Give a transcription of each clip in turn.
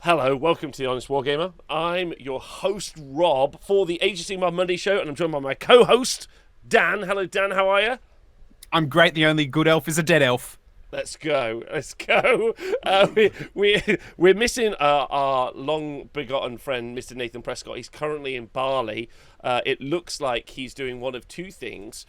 Hello, welcome to the Honest Wargamer. I'm your host, Rob, for the Age of Sigmar Monday show, and I'm joined by my co-host, Dan. Hello, Dan, how are you? I'm great. The only good elf is a dead elf. Let's go. We're missing our long-begotten friend, Mr. Nathan Prescott. He's currently in Bali. It looks like he's doing one of two things.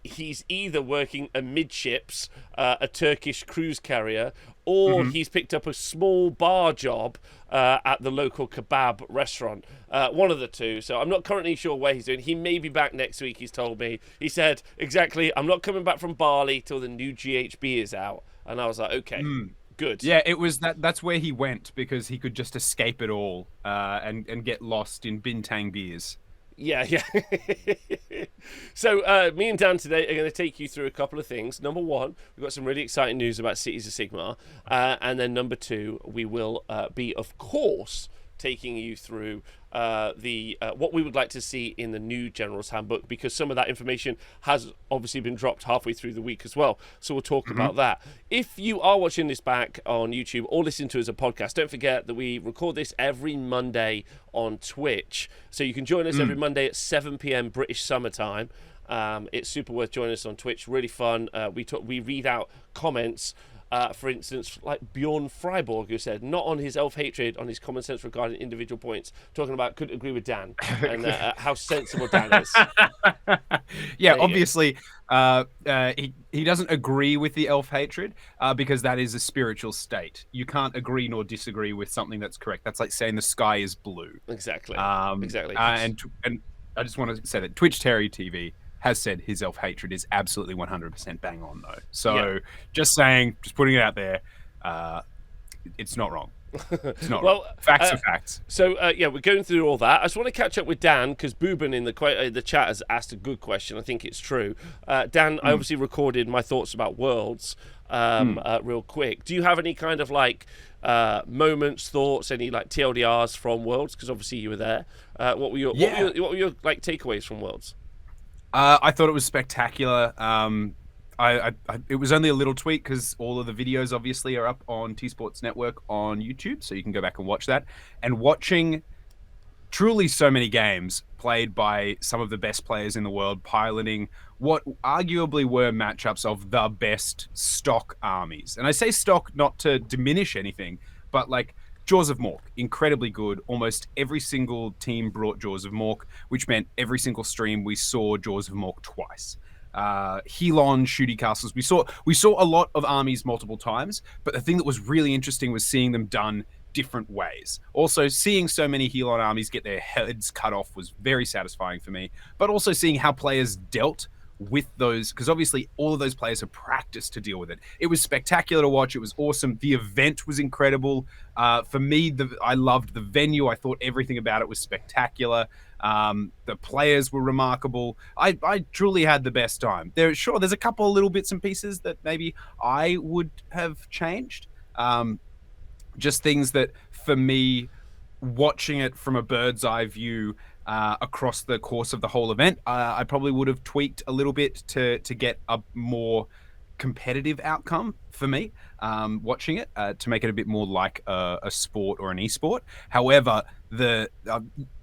He's either working amidships, a Turkish cruise carrier, or he's picked up a small bar job at the local kebab restaurant. One of the two. So I'm not currently sure where he's doing. He may be back next week, he's told me. He said, exactly, I'm not coming back from Bali till the new GHB is out. And I was like, okay, good. Yeah, it was that's where he went because he could just escape it all and get lost in Bintang beers. Yeah. So me and Dan today are going to take you through a couple of things. Number one, we've got some really exciting news about Cities of Sigmar. And then number two, we will be, of course, taking you through what we would like to see in the new General's Handbook, because some of that information has obviously been dropped halfway through the week as well. So we'll talk about that. If you are watching this back on YouTube or listening to it as a podcast, don't forget that we record this every Monday on Twitch. So you can join us every Monday at 7 p.m. British summertime. It's super worth joining us on Twitch. Really fun. We read out comments. For instance, like Bjorn Freiborg, who said, not on his elf hatred, on his common sense regarding individual points, talking about couldn't agree with Dan and how sensible Dan is. Yeah, obviously, he doesn't agree with the elf hatred because that is a spiritual state. You can't agree nor disagree with something that's correct. That's like saying the sky is blue. Exactly. And I just want to say that Twitch Terry TV has said his elf hatred is absolutely 100% bang on, though. So just putting it out there, it's not wrong. It's not wrong. Facts are facts. So, we're going through all that. I just want to catch up with Dan, because Booben in the chat has asked a good question. I think it's true. Dan, I obviously recorded my thoughts about Worlds real quick. Do you have any kind of, moments, thoughts, any, TLDRs from Worlds? Because obviously you were there. What were your takeaways from Worlds? I thought it was spectacular. It was only a little tweak because all of the videos obviously are up on T Sports Network on YouTube, so you can go back and watch that. And watching truly so many games played by some of the best players in the world, piloting what arguably were matchups of the best stock armies. And I say stock not to diminish anything, but Jaws of Mork, incredibly good. Almost every single team brought Jaws of Mork, which meant every single stream we saw Jaws of Mork twice. Helon, Shooty Castles, we saw a lot of armies multiple times, but the thing that was really interesting was seeing them done different ways. Also, seeing so many Helon armies get their heads cut off was very satisfying for me, but also seeing how players dealt with those, because obviously all of those players have practiced to deal with it. It was spectacular to watch. It was awesome. The event was incredible. For me, I loved the venue. I thought everything about it was spectacular. The players were remarkable. I truly had the best time. There's a couple of little bits and pieces that maybe I would have changed. Just things that, for me, watching it from a bird's eye view across the course of the whole event, I probably would have tweaked a little bit to get a more competitive outcome for me, watching it, to make it a bit more like a sport or an esport. However, I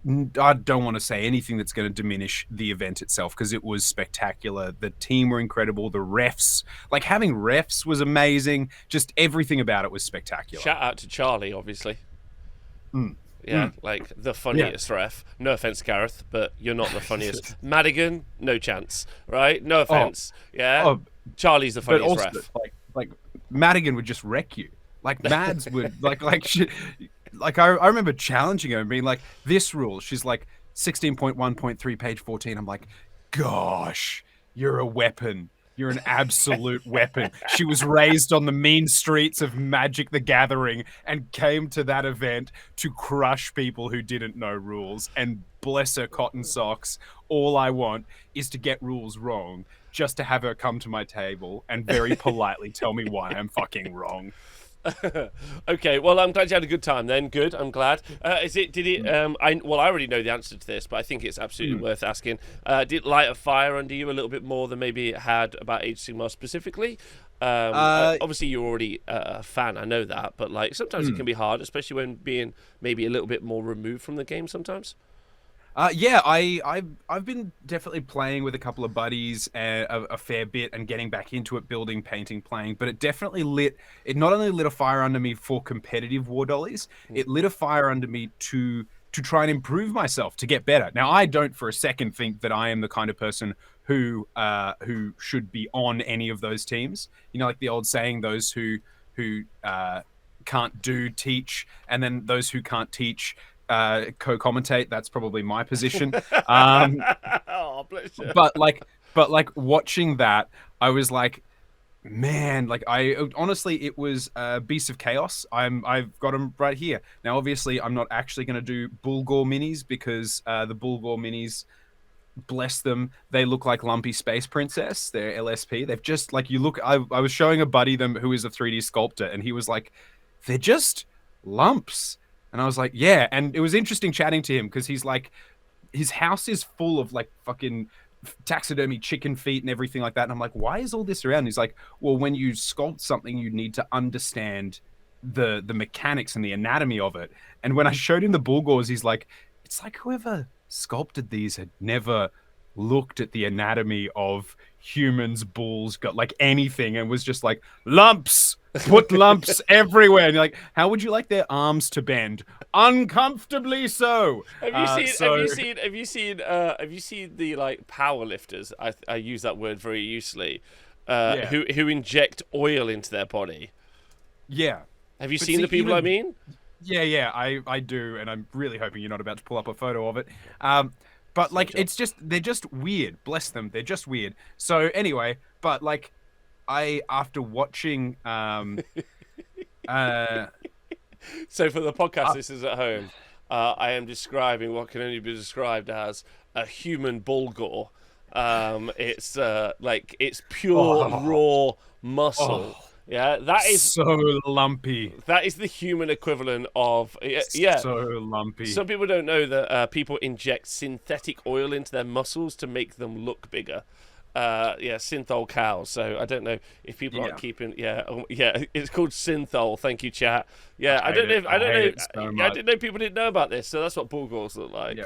don't want to say anything that's going to diminish the event itself, because it was spectacular. The team were incredible. The refs, having refs was amazing. Just everything about it was spectacular. Shout out to Charlie, obviously. The funniest ref. No offense, Gareth, but you're not the funniest. Madigan, no chance, right? No offense. Charlie's the funniest ref. Madigan would just wreck you. Mads would I remember challenging her and being like, this rule. She's like 16.1.3, page 14. I'm like, gosh, you're a weapon. You're an absolute weapon. She was raised on the mean streets of Magic the Gathering and came to that event to crush people who didn't know rules. And bless her cotton socks, all I want is to get rules wrong, just to have her come to my table and very politely tell me why I'm fucking wrong. Okay, well, I'm glad you had a good time then. Good, I'm glad. I already know the answer to this, but I think it's absolutely worth asking. Did it light a fire under you a little bit more than maybe it had about Age of Sigmar specifically? Obviously, you're already a fan. I know that, but like sometimes it can be hard, especially when being maybe a little bit more removed from the game. Sometimes. Yeah, I've been definitely playing with a couple of buddies a fair bit and getting back into it, building, painting, playing. But it not only lit a fire under me for competitive war dollies, it lit a fire under me to try and improve myself, to get better. Now, I don't for a second think that I am the kind of person who should be on any of those teams. You know, like the old saying, those who can't do teach, and then those who can't teach co-commentate. That's probably my position. Oh, bless you. But like watching that, I was like, man, like honestly, it was Beasts of Chaos. I've got them right here. Now, obviously, I'm not actually going to do Bulgor minis because the Bulgor minis, bless them, they look like Lumpy Space Princess. They're LSP. They've just like, you look. I was showing a buddy them who is a 3D sculptor, and he was like, they're just lumps. And I was like, yeah. And it was interesting chatting to him because he's like, his house is full of like fucking taxidermy chicken feet and everything like that. And I'm like, why is all this around? And he's like, well, when you sculpt something, you need to understand the mechanics and the anatomy of it. And when I showed him the Bulgors, he's like, it's like whoever sculpted these had never looked at the anatomy of humans, bulls, got like anything, and was just like, lumps. Put lumps everywhere. And you're like, how would you like their arms to bend? Uncomfortably so. Have you seen the like power lifters? I use that word very loosely. Who inject oil into their body. Yeah. Have you seen the people I mean? Yeah, I do, and I'm really hoping you're not about to pull up a photo of it. But like, they're just weird. Bless them, they're just weird. So anyway, but like, after watching so for the podcast listeners at home, I am describing what can only be described as a human Bulgor. It's like, it's pure raw muscle. Yeah, that is so lumpy. That is the human equivalent of so lumpy. Some people don't know that people inject synthetic oil into their muscles to make them look bigger. Synthol cows. So I don't know if people aren't keeping. It's called synthol. Thank you, chat. I didn't know people didn't know about this. So that's what Bulgors look like.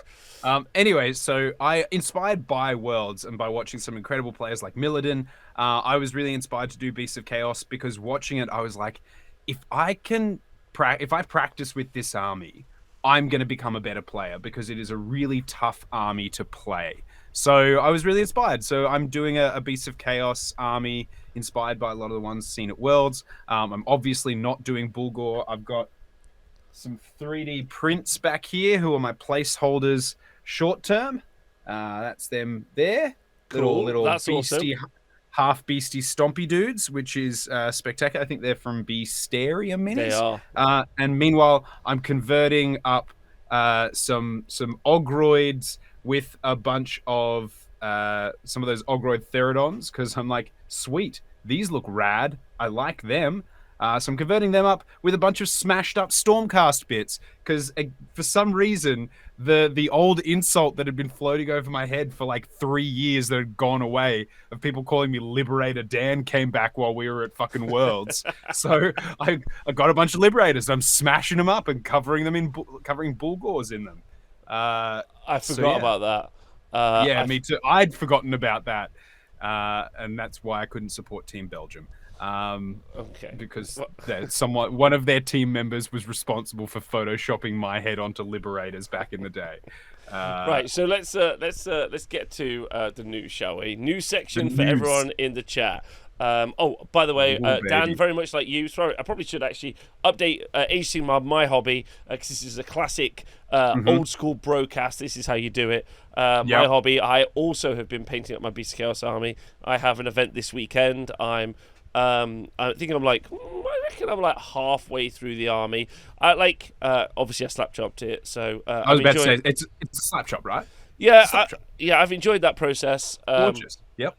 Yeah. Anyway, so I, inspired by Worlds and by watching some incredible players like Milladin, I was really inspired to do Beasts of Chaos, because watching it, I was like, if I practice with this army, I'm going to become a better player, because it is a really tough army to play. So I was really inspired. So I'm doing a Beasts of Chaos army inspired by a lot of the ones seen at Worlds. I'm obviously not doing Bulgor. I've got some 3D prints back here who are my placeholders short term. That's them there. Cool. Little That's beastie, awesome. half beastie stompy dudes, which is spectacular. I think they're from Beasteria minis. They are. And meanwhile, I'm converting up some Ogroids with a bunch of some of those Ogroid Therodons, because I'm like, sweet, these look rad. I like them. So I'm converting them up with a bunch of smashed up Stormcast bits, because for some reason the old insult that had been floating over my head for like 3 years that had gone away, of people calling me Liberator Dan, came back while we were at fucking Worlds. So I got a bunch of Liberators. I'm smashing them up and covering Bulgors in them. I forgot about that. Me too. I'd forgotten about that, and that's why I couldn't support Team Belgium. Okay. Because one of their team members was responsible for photoshopping my head onto Liberators back in the day. Right. So let's get to the news, shall we? News section for everyone in the chat. By the way, Dan, very much like you, I probably should actually update Age Sigmar, my hobby, because this is a classic old school broadcast. This is how you do it. My hobby. I also have been painting up my Beast of Chaos army. I have an event this weekend. I think I reckon I'm like halfway through the army. Obviously I slap chopped it, so I was about to say it's a slap chop, right? Yeah, I've enjoyed that process. Gorgeous. Yep.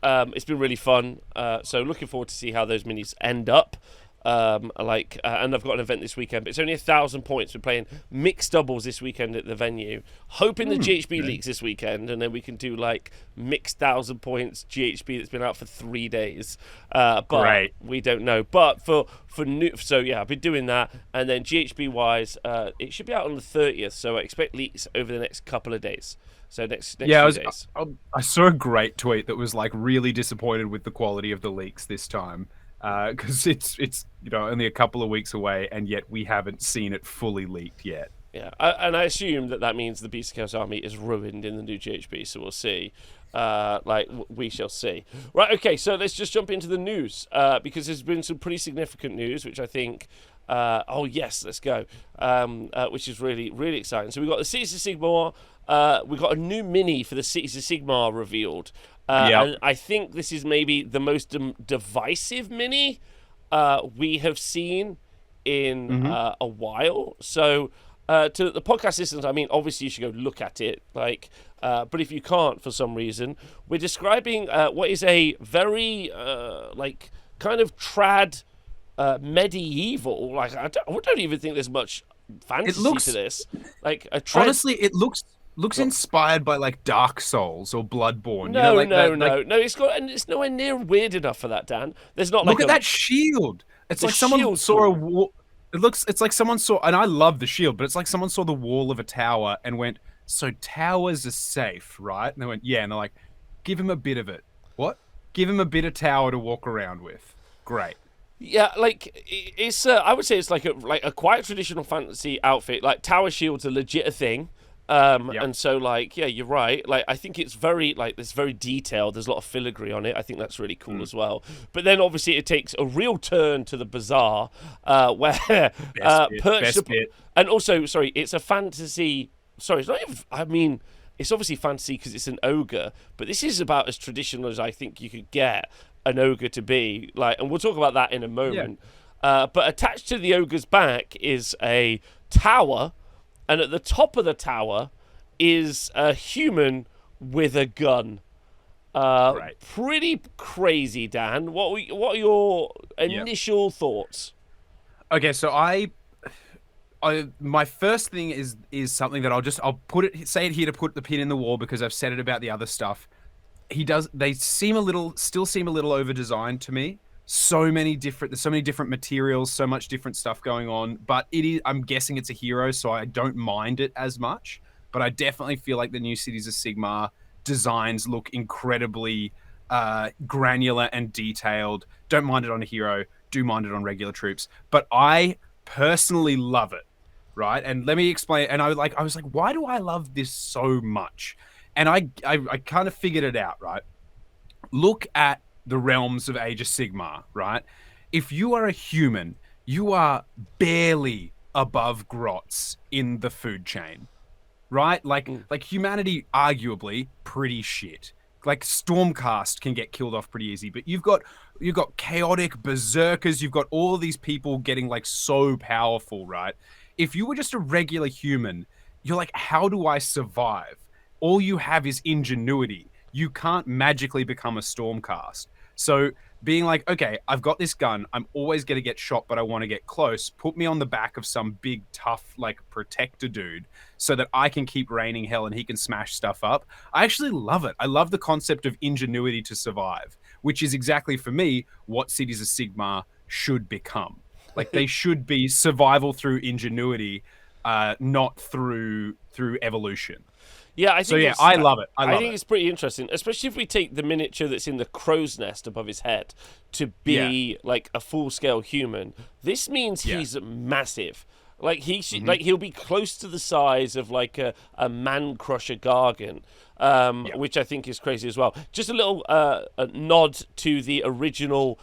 It's been really fun. So looking forward to see how those minis end up. and I've got an event this weekend, but it's only 1,000 points. We're playing mixed doubles this weekend at the venue, hoping the GHB leaks this weekend, and then we can do like mixed 1,000 points GHB that's been out for 3 days. But Great. we don't know. But for new, so yeah, I've been doing that, and then GHB wise, it should be out on the 30th. So I expect leaks over the next couple of days. So next few days. I saw a great tweet that was like really disappointed with the quality of the leaks this time, because it's only a couple of weeks away, and yet we haven't seen it fully leaked yet. Yeah, and I assume that means the Beast of Chaos army is ruined in the new GHB, so we'll see. We shall see. Right, okay, so let's just jump into the news, because there's been some pretty significant news, which I think... let's go. Which is really, really exciting. So we've got the Cities of Sigmar. We've got a new mini for the Cities of Sigmar revealed. And I think this is maybe the most divisive mini we have seen in a while. So to the podcast listeners, I mean, obviously you should go look at it. But if you can't for some reason, we're describing what is a very kind of trad medieval. Like I don't even think there's much fantasy to this. Like a trad... honestly, it looks inspired by like Dark Souls or Bloodborne. No, it's nowhere near weird enough for that, Dan. There's not like look at that shield. It's like someone saw a wall. It's like someone saw, and I love the shield, but it's like someone saw the wall of a tower and went, so towers are safe, right? And they went, yeah, and they're like, give him a bit of it. What? Give him a bit of tower to walk around with. Great. Yeah, like it's. I would say it's like a quite traditional fantasy outfit. Like tower shields are legit a thing. And so you're right. Like I think it's very it's very detailed. There's a lot of filigree on it. I think that's really cool as well. But then obviously it takes a real turn to the bizarre, where best bit. And also, sorry, it's a fantasy. Sorry, it's not even. I mean, it's obviously fantasy because it's an ogre, but this is about as traditional as I think you could get an ogre to be. And we'll talk about that in a moment. Yeah. But attached to the ogre's back is a tower. And at the top of the tower is a human with a gun. Right. Pretty crazy, Dan. What are your initial thoughts? Okay, so my first thing is something that I'll say it here to put the pin in the wall because I've said it about the other stuff. They still seem a little over designed to me. There's so many different materials, so much different stuff going on, but I'm guessing it's a hero, so I don't mind it as much, but I definitely feel like the new Cities of Sigmar designs look incredibly granular and detailed. Don't mind it on a hero, do mind it on regular troops, but I personally love it, right? And let me explain. And I was like, why do I love this so much? And I kind of figured it out, right? Look at the realms of Age of Sigmar, right? If you are a human, you are barely above grots in the food chain, right? Like humanity, arguably, pretty shit. Like Stormcast can get killed off pretty easy, but you've got chaotic berserkers, you've got all of these people getting like so powerful, right? If you were just a regular human, you're like, how do I survive? All you have is ingenuity. You can't magically become a Stormcast. So being like, okay, I've got this gun. I'm always going to get shot, but I want to get close. Put me on the back of some big, tough, like, protector dude so that I can keep raining hell and he can smash stuff up. I actually love it. I love the concept of ingenuity to survive, which is exactly, for me, what Cities of Sigmar should become. Like, they should be survival through ingenuity, not through evolution. Yeah, I love it. I think it's pretty interesting, especially if we take the miniature that's in the crow's nest above his head to be like a full-scale human. This means he's massive. Like he'll be close to the size of like a man-crusher Gargan, which I think is crazy as well. Just a little a nod to the original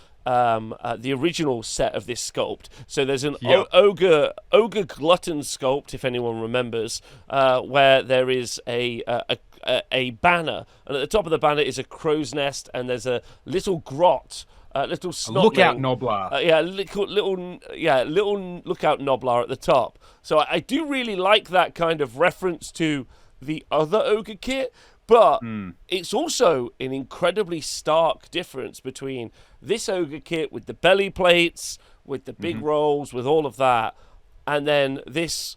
set of this sculpt. So there's an ogre glutton sculpt, if anyone remembers, where there is a banner, and at the top of the banner is a crow's nest, and there's a little grot, little snotling. Lookout Noblar. Little lookout Noblar at the top. So I do really like that kind of reference to the other ogre kit. But it's also an incredibly stark difference between this ogre kit with the belly plates, with the big rolls, with all of that, and then this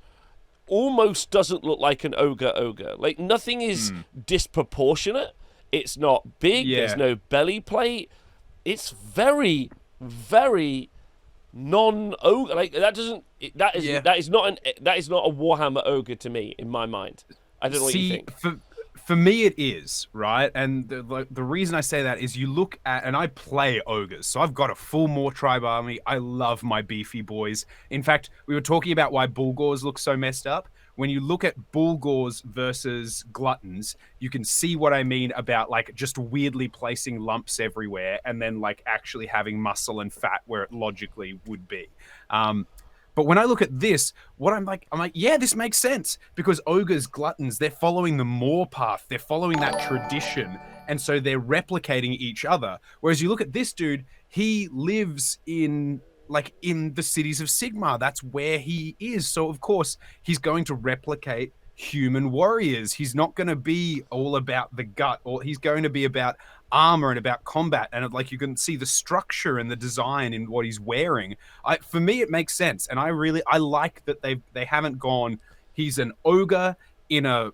almost doesn't look like an ogre. Like, nothing is disproportionate. It's not big. Yeah. There's no belly plate. It's very, very non-ogre. Like, that is not a Warhammer ogre to me, in my mind. I don't know what you think. For me, it is, right? And the reason I say that is you look at, and I play ogres, so I've got a full Mawtribe army. I love my beefy boys. In fact, we were talking about why Bulgors look so messed up. When you look at Bulgors versus Gluttons, you can see what I mean about, like, just weirdly placing lumps everywhere and then, like, actually having muscle and fat where it logically would be. But when I look at this, I'm like, yeah, this makes sense, because ogres, gluttons, they're following the Maw path. They're following that tradition. And so they're replicating each other. Whereas you look at this dude, he lives in the cities of Sigmar. That's where he is. So of course he's going to replicate human warriors. He's not going to be all about the gut, or he's going to be about armor and about combat, and like you can see the structure and the design in what he's wearing. For me, it makes sense, and I like that they haven't gone, he's an ogre in a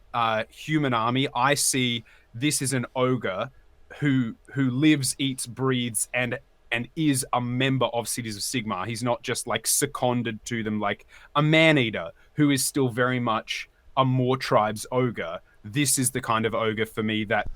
human army. I see this is an ogre who lives, eats, breathes, and is a member of Cities of Sigmar. He's not just like seconded to them like a man-eater who is still very much a Mawtribes ogre. This is the kind of ogre for me that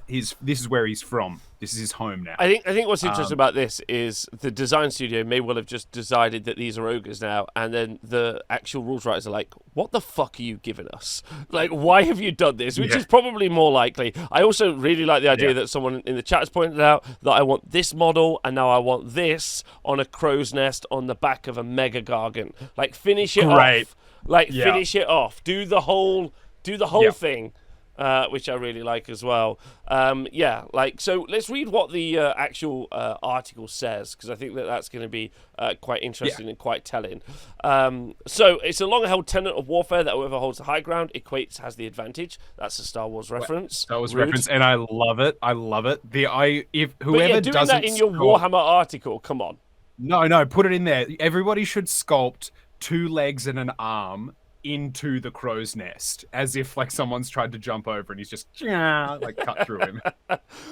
this is where he's from. This is his home now. I think what's interesting about this is the design studio may well have just decided that these are ogres now, and then the actual rules writers are like, what the fuck are you giving us? Like, why have you done this? Which is probably more likely. I also really like the idea that someone in the chat has pointed out that I want this model, and now I want this on a crow's nest on the back of a mega gargant. Like, finish it off. Like, finish it off. Do the whole thing. Which I really like as well. So let's read what the actual article says, because I think that's going to be quite interesting and quite telling. So it's a long-held tenet of warfare that whoever holds the high ground has the advantage. That's a Star Wars reference. Star Wars reference, and I love it. If whoever doing doesn't that in your Warhammer article, come on. No, put it in there. Everybody should sculpt 2 legs and an arm into the crow's nest, as if like someone's tried to jump over and he's just like cut through him.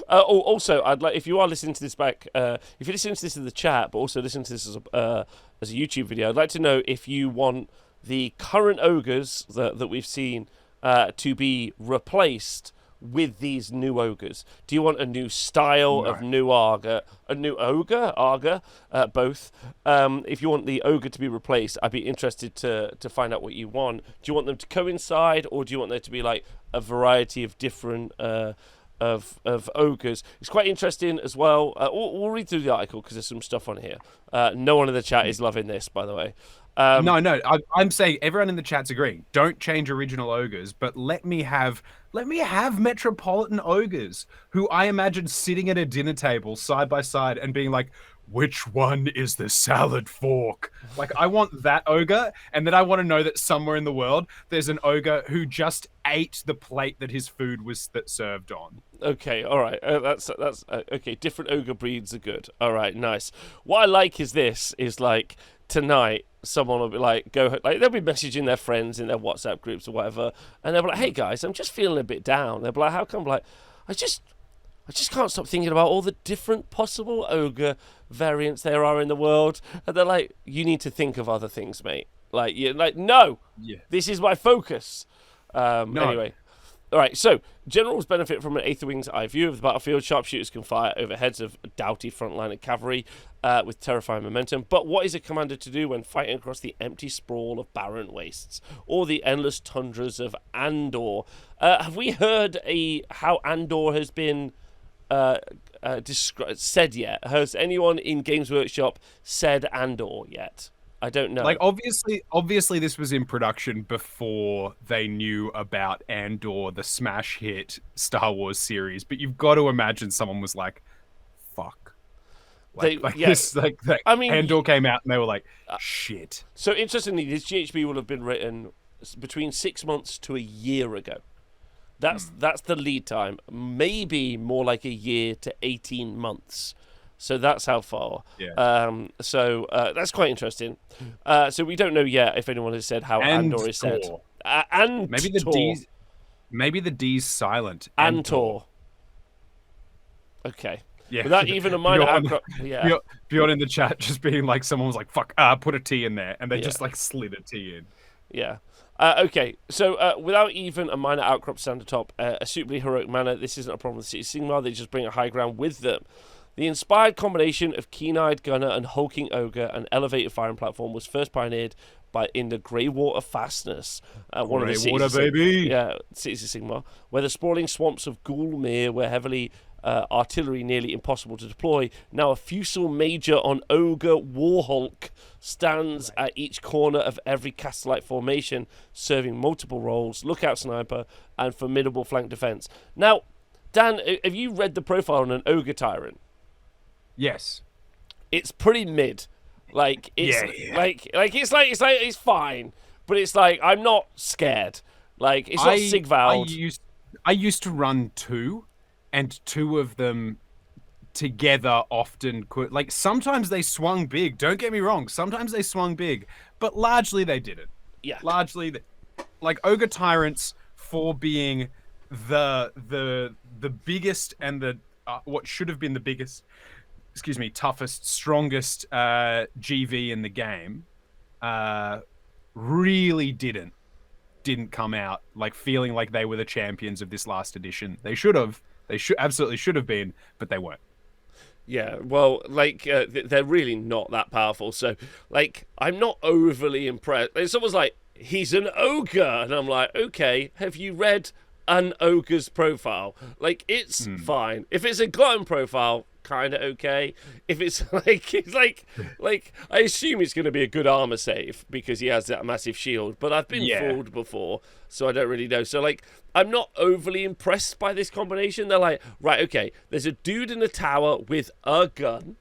Also, I'd like, if you are listening to this back, if you're listening to this in the chat, but also listening to this as a YouTube video, I'd like to know if you want the current ogres that we've seen to be replaced with these new ogres. Do you want a new style of new ogre, both? If you want the ogre to be replaced, I'd be interested to find out what you want. Do you want them to coincide, or do you want there to be like a variety of different of ogres? It's quite interesting as well. We'll read through the article because there's some stuff on here. No one in the chat is loving this, by the way. No, I'm saying everyone in the chat's agreeing. Don't change original ogres, but let me have metropolitan ogres who I imagine sitting at a dinner table side by side and being like, which one is the salad fork? Like, I want that ogre, and then I want to know that somewhere in the world there's an ogre who just ate the plate that his food was served on. Okay, all right, that's okay. Different ogre breeds are good. All right, nice. What I like is like tonight someone will be like, they'll be messaging their friends in their WhatsApp groups or whatever, and they'll be like, hey guys, I'm just feeling a bit down. They'll be like, how come? Like, I just can't stop thinking about all the different possible ogre variants there are in the world. And they're like, you need to think of other things, mate. Like, you're like, no, this is my focus. Anyway. All right, so generals benefit from an Aether Wing's eye view of the battlefield. Sharpshooters can fire over heads of doughty frontline of cavalry with terrifying momentum. But what is a commander to do when fighting across the empty sprawl of barren wastes or the endless tundras of Andor? Have we heard how Andor has been said yet? Has anyone in Games Workshop said Andor yet? I don't know. Like, obviously this was in production before they knew about Andor, the smash hit Star Wars series, but you've got to imagine someone was like, fuck. Andor came out and they were like, shit. So interestingly, this GHB will have been written between 6 months to a year ago. That's the lead time. Maybe more like a year to 18 months. So that's how far. Yeah. So that's quite interesting. So we don't know yet if anyone has said how And Andor is said. Tor. And Maybe the Tor. D's. Maybe the D's silent. And Tor. Okay. Yeah. Without even a minor outcrop. Yeah. Beyond in the chat just being like, someone was like, fuck, put a T in there. And they just like slid a T in. Yeah. Okay, so without even a minor outcrop stand atop a suitably heroic manner, this isn't a problem with City Sigmar. They just bring a high ground with them. The inspired combination of keen-eyed gunner and hulking ogre and elevated firing platform was first pioneered in the Greywater Fastness, one of the cities, baby. Cities of Sigmar, where the sprawling swamps of Ghoulmere were heavily artillery nearly impossible to deploy. Now a Fusel Major on Ogre Warhulk stands at each corner of every Castlite formation, serving multiple roles, lookout sniper, and formidable flank defense. Now, Dan, have you read the profile on an Ogre Tyrant? Yes. It's pretty mid. Like it's it's fine, but it's like I'm not scared. Like it's not Sigvald. I used to run 2, and 2 of them together often could, like, sometimes they swung big, don't get me wrong, sometimes they swung big, but largely they didn't. Yeah. Largely, like, Ogre Tyrants, for being the biggest and the what should have been the biggest, toughest, strongest GV in the game, really didn't come out like feeling like they were the champions of this last edition. They should have. They absolutely should have been, but they weren't. Yeah, well, like, they're really not that powerful. So, like, I'm not overly impressed. It's almost like, he's an ogre. And I'm like, okay, have you read an ogre's profile? Like, it's fine. If it's a glutton profile, kind of okay. If it's like I assume it's going to be a good armor save because he has that massive shield, but I've been fooled before, so I don't really know. So, like, I'm not overly impressed by this combination. They're like, right, okay, there's a dude in a tower with a gun.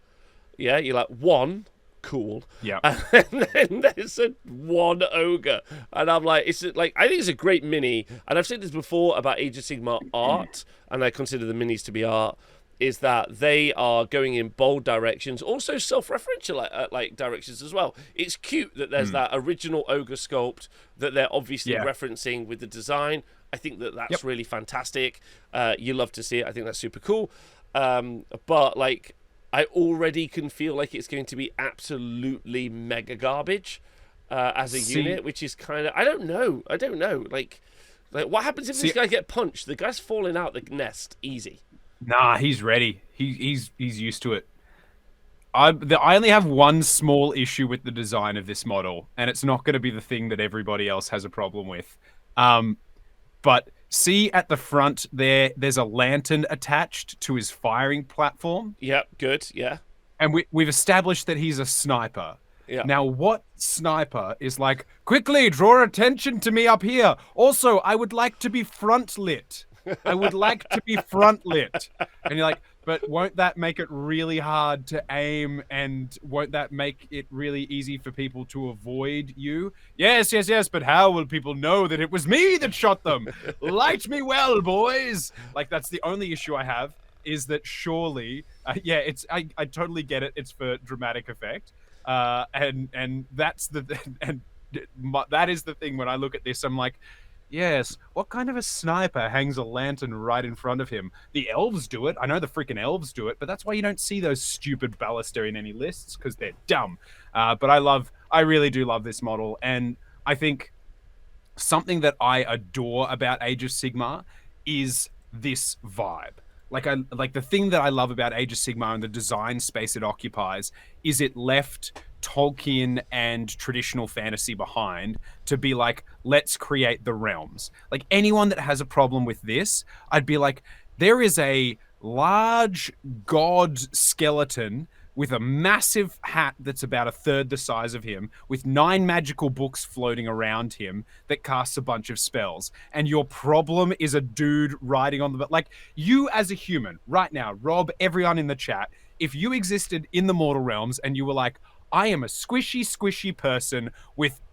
Yeah, you're like, one, cool. Yeah. And then there's one ogre. And I'm like, I think it's a great mini. And I've said this before about Age of Sigmar art, and I consider the minis to be art, is that they are going in bold directions, also self-referential like directions as well. It's cute that there's that original ogre sculpt that they're obviously referencing with the design. I think that's really fantastic. You love to see it. I think that's super cool. But, like, I already can feel like it's going to be absolutely mega garbage as a unit, which is kind of... I don't know. Like what happens if this guy get punched? The guy's falling out the nest easy. Nah, he's ready. He's used to it. I only have one small issue with the design of this model, and it's not going to be the thing that everybody else has a problem with. But see at the front there's a lantern attached to his firing platform. Yep, good, yeah. And we've established that he's a sniper. Yeah. Now, what sniper is like, quickly draw attention to me up here. Also, I would like to be front lit. I would like to be front lit. And you're like, but won't that make it really hard to aim, and won't that make it really easy for people to avoid you? Yes, but how will people know that it was me that shot them? Light me well, boys. Like, that's the only issue I have, is that surely, I totally get it. It's for dramatic effect. And that's that is the thing when I look at this, I'm like, yes, what kind of a sniper hangs a lantern right in front of him? The elves do it. I know the freaking elves do it, but that's why you don't see those stupid ballista in any lists, because they're dumb. But I really do love this model, and I think something that I adore about Age of Sigmar is this vibe. Like the thing that I love about Age of Sigmar and the design space it occupies is it left Tolkien and traditional fantasy behind to be like, let's create the realms. Like, anyone that has a problem with this, I'd be like, there is a large god skeleton with a massive hat that's about a third the size of him, with 9 magical books floating around him that casts a bunch of spells. And your problem is a dude riding on the... Like, you as a human, right now, Rob, everyone in the chat, if you existed in the mortal realms and you were like, I am a squishy person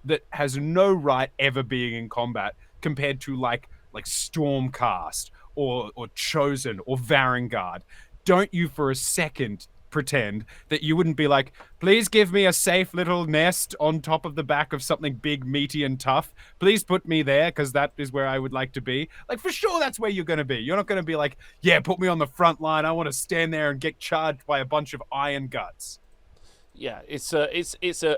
that has no right ever being in combat, compared to like Stormcast or Chosen or Varangard, don't you for a second pretend that you wouldn't be like, please give me a safe little nest on top of the back of something big, meaty, and tough. Please put me there, because that is where I would like to be. Like, for sure, that's where you're going to be. You're not going to be like, yeah, put me on the front line. I want to stand there and get charged by a bunch of iron guts. Yeah, it's a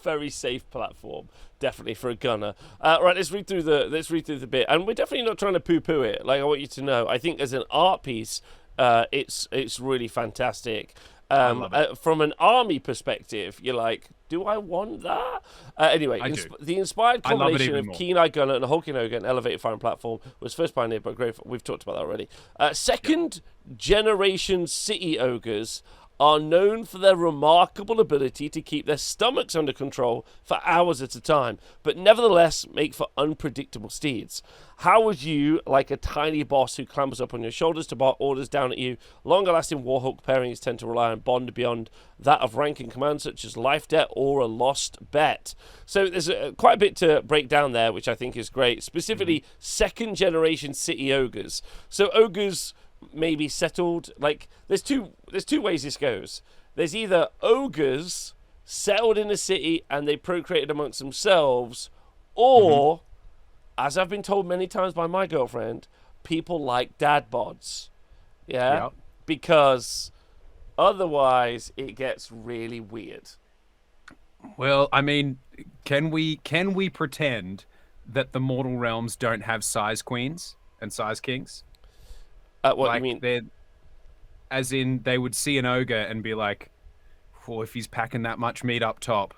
very safe platform, definitely for a gunner. Right, let's read through the bit, and we're definitely not trying to poo-poo it. Like, I want you to know, I think as an art piece, it's really fantastic. I love it. From an army perspective, you're like, do I want that? Anyway, the inspired combination of Keen-Eye Gunner and a Hulking Ogre and elevated firing platform was first pioneered by Grave. We've talked about that already. Second generation city ogres are known for their remarkable ability to keep their stomachs under control for hours at a time, but nevertheless make for unpredictable steeds. How would you, like a tiny boss who clambers up on your shoulders to bark orders down at you, longer-lasting Warhawk pairings tend to rely on bond beyond that of ranking commands such as life debt or a lost bet. So there's quite a bit to break down there, which I think is great, specifically second-generation city ogres. So ogres maybe settled, like there's two ways this goes. There's either ogres settled in a city and they procreated amongst themselves, or as I've been told many times by my girlfriend, people like dad bods. Yeah? Because otherwise it gets really weird. Well, I mean, can we pretend that the mortal realms don't have size queens and size kings? What do you mean? As in, they would see an ogre and be like, "Oh, if he's packing that much meat up top."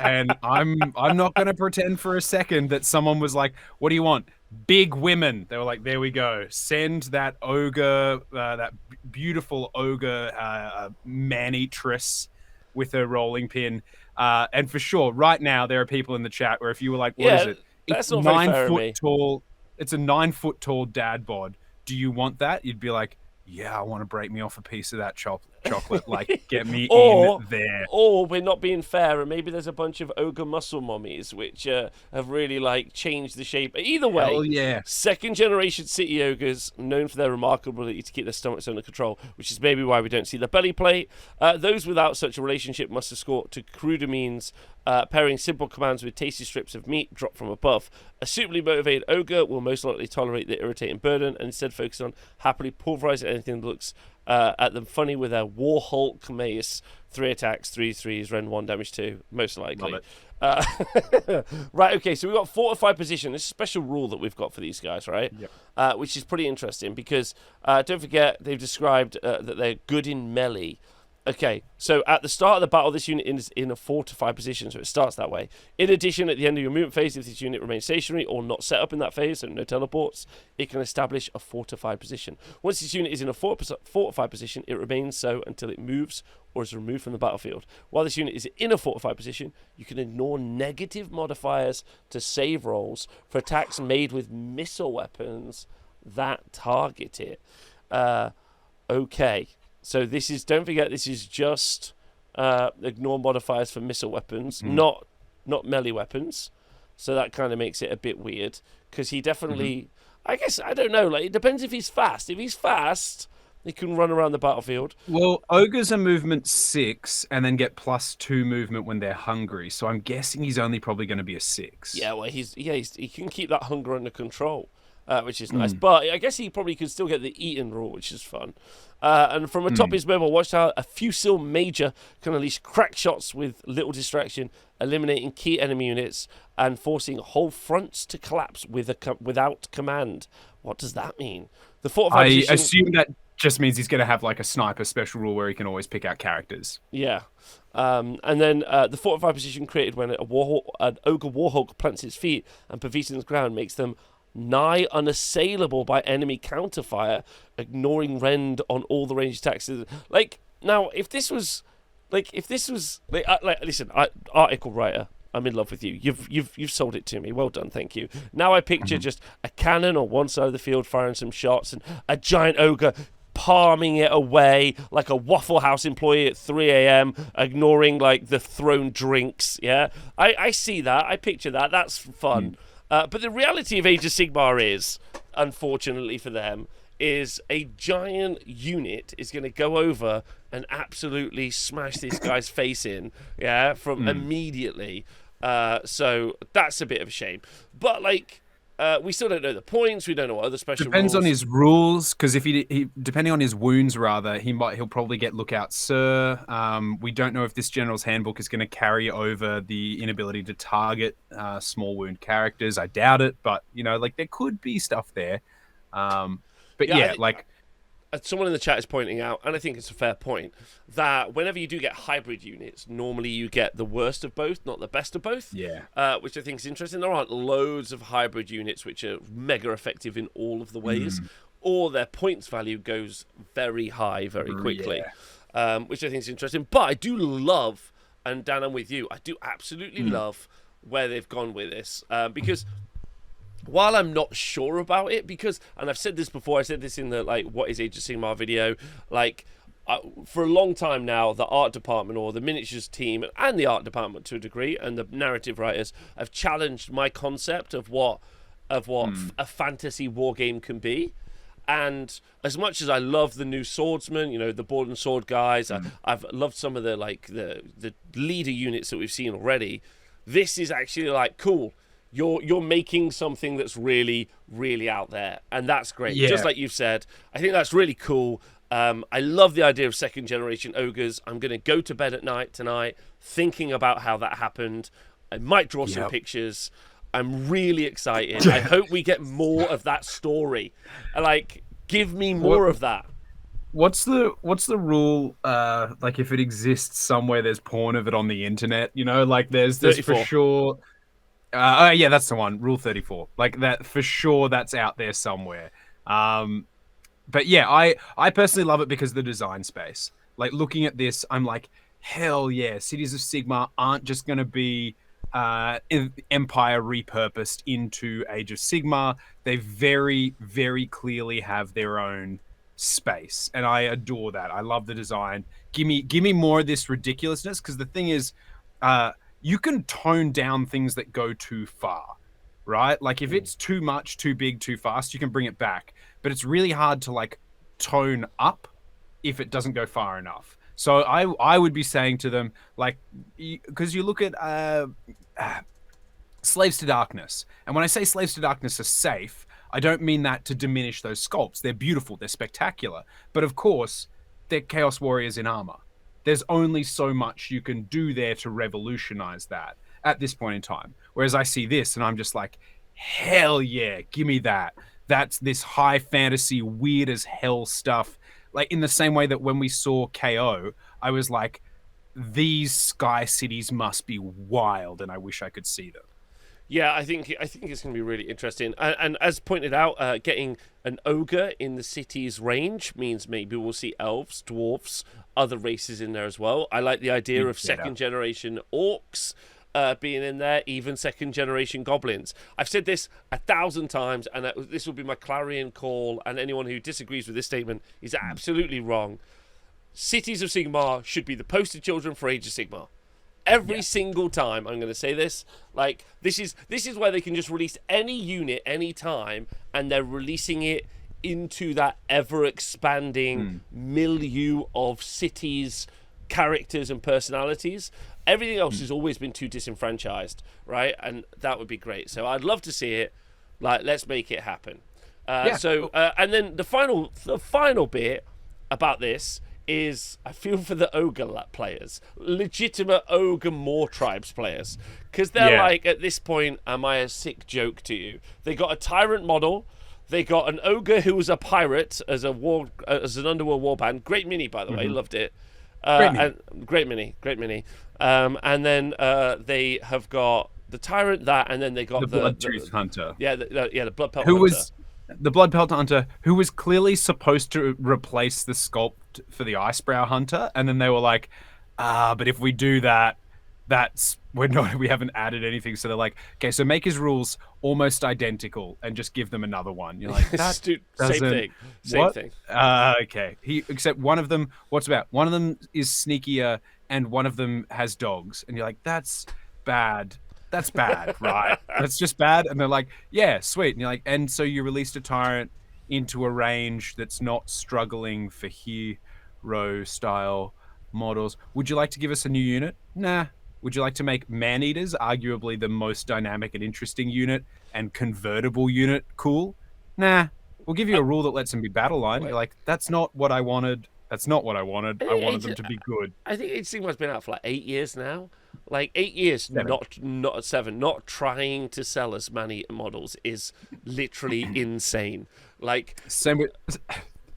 And I'm not going to pretend for a second that someone was like, "What do you want? Big women." They were like, "There we go. Send that ogre, that beautiful ogre man-eatress with her rolling pin." And for sure, right now there are people in the chat where if you were like, "What is it? That's It's not very fair 9 foot tall. It's a 9 foot tall dad bod. Do you want that?" You'd be like, "Yeah, I want to break me off a piece of that chocolate. Like, get me in there." Or we're not being fair, and maybe there's a bunch of ogre muscle mummies which have really like changed the shape. Either way, hell yeah. Second generation city ogres known for their remarkable ability to keep their stomachs under control, which is maybe why we don't see the belly plate. Those without such a relationship must escort to cruder means, pairing simple commands with tasty strips of meat dropped from above. A suitably motivated ogre will most likely tolerate the irritating burden and instead focus on happily pulverizing anything that looks at them funny with their War Hulk mace. 3 attacks, 3 3s, Ren 1, damage 2, most likely. Love it. Right, okay, so we've got fortified position. This is a special rule that we've got for these guys, right? Yep. Which is pretty interesting because don't forget they've described that they're good in melee. Okay, so at the start of the battle, this unit is in a fortified position, so it starts that way. In addition, at the end of your movement phase, if this unit remains stationary or not set up in that phase, so no teleports, it can establish a fortified position. Once this unit is in a fortified position, it remains so until it moves or is removed from the battlefield. While this unit is in a fortified position, you can ignore negative modifiers to save rolls for attacks made with missile weapons that target it. Okay. So this is, don't forget, this is just ignore modifiers for missile weapons, not melee weapons. So that kind of makes it a bit weird because he definitely, I guess, I don't know. Like, it depends if he's fast. If he's fast, he can run around the battlefield. Well, ogres are movement 6 and then get +2 movement when they're hungry. So I'm guessing he's only probably going to be a 6. Yeah, well, he can keep that hunger under control, which is nice. But I guess he probably could still get the eaten rule, which is fun. And from atop his mobile watchtower, a Fusil Major can unleash crack shots with little distraction, eliminating key enemy units and forcing whole fronts to collapse without command. What does that mean? The fortified position... assume that just means he's going to have like a sniper special rule where he can always pick out characters. Yeah. And then the fortified position created when an Ogre Warhawk plants its feet and positions the ground makes them nigh unassailable by enemy counterfire, ignoring rend on all the ranged attacks. Like, now, if this was listen, article writer, I'm in love with you. You've sold it to me. Well done, thank you. Now I picture just a cannon on one side of the field firing some shots and a giant ogre palming it away like a Waffle House employee at 3 a.m, ignoring like the thrown drinks. Yeah, I see that. I picture that. That's fun. But the reality of Age of Sigmar is, unfortunately for them, is a giant unit is going to go over and absolutely smash this guy's face in, from immediately. So that's a bit of a shame. But like, we still don't know the points. We don't know what other special Depends rules. on his rules, because if he depending on his wounds, rather, he'll probably get Lookout Sir. We don't know if this General's Handbook is going to carry over the inability to target small wound characters. I doubt it, but like there could be stuff there. But someone in the chat is pointing out, and I think it's a fair point, that whenever you do get hybrid units, normally you get the worst of both, not the best of both. Yeah. Which I think is interesting. There aren't loads of hybrid units which are mega effective in all of the ways, or their points value goes very high very quickly, which I think is interesting. But I do love, and Dan, I'm with you, I do absolutely love where they've gone with this, because while I'm not sure about it, and I've said this before, I said this in the what is Age of Sigmar video, for a long time now, the art department or the miniatures team and the art department to a degree and the narrative writers have challenged my concept of what a fantasy war game can be. And as much as I love the new swordsmen, the board and sword guys, I've loved some of the the leader units that we've seen already. This is actually cool. You're making something that's really, really out there, and that's great. Yeah. Just like you've said, I think that's really cool. I love the idea of second generation ogres. I'm going to go to bed at night tonight thinking about how that happened. I might draw some pictures. I'm really excited. I hope we get more of that story. Give me more of that. What's the rule? If it exists somewhere, there's porn of it on the internet. There's 34. For sure. Yeah, that's the one. Rule 34. That for sure. That's out there somewhere. But yeah, I personally love it because of the design space. Looking at this, I'm like, hell yeah! Cities of Sigmar aren't just going to be Empire repurposed into Age of Sigmar. They very, very clearly have their own space, and I adore that. I love the design. Give me more of this ridiculousness, because the thing is, you can tone down things that go too far, right? If it's too much, too big, too fast, you can bring it back. But it's really hard to tone up if it doesn't go far enough. So I would be saying to them, because you look at Slaves to Darkness, and when I say Slaves to Darkness are safe, I don't mean that to diminish those sculpts. They're beautiful, they're spectacular. But of course, they're Chaos Warriors in armor. There's only so much you can do there to revolutionize that at this point in time. Whereas I see this and I'm just like, hell yeah, give me that. That's this high fantasy, weird as hell stuff. In the same way that when we saw KO, I was like, these sky cities must be wild, and I wish I could see them. Yeah, I think it's going to be really interesting. And as pointed out, getting an ogre in the city's range means maybe we'll see elves, dwarfs, other races in there as well. I like the idea of second-generation orcs being in there, even second-generation goblins. I've said this 1,000 times, and this will be my clarion call, and anyone who disagrees with this statement is absolutely wrong. Cities of Sigmar should be the poster children for Age of Sigmar. Every single time I'm going to say this, this is where they can just release any unit any time, and they're releasing it into that ever-expanding milieu of cities, characters, and personalities. Everything else has always been too disenfranchised, right? And that would be great. So I'd love to see it. Let's make it happen. And then the final bit about this is I feel for the ogre players, legitimate Ogre Mawtribes players, because they're at this point, am I a sick joke to you? They got a tyrant model, they got an ogre who was a pirate as an underworld warband. Great mini, by the way, loved it. Great mini. And then they have got the tyrant, and then they got the Bloodtooth Hunter. Yeah, the Blood Pelt Hunter. Was the Blood Pelt Hunter, who was clearly supposed to replace the sculpt for the Icebrow Hunter, and then they were like, but if we do that, we haven't added anything. So they're like, okay, so make his rules almost identical and just give them another one. You're like, that same thing. Same thing. Okay. Except one of them, one of them is sneakier and one of them has dogs. And you're like, that's bad. Right? That's just bad. And they're like, yeah, sweet. And you're like, and so you released a tyrant into a range that's not struggling for hero style models. Would you like to give us a new unit? Nah. Would you like to make Man-Eaters arguably the most dynamic and interesting unit and convertible unit cool? Nah. We'll give you a rule that lets them be battle line. You're like, that's not what I wanted. That's not what I wanted. I wanted them to be good. I think Sigmar's been out for like 8 years now. Like 8 years, 7. not 7. Not trying to sell as many models is literally insane. Like Same with.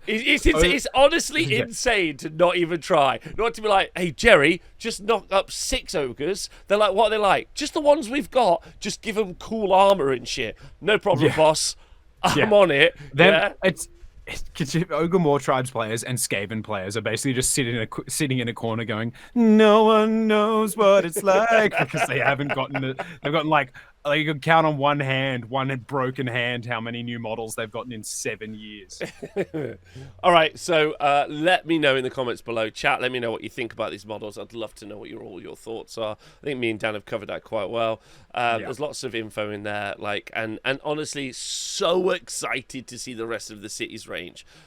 It's honestly insane to not even try. Not to be like, hey, Jerry, just knock up 6 ogres. They're like, what are they like? Just the ones we've got. Just give them cool armor and shit. No problem, boss. I'm on it. It's Ogre Mawtribes players and Skaven players are basically just sitting in a corner going, no one knows what it's like, because they haven't gotten it. They've gotten like you can count on one broken hand, how many new models they've gotten in 7 years. All right, so let me know in the comments below. Chat, let me know what you think about these models. I'd love to know what all your thoughts are. I think me and Dan have covered that quite well. There's lots of info in there, and honestly, so excited to see the rest of the city's range.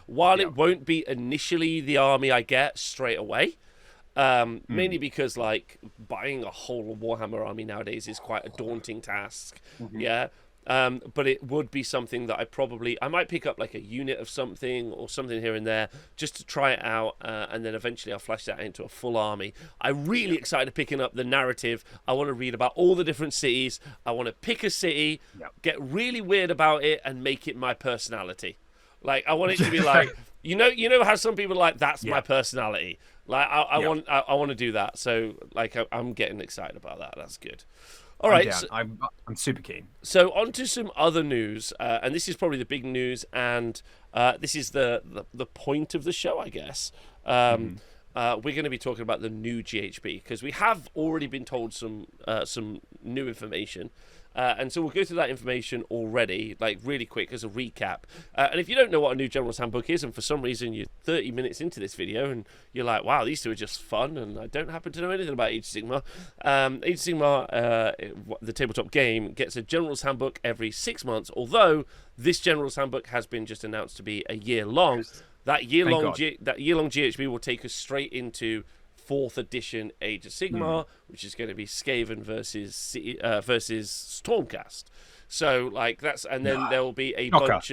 While it won't be initially the army I get straight away, mainly because like buying a whole Warhammer army nowadays is quite a daunting task. But it would be something that I might pick up like a unit of something or something here and there just to try it out, and then eventually I'll flash that into a full army. I'm really excited picking up the narrative. I want to read about all the different cities. I want to pick a city, get really weird about it, and make it my personality. Like I want it to be like you know how some people are like, that's my personality. Like I want to do that. So like I'm getting excited about that. That's good. All right, I'm super keen. So on to some other news, and this is probably the big news, and this is the point of the show, I guess. We're going to be talking about the new GHB because we have already been told some new information. And so we'll go through that information already, like really quick as a recap. And if you don't know what a new General's Handbook is, and for some reason you're 30 minutes into this video and you're like, wow, these two are just fun, and I don't happen to know anything about Age of Sigmar. Age of Sigmar, the tabletop game, gets a General's Handbook every 6 months, although this General's Handbook has been just announced to be a year long. That year-long GHB will take us straight into 4th edition Age of Sigmar, which is going to be Skaven versus Stormcast. So like that's, and then there'll be a bunch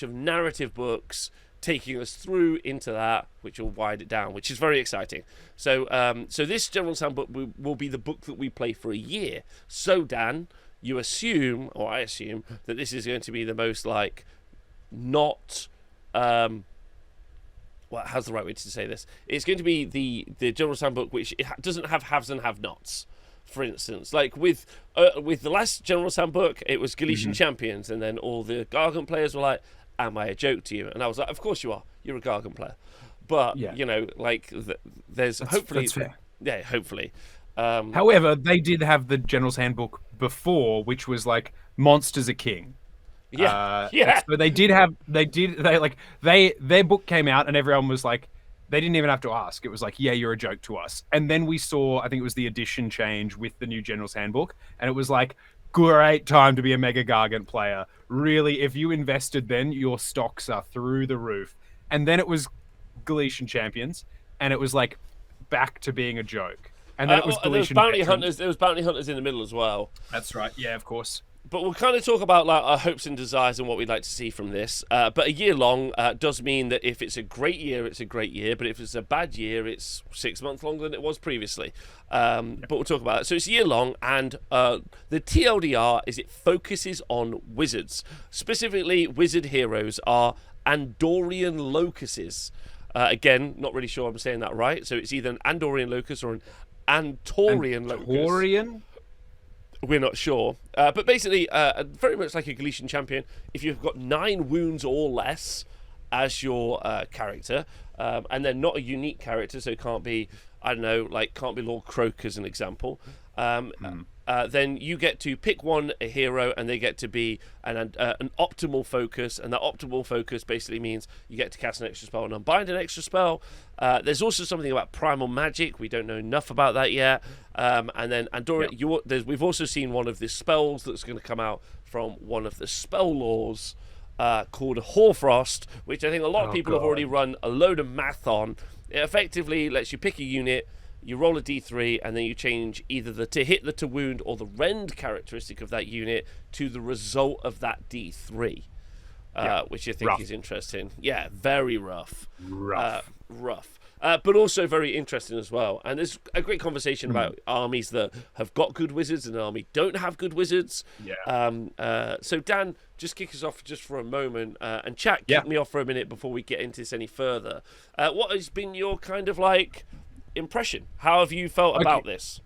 of narrative books taking us through into that, which will widen it down, which is very exciting. So so this General's Handbook will be the book that we play for a year. So Dan, you assume, or I assume, that this is going to be the most like not well, how's the right way to say this? It's going to be the General's Handbook, which doesn't have haves and have-nots. For instance, like with the last General's Handbook, it was Galician champions, and then all the Gargant players were like, "Am I a joke to you?" And I was like, "Of course you are. You're a Gargant player." But you know, like there's hopefully, hopefully. However, they did have the General's Handbook before, which was like monsters are king. So their book came out and everyone was like, they didn't even have to ask. It was like, yeah, you're a joke to us. And then we saw, I think it was the edition change with the new General's Handbook, and it was like, great time to be a Mega Gargant player. Really, if you invested then, your stocks are through the roof. And then it was Galician champions, and it was like back to being a joke. And then it was Galician hunters. There was bounty hunters in the middle as well. That's right. Yeah, of course. But we'll kind of talk about like our hopes and desires and what we'd like to see from this. But a year long does mean that if it's a great year, it's a great year. But if it's a bad year, it's 6 months longer than it was previously. But we'll talk about it. So it's a year long, and the TLDR is it focuses on wizards. Specifically, wizard heroes are Andorian locuses. Again, not really sure I'm saying that right. So it's either an Andorian locus or an Antorian locus. We're not sure. But basically, very much like a Galician champion, if you've got 9 wounds or less as your character, and they're not a unique character, so it can't be, I don't know, like can't be Lord Croak as an example, then you get to pick a hero, and they get to be an optimal focus, and that optimal focus basically means you get to cast an extra spell and unbind an extra spell. There's also something about primal magic. We don't know enough about that yet. And then Andorra, we've also seen one of the spells that's going to come out from one of the spell laws called Hoarfrost, which I think a lot of people have already run a load of math on. It effectively lets you pick a unit, you roll a d3, and then you change either the to hit, the to wound, or the rend characteristic of that unit to the result of that d3, which I think is interesting. Yeah, very rough. Rough. But also very interesting as well. And there's a great conversation about armies that have got good wizards and an army don't have good wizards. Yeah. So Dan, just kick us off just for a moment, and chat, kick me off for a minute before we get into this any further. What has been your kind of like impression? How have you felt about this?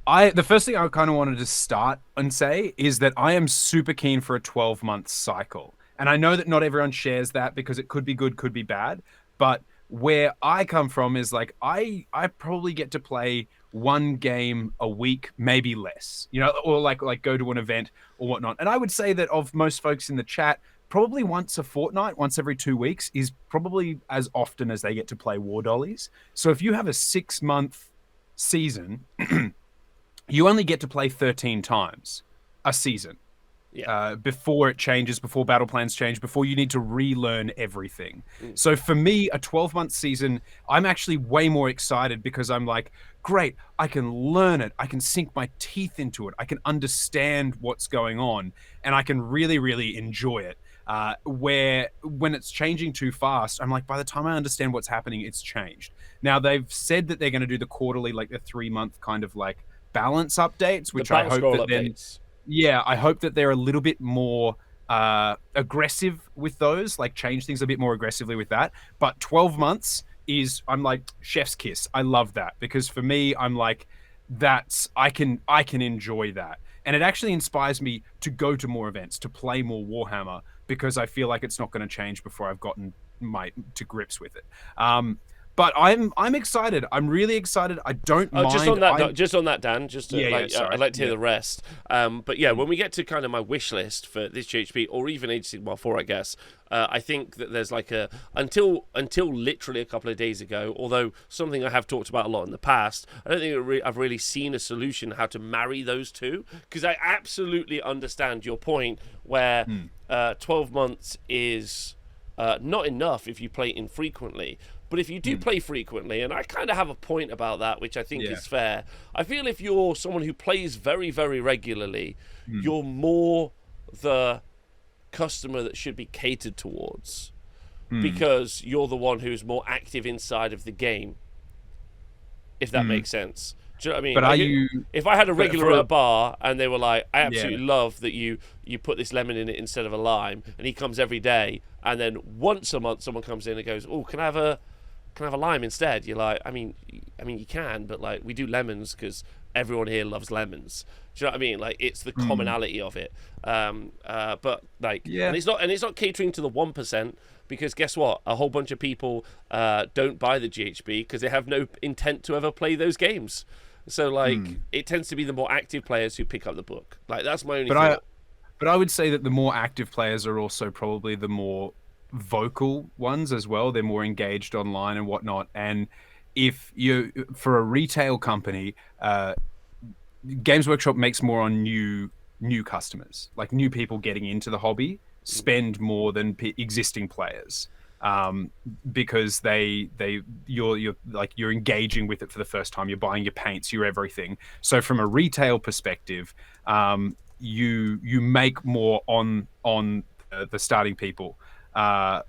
The first thing I kind of wanted to start and say is that I am super keen for a 12-month cycle. And I know that not everyone shares that because it could be good, could be bad. But where I come from is like I probably get to play one game a week, maybe less, you know, or like go to an event or whatnot. And I would say that of most folks in the chat, probably once a fortnight, once every 2 weeks is probably as often as they get to play War Dollies. So if you have a 6-month season, you only get to play 13 times a season. Before it changes, before battle plans change, before you need to relearn everything. So for me, a 12-month season, I'm actually way more excited because I'm like, great, I can learn it. I can sink my teeth into it. I can understand what's going on, and I can really, really enjoy it. Where when it's changing too fast, I'm like, by the time I understand what's happening, it's changed. Now, they've said that they're going to do the quarterly, like the 3-month kind of like balance updates, which I hope that then... Yeah, I hope that they're a little bit more aggressive with those, like change things a bit more aggressively with that. But 12 months is, I'm like, chef's kiss. I love that because for me, I'm like, I can enjoy that. And it actually inspires me to go to more events, to play more Warhammer, because I feel like it's not going to change before I've gotten to grips with it. But I'm excited. I'm really excited. I don't mind. Just on that, Dan. I'd like to hear the rest. But yeah, when we get to kind of my wish list for this GHB or even Age of Sigmar 4, I guess, I think that there's like until literally a couple of days ago, although something I have talked about a lot in the past, I don't think I've really seen a solution how to marry those two, because I absolutely understand your point where 12 months is not enough if you play infrequently. But if you do play frequently, and I kind of have a point about that, which I think is fair, I feel if you're someone who plays very, very regularly, you're more the customer that should be catered towards, because you're the one who's more active inside of the game, if that makes sense. Do you know what I mean? But if I had a regular at a bar and they were like, I absolutely love that you put this lemon in it instead of a lime, and he comes every day, and then once a month someone comes in and goes, oh, can I have a lime instead? You're like, I mean you can, but like we do lemons because everyone here loves lemons. Do you know what I mean? Like it's the commonality of it. But like, and it's not catering to the 1%, because guess what? A whole bunch of people don't buy the GHB because they have no intent to ever play those games. So like it tends to be the more active players who pick up the book. Like that's my only thought. But I would say that the more active players are also probably the more vocal ones as well. They're more engaged online and whatnot. And if you, for a retail company, Games Workshop makes more on new customers, like new people getting into the hobby spend more than existing players, because you're engaging with it for the first time. You're buying your paints, your everything. So from a retail perspective, you make more on the starting people. That's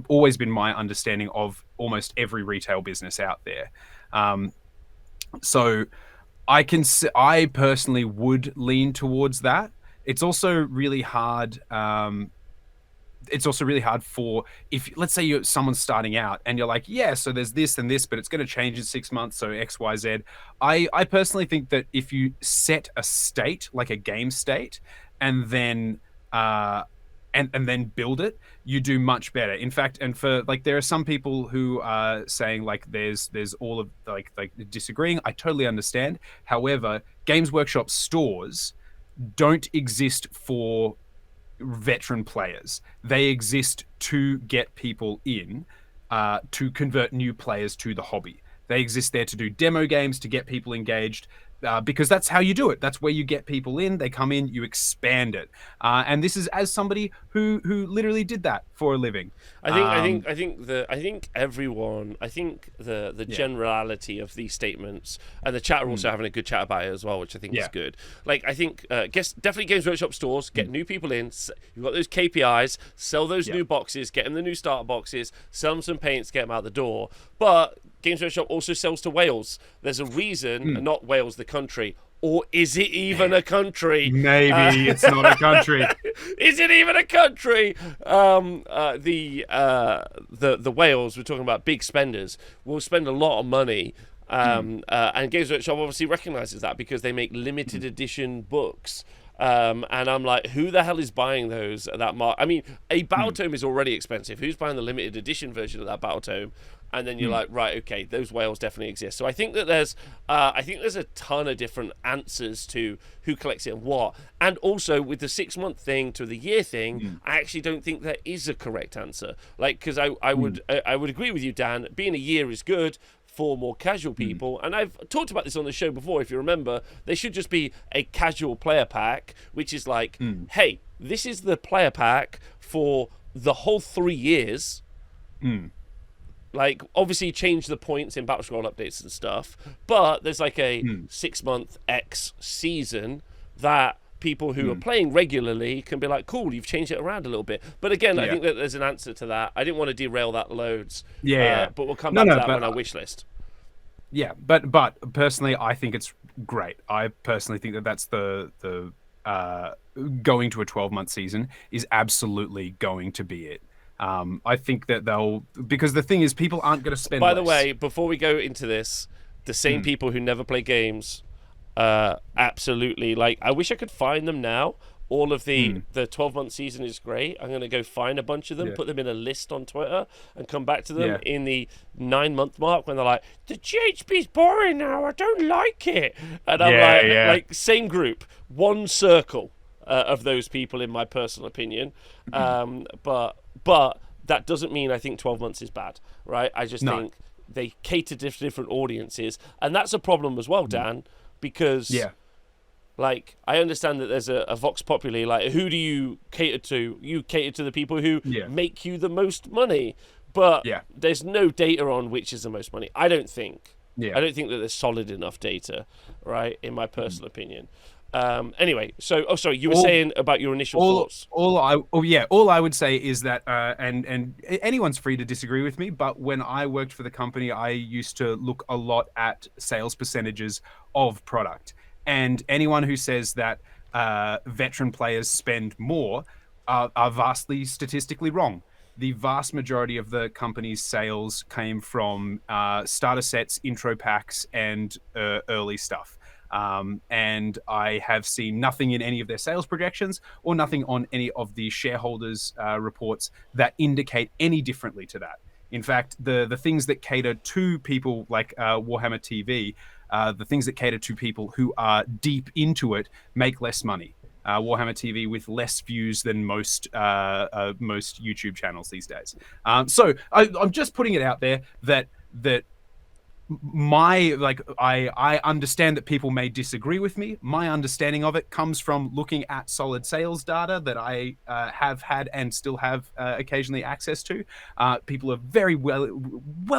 always been my understanding of almost every retail business out there. So I personally would lean towards that. It's also really hard. For, if let's say someone's starting out and you're like, so there's this and this, but it's going to change in 6 months, so X, Y, Z. I personally think that if you set a state, like a game state, and then build it, you do much better. In fact, and for like, there are some people who are saying like there's all of like disagreeing. I totally understand. However, Games Workshop stores don't exist for veteran players. They exist to get people in, to convert new players to the hobby. They exist there to do demo games, to get people engaged. because that's how you do it. That's where you get people in. They come in, you expand it. And this is as somebody who literally did that for a living. I think the generality of these statements, and the chat are also having a good chat about it as well, which I think is good. Like, I think definitely Games Workshop stores, get new people in. You've got those KPIs, sell those new boxes, get them the new starter boxes, sell them some paints, get them out the door. But Games Workshop also sells to Wales. There's a reason, not Wales the country, or is it even a country? Maybe it's not a country. Is it even a country? The Wales, we're talking about big spenders, will spend a lot of money. And Games Workshop obviously recognises that because they make limited edition books. And I'm like, who the hell is buying those at that mark? I mean, a battle tome is already expensive. Who's buying the limited edition version of that battle tome? And then you're like, right, okay, those whales definitely exist. So I think that there's a ton of different answers to who collects it and what. And also with the 6-month thing to the year thing, I actually don't think there is a correct answer. Like, because I would agree with you, Dan. Being a year is good for more casual people, and I've talked about this on the show before. If you remember, they should just be a casual player pack, which is like, hey, this is the player pack for the whole 3 years. Like, obviously change the points in Battle Scroll updates and stuff, but there's like a 6-month X season that people who are playing regularly can be like, cool, you've changed it around a little bit. But again, I think that there's an answer to that. I didn't want to derail that loads. But we'll come back to that on our wish list. Yeah, but personally, I think it's great. I personally think that that's the going to a 12-month season is absolutely going to be it. I think that because the thing is, people aren't going to spend By the way, before we go into this, the same people who never play games, absolutely, like, I wish I could find them now. All of the 12-month season is great. I'm going to go find a bunch of them, put them in a list on Twitter, and come back to them in the 9-month mark when they're like, the GHB's boring now, I don't like it. And I'm like, same group, one circle of those people, in my personal opinion. But that doesn't mean I think 12 months is bad, right? I just think they cater to different audiences. And that's a problem as well, Dan, because... Like, I understand that there's a Vox Populi. Like, who do you cater to? You cater to the people who make you the most money. But there's no data on which is the most money. I don't think. I don't think that there's solid enough data, right, in my personal opinion. Anyway, so, sorry, you were saying about your initial thoughts. All I would say is that, and anyone's free to disagree with me, but when I worked for the company, I used to look a lot at sales percentages of product. And anyone who says that veteran players spend more are vastly statistically wrong. The vast majority of the company's sales came from starter sets, intro packs, and early stuff. And I have seen nothing in any of their sales projections or nothing on any of the shareholders' reports that indicate any differently to that. In fact, the things that cater to people like Warhammer TV, the things that cater to people who are deep into it make less money. Warhammer TV with less views than most YouTube channels these days. So I'm just putting it out there that I understand that people may disagree with me. My understanding of it comes from looking at solid sales data that I have had and still have occasionally access to. People are very well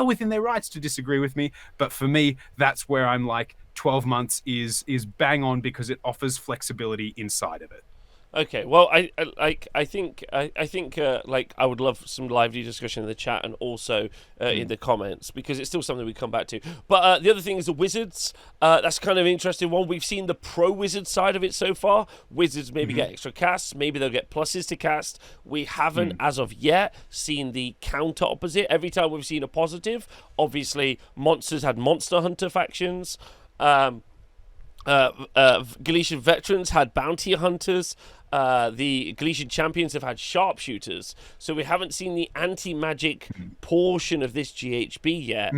within their rights to disagree with me, but for me, that's where I'm like, 12 months is bang on because it offers flexibility inside of it. Okay, well, I think I would love some lively discussion in the chat and also in the comments, because it's still something we come back to. But the other thing is the Wizards. That's kind of an interesting one. We've seen the pro Wizard side of it so far. Wizards maybe get extra casts, maybe they'll get pluses to cast. We haven't, as of yet, seen the counter opposite. Every time we've seen a positive, obviously, Monsters had Monster Hunter factions. Galician Veterans had Bounty Hunters. The Galician Champions have had Sharpshooters. So we haven't seen the anti-magic portion of this GHB yet,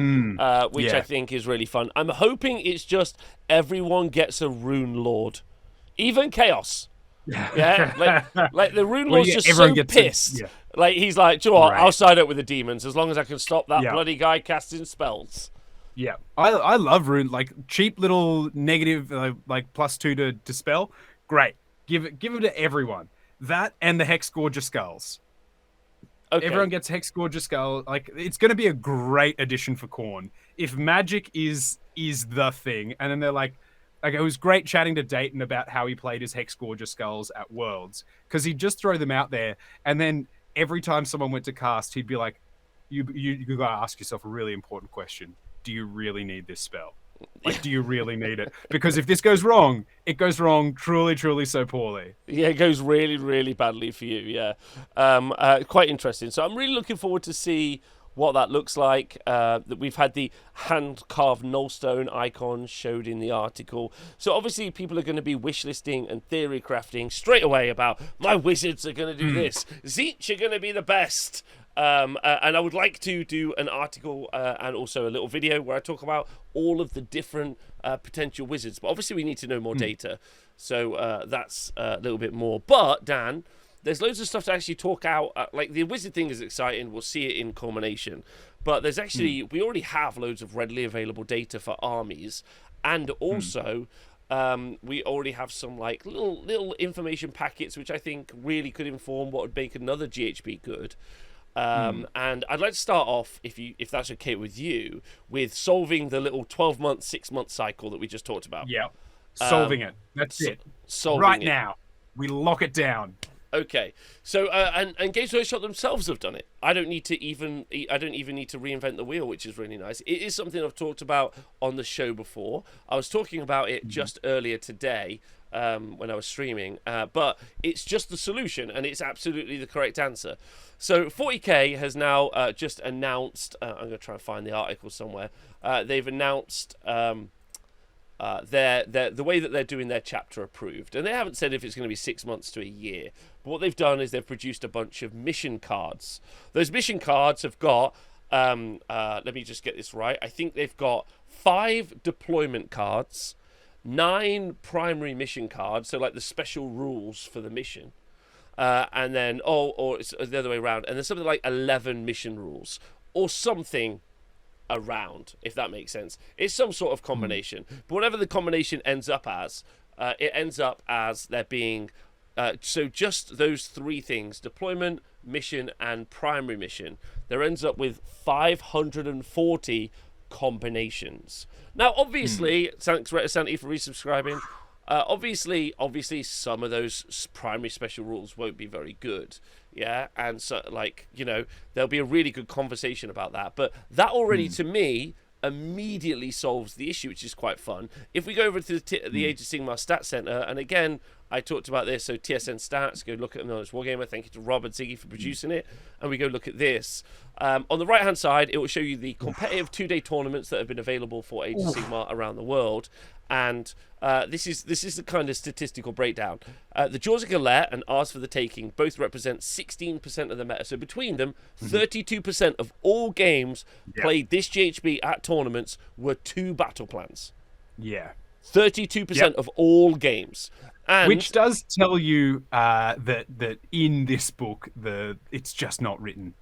which I think is really fun. I'm hoping it's just everyone gets a Rune Lord. Even Chaos. Yeah, like the Rune Lord's just so pissed. Like, he's like, do you know what? I'll side up with the demons as long as I can stop that bloody guy casting spells. Yeah, I love rune, like cheap little negative, like +2 to dispel. Great, give it to everyone. That and the Hex Gorger Skulls. Okay. Everyone gets Hex Gorger Skull. Like, it's going to be a great addition for Khorne. If magic is the thing, and then they're like, it was great chatting to Dayton about how he played his Hex Gorger Skulls at Worlds, because he'd just throw them out there, and then every time someone went to cast, he'd be like, you got to ask yourself a really important question. Do you really need this spell? Like, do you really need it? Because if this goes wrong, it goes wrong truly, truly so poorly. Yeah, it goes really, really badly for you. Yeah, quite interesting. So I'm really looking forward to see what that looks like. That we've had the hand-carved nullstone icon showed in the article. So obviously people are going to be wishlisting and theory crafting straight away about my wizards are going to do this. Tzeentch are going to be the best. And I would like to do an article and also a little video where I talk about all of the different potential wizards. But obviously we need to know more data. So that's a little bit more. But, Dan, there's loads of stuff to actually talk out. Like, the wizard thing is exciting. We'll see it in culmination. But there's actually, we already have loads of readily available data for armies. And also... we already have some like little information packets which I think really could inform what would make another GHB good. And I'd like to start off, if that's okay with you, with solving the little 12-month, 6-month cycle that we just talked about. Yeah, solving it. That's it. Solving right it. Now, we lock it down. Okay, so and Games Workshop themselves have done it. I don't even need to reinvent the wheel, which is really nice. It is something I've talked about on the show before. I was talking about it just earlier today when I was streaming, but it's just the solution, and it's absolutely the correct answer. So 40K has now just announced. I'm going to try and find the article somewhere. They've announced. The way that they're doing their chapter approved, and they haven't said if it's going to be 6 months to a year, but what they've done is they've produced a bunch of mission cards. Those mission cards have got let me just get this right, I think they've got 5 deployment cards, 9 primary mission cards, so like the special rules for the mission, and then or it's the other way around, and there's something like 11 mission rules or something around, if that makes sense. It's some sort of combination, but whatever the combination ends up as, it ends up as there being so just those 3 things: deployment, mission, and primary mission. There ends up with 540 combinations. Now, obviously, thanks Santi for resubscribing. Obviously, some of those primary special rules won't be very good. Yeah, and so, like, you know, there'll be a really good conversation about that. But that already, to me, immediately solves the issue, which is quite fun. If we go over to the Age of Sigmar Stat Center, and again, I talked about this, so TSN Stats, go look at them on Wargamer. Thank you to Rob and Ziggy for producing it. And we go look at this. On the right-hand side, it will show you the competitive 2-day tournaments that have been available for Age of Sigmar around the world. And this is the kind of statistical breakdown. The Jaws of Galette and Ours for the Taking both represent 16% of the meta. So between them, 32% of all games played this GHB at tournaments were 2 battle plans. Yeah. 32% of all games. And which does tell you that in this book it's just not written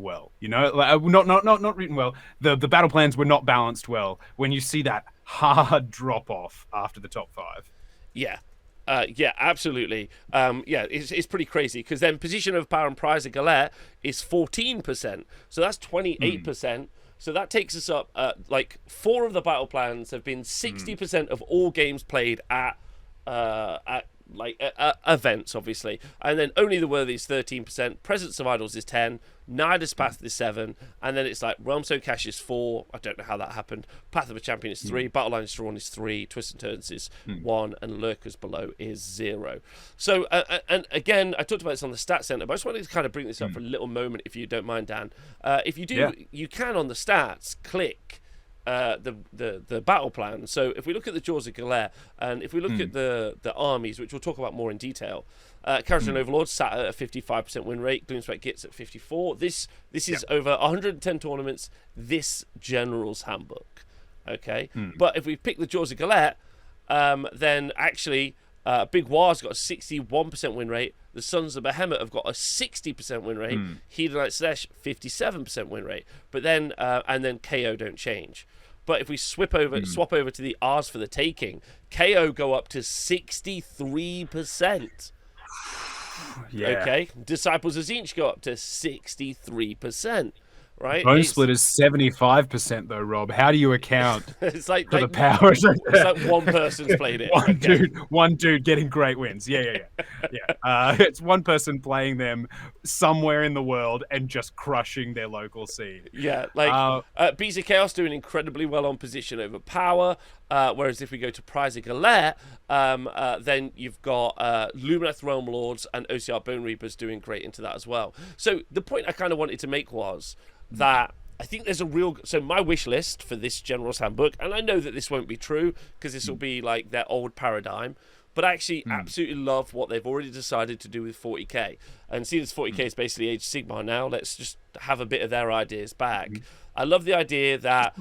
well. You know, like, not written well. The battle plans were not balanced well. When you see that hard drop off after the top 5. Yeah. Yeah, absolutely. It's pretty crazy, because then position of power and prize of Galette is 14%. So that's 28%. So that takes us up. Like 4 of the battle plans have been 60% of all games played at events, obviously, and then only the Worthy is 13%, Presence of Idols is 10, Nidus Path is 7, and then it's like Realm Stone Cache is 4. I don't know how that happened. Path of a Champion is 3, Battle Line Strawn is 3, Twist and Turns is 1, and Lurkers Below is 0. So and again, I talked about this on the Stat Center, but I just wanted to kind of bring this up for a little moment, if you don't mind, Dan. If you do, you can on the stats click the battle plan. So if we look at the Jaws of Galette, and if we look at the armies, which we'll talk about more in detail, Kharadron Overlords sat at a 55% win rate, Gloomspite Gitz at 54. This is over 110 tournaments, this General's Handbook. Okay? But if we pick the Jaws of Galette, then actually Big War's got a 61% win rate. The Sons of Behemat have got a 60% win rate. Hedonite Slaanesh, 57% win rate. But then, and then KO don't change. But if we swap over to the R's for the taking, KO go up to 63%. Yeah. Okay, Disciples of Tzeentch go up to 63%. Right? Bone Splitter's 75% though, Rob. How do you account it's like, for the powers? It's like one person's played it. One dude getting great wins. Yeah. It's one person playing them somewhere in the world and just crushing their local scene. Yeah, like Bees of Chaos doing incredibly well on position over power. Whereas if we go to Prize of Galette, then you've got Lumineth Realm Lords and Ossiarch Bonereapers doing great into that as well. So the point I kind of wanted to make was that I think there's a real... So my wish list for this General's Handbook, and I know that this won't be true because this will be like their old paradigm, but I actually absolutely love what they've already decided to do with 40k. And seeing as 40k is basically Age of Sigmar now, let's just have a bit of their ideas back. I love the idea that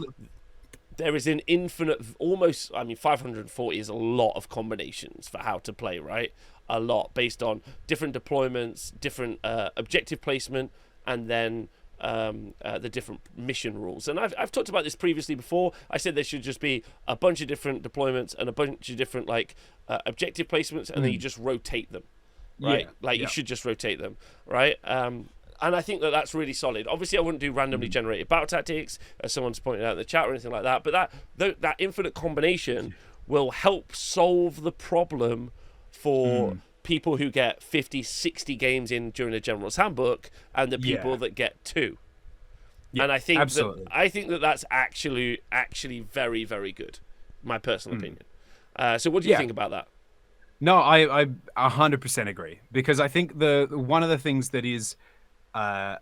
there is an infinite, almost, 540 is a lot of combinations for how to play, right? A lot, based on different deployments, different objective placement, and then the different mission rules. And I've talked about this previously before. I said there should just be a bunch of different deployments and a bunch of different objective placements, and then you just rotate them, right? You should just rotate them, right? And I think that that's really solid. Obviously, I wouldn't do randomly generated battle tactics, as someone's pointed out in the chat or anything like that. But that infinite combination will help solve the problem for people who get 50, 60 games in during a General's Handbook and the people that get 2. Yeah, and I think that that's actually very, very good. My personal opinion. So what do you think about that? No, I 100% agree, because I think one of the things that is that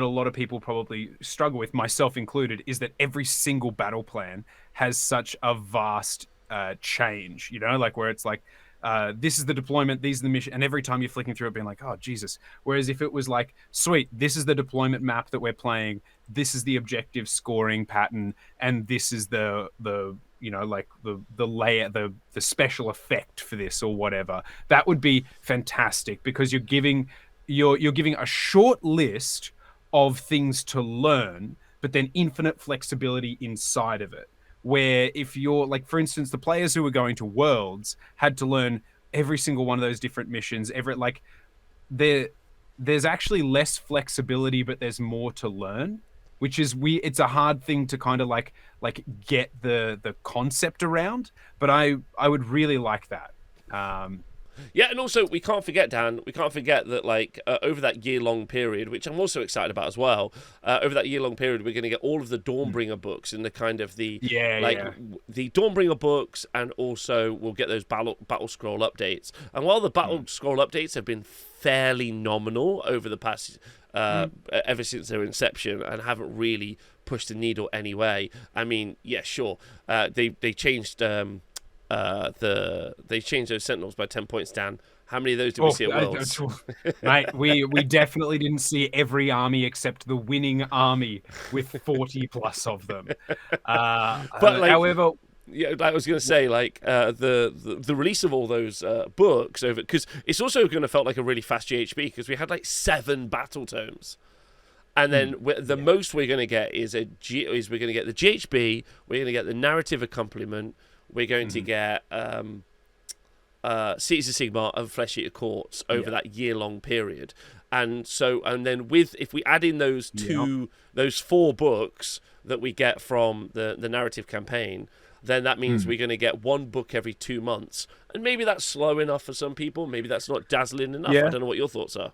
a lot of people probably struggle with, myself included, is that every single battle plan has such a vast change, where it's like, this is the deployment, these are the mission, and every time you're flicking through it being like, oh Jesus. Whereas if it was like, sweet, this is the deployment map that we're playing, this is the objective scoring pattern, and this is the layer, the special effect for this or whatever, that would be fantastic, because you're giving a short list of things to learn, but then infinite flexibility inside of it. Where if you're like, for instance, the players who were going to Worlds had to learn every single one of those different missions. There's actually less flexibility, but there's more to learn, which is it's a hard thing to kind of like get the concept around. But I would really like that. Yeah, and also we can't forget, Dan, that over that year-long period, which I'm also excited about as well, over that year-long period, we're going to get all of the Dawnbringer books and the kind of the Dawnbringer books, and also we'll get those battle scroll updates. And while the battle scroll updates have been fairly nominal over the past, ever since their inception, and haven't really pushed the needle anyway. I mean, yeah, sure, they changed. They changed those Sentinels by 10 points, Dan. How many of those did we see at Worlds? Mate, we definitely didn't see every army except the winning army with 40 plus of them. However, yeah, I was going to say, the release of all those books over, because it's also going to felt like a really fast GHB, because we had 7 battle tomes. And then the most we're going to get is we're going to get the GHB, we're going to get the narrative accompaniment, we're going to get Cities of Sigmar and Flesh Eater Courts over that year-long period. And then if we add in those those 4 books that we get from the narrative campaign, then that means we're going to get 1 book every 2 months. And maybe that's slow enough for some people. Maybe that's not dazzling enough. I don't know what your thoughts are.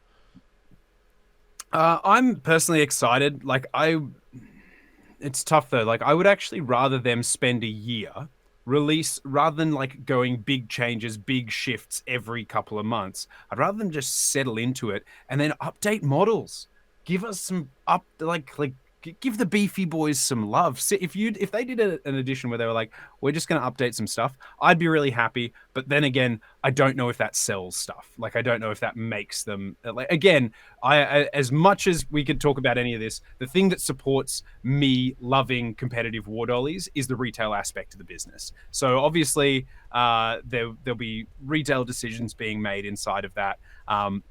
I'm personally excited. It's tough though. I would actually rather them spend a year release, rather than going big changes, big shifts every couple of months. I'd rather them just settle into it and then update models. Give us some give the beefy boys some love. If they did an edition where they were like, we're just going to update some stuff, I'd be really happy. But then again, I don't know if that sells stuff. I don't know if that makes them again. As much as we could talk about any of this, the thing that supports me loving competitive war dollies is the retail aspect of the business. So obviously, there'll be retail decisions being made inside of that.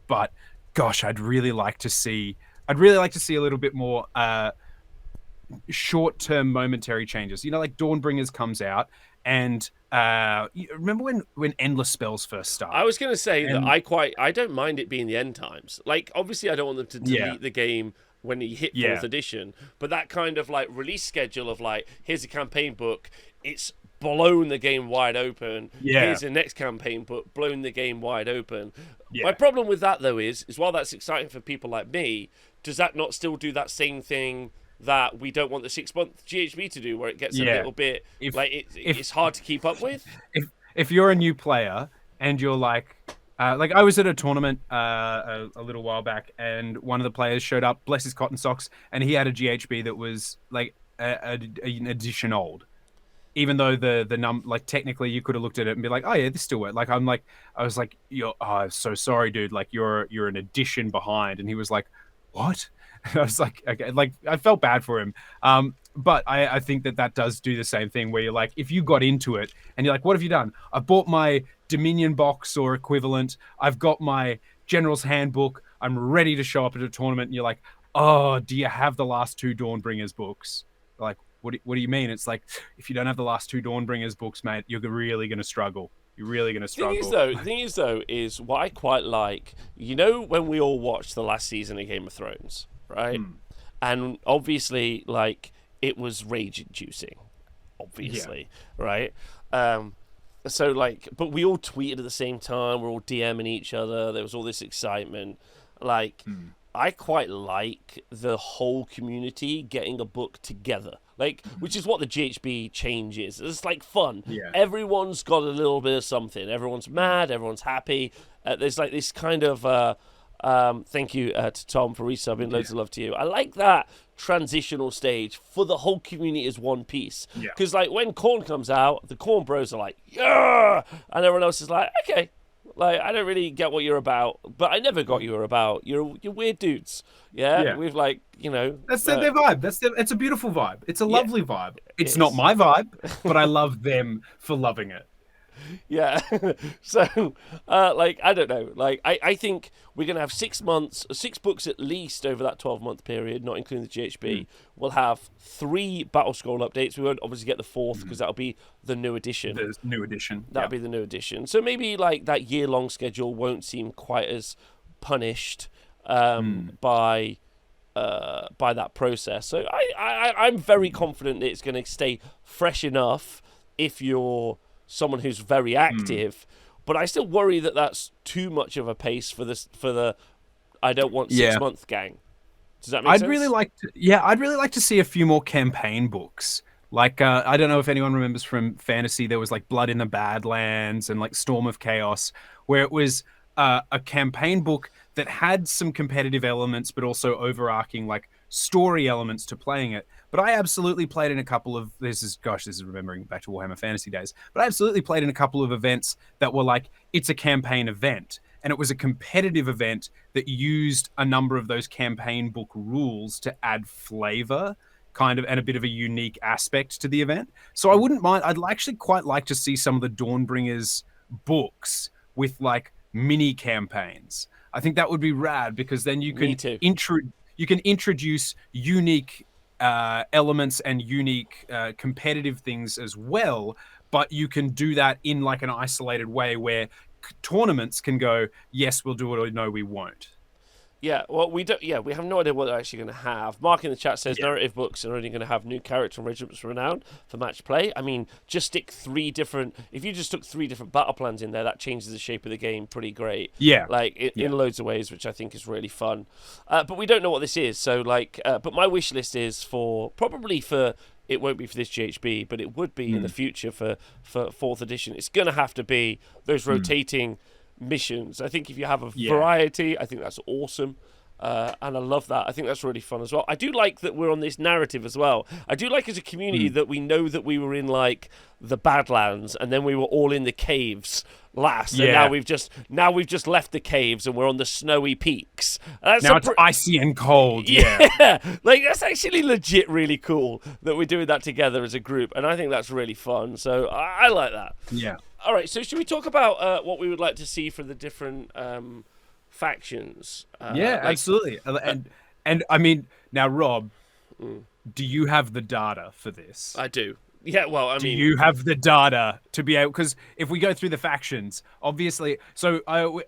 But gosh, I'd really like to see a little bit more short-term momentary changes. Like Dawnbringers comes out, and you remember when Endless Spells first started? I was going to say that I don't mind it being the end times. Like, obviously, I don't want them to delete the game when you hit 4th edition, but that kind of like release schedule of like, here's a campaign book, it's blown the game wide open. Here's the next campaign book, blown the game wide open. My problem with that though is while that's exciting for people like me, does that not still do that same thing that we don't want the 6-month GHB to do, where it gets a little bit it's hard to keep up with? If you're a new player and you're like I was at a tournament a little while back, and one of the players showed up, bless his cotton socks, and he had a GHB that was like an edition old. Even though technically you could have looked at it and be like, oh yeah, this still works. I was like, I'm so sorry, dude. Like you're an edition behind. And he was like, what? I was like, okay, like I felt bad for him. But I think that does do the same thing, where you're like, if you got into it and you're like, what have you done? I bought my Dominion box or equivalent. I've got my General's Handbook. I'm ready to show up at a tournament. And you're like, oh, do you have the last 2 Dawnbringers books? Like, what do you mean? It's like, if you don't have the last 2 Dawnbringers books, mate, you're really going to struggle. You're really going to struggle. The thing is, though, is what I quite like, when we all watched the last season of Game of Thrones, right? And obviously, like, it was rage-inducing, obviously, right? So, like, but we all tweeted at the same time. We're all DMing each other. There was all this excitement. Like, I quite like the whole community getting a book together. Like, which is what the GHB change is. It's like fun. Yeah. Everyone's got a little bit of something. Everyone's mad. Everyone's happy. There's like this kind of thank you to Tom for resubbing. Loads of love to you. I like that transitional stage for the whole community as one piece. Because like when Khorne comes out, the Khorne bros are like, yeah, and everyone else is like, okay. Like, I don't really get what you're about, but I never got you were about. You're weird dudes. Yeah? We've like, That's their vibe. It's a beautiful vibe. It's a lovely vibe. It's not my vibe, but I love them for loving it. Yeah. So, like, I don't know. Like, I think we're going to have 6 books at least over that 12-month period, not including the GHB. We'll have 3 Battle Scroll updates. We won't obviously get the 4th because that'll be the new edition. The new edition. That'll be the new edition. So maybe, like, that year-long schedule won't seem quite as punished by that process. So I'm very confident that it's going to stay fresh enough if you're someone who's very active, but I still worry that that's too much of a pace for the I don't want 6-month gang. Does that make sense? I'd really like to see a few more campaign books. Like I don't know if anyone remembers from Fantasy, there was like Blood in the Badlands and like Storm of Chaos, where it was a campaign book that had some competitive elements, but also overarching like story elements to playing it. But I absolutely played in a couple of, this is remembering back to Warhammer Fantasy days, but I absolutely played in a couple of events that were like, it's a campaign event. And it was a competitive event that used a number of those campaign book rules to add flavor, kind of, and a bit of a unique aspect to the event. So I wouldn't mind, I'd actually quite like to see some of the Dawnbringers books with like mini campaigns. I think that would be rad, because then you can introduce unique elements and unique competitive things as well, but you can do that in like an isolated way where tournaments can go, yes, we'll do it, or no, we won't. Yeah, well, we don't. Yeah, we have no idea what they're actually going to have. Mark in the chat says narrative books are only going to have new character and regiments renowned for match play. I mean, just stick 3 different. If you just took 3 different battle plans in there, that changes the shape of the game pretty great. Yeah, like in loads of ways, which I think is really fun. But we don't know what this is. So like, but my wish list is probably for. It won't be for this GHB, but it would be in the future for 4th edition. It's going to have to be those rotating missions. I think if you have a variety, I think that's awesome. And I love that. I think that's really fun as well. I do like that we're on this narrative as well. I do like as a community that we know that we were in like the Badlands and then we were all in the caves last. And now we've just left the caves and we're on the snowy peaks. Now it's icy and cold. Yeah. Like that's actually legit really cool that we're doing that together as a group. And I think that's really fun. So I like that. Yeah. All right. So should we talk about what we would like to see for the different factions? Absolutely. And I mean, now Rob, do you have the data for this? I do. Yeah, well, I mean, do you have the data to be able? Because if we go through the factions, obviously, so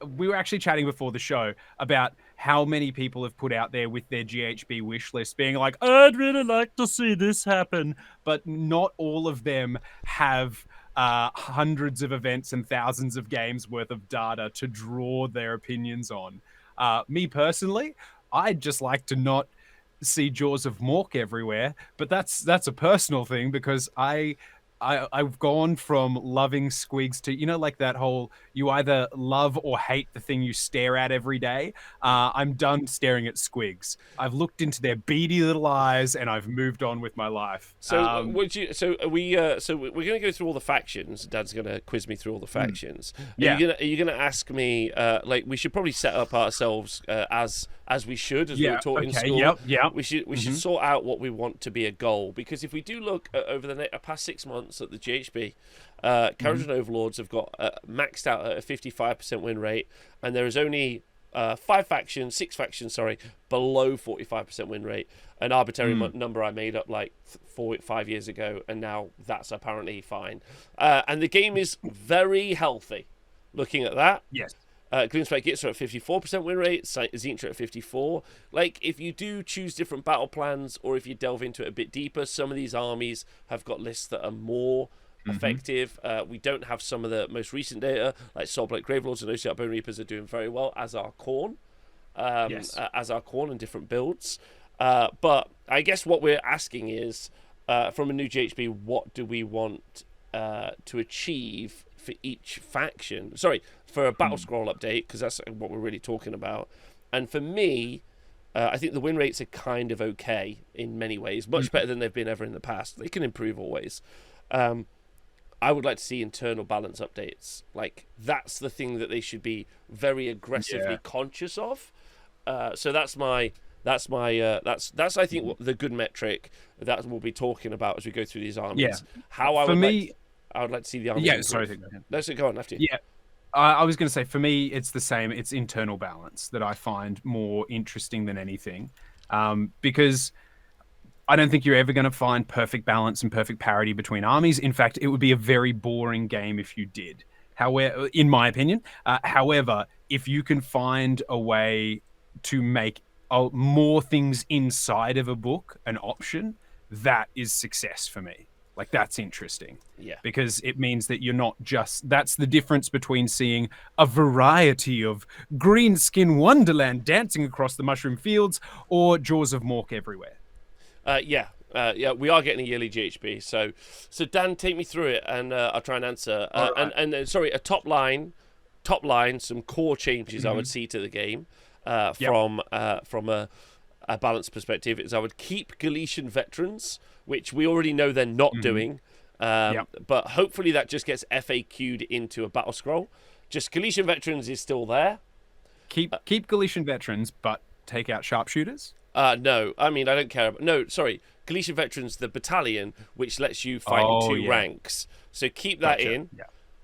we were actually chatting before the show about how many people have put out there with their GHB wish list, being like, "I'd really like to see this happen," but not all of them have hundreds of events and thousands of games worth of data to draw their opinions on. Me personally, I'd just like to not see Jaws of Mork everywhere, but that's a personal thing because I've gone from loving squigs to, you know, like that whole you either love or hate the thing you stare at every day. I'm done staring at squigs. I've looked into their beady little eyes and I've moved on with my life. So we're going to go through all the factions. Dad's going to quiz me through all the factions. Yeah. Are you going to ask me like we should probably set up ourselves as we should, as we were taught in school. We should sort out what we want to be a goal, because if we do look at, over the past 6 months at the GHB, Kharadron Overlords have got maxed out at a 55% win rate, and there is only 6 factions, below 45% win rate. An arbitrary number I made up like 5 years ago, and now that's apparently fine. And the game is very healthy. Looking at that, yes. Gloomspite Gitz are at 54% win rate, Tzeentch are at 54%. Like, if you do choose different battle plans, or if you delve into it a bit deeper, some of these armies have got lists that are more effective. We don't have some of the most recent data, like Soulblight Gravelords and Ossiarch Bonereapers are doing very well, as are Khorne, as are Khorne in different builds. But I guess what we're asking is, from a new GHB, what do we want to achieve for each faction? Sorry, for a battle scroll update, because that's what we're really talking about. And for me, I think the win rates are kind of okay in many ways, much better than they've been ever in the past. They can improve always. I would like to see internal balance updates. Like, that's the thing that they should be very aggressively conscious of. So that's I think what the good metric that we'll be talking about as we go through these armies. I would like to see the armies. Yeah, sorry. Let's go on after you. Yeah. I was going to say, for me, it's the same. It's internal balance that I find more interesting than anything, because I don't think you're ever going to find perfect balance and perfect parity between armies. In fact, it would be a very boring game if you did. However, in my opinion, however, if you can find a way to make more things inside of a book an option, that is success for me. Like, that's interesting. Yeah. Because it means that you're not just... That's the difference between seeing a variety of greenskin wonderland dancing across the mushroom fields or Jaws of Mork everywhere. We are getting a yearly GHB. So Dan, take me through it, and I'll try and answer. Sorry, a top line, some core changes I would see to the game from a balance perspective is I would keep Galician veterans, which we already know they're not doing. But hopefully that just gets FAQ'd into a battle scroll. Just Galician veterans is still there. Keep Galician veterans, but take out sharpshooters? No, I mean, I don't care. No, sorry. Galician veterans, the battalion, which lets you fight in two ranks. So keep that in.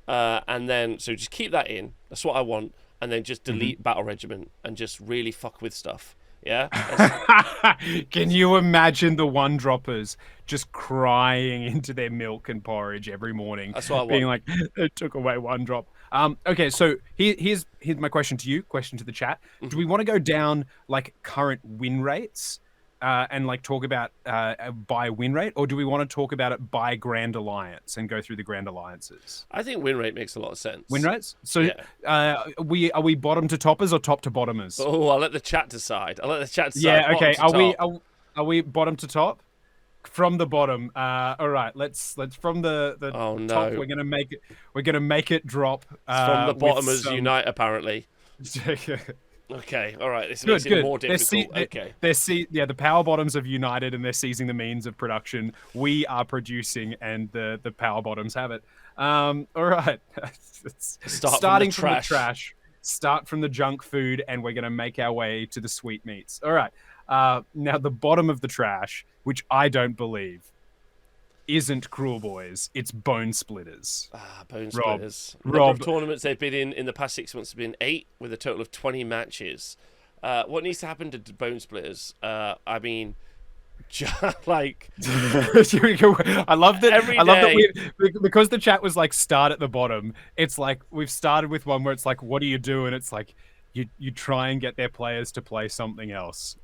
And then, so just keep that in. That's what I want. And then just delete battle regiment and just really fuck with stuff. Yeah. Can you imagine the one droppers just crying into their milk and porridge every morning? That's what I want. Being like, it took away one drop. Okay, so here's my question to you, question to the chat. Do we want to go down like current win rates and like talk about by win rate, or do we want to talk about it by Grand Alliance and go through the Grand Alliances? I think win rate makes a lot of sense. Win rates? So are we bottom to toppers or top to bottomers? Oh, I'll let the chat decide. Yeah, okay. Are we bottom to top? From the bottom. All right. Let's from the top. We're gonna make it drop. From the bottomers unite apparently. Okay, all right. This makes it more difficult. The power bottoms have united and they're seizing the means of production. We are producing, and the power bottoms have it. All right. Starting from the trash. Start from the junk food, and we're gonna make our way to the sweetmeats. All right. Now the bottom of the trash, which I don't believe isn't Kruleboyz, it's Bone Splitters. Bone Splitters. Number of tournaments they've been in the past 6 months have been 8, with a total of 20 matches. What needs to happen to Bone Splitters? I mean, like I love that. every I love day. that because the chat was like start at the bottom. It's like we've started with one where it's like, what do you do? And it's like you try and get their players to play something else.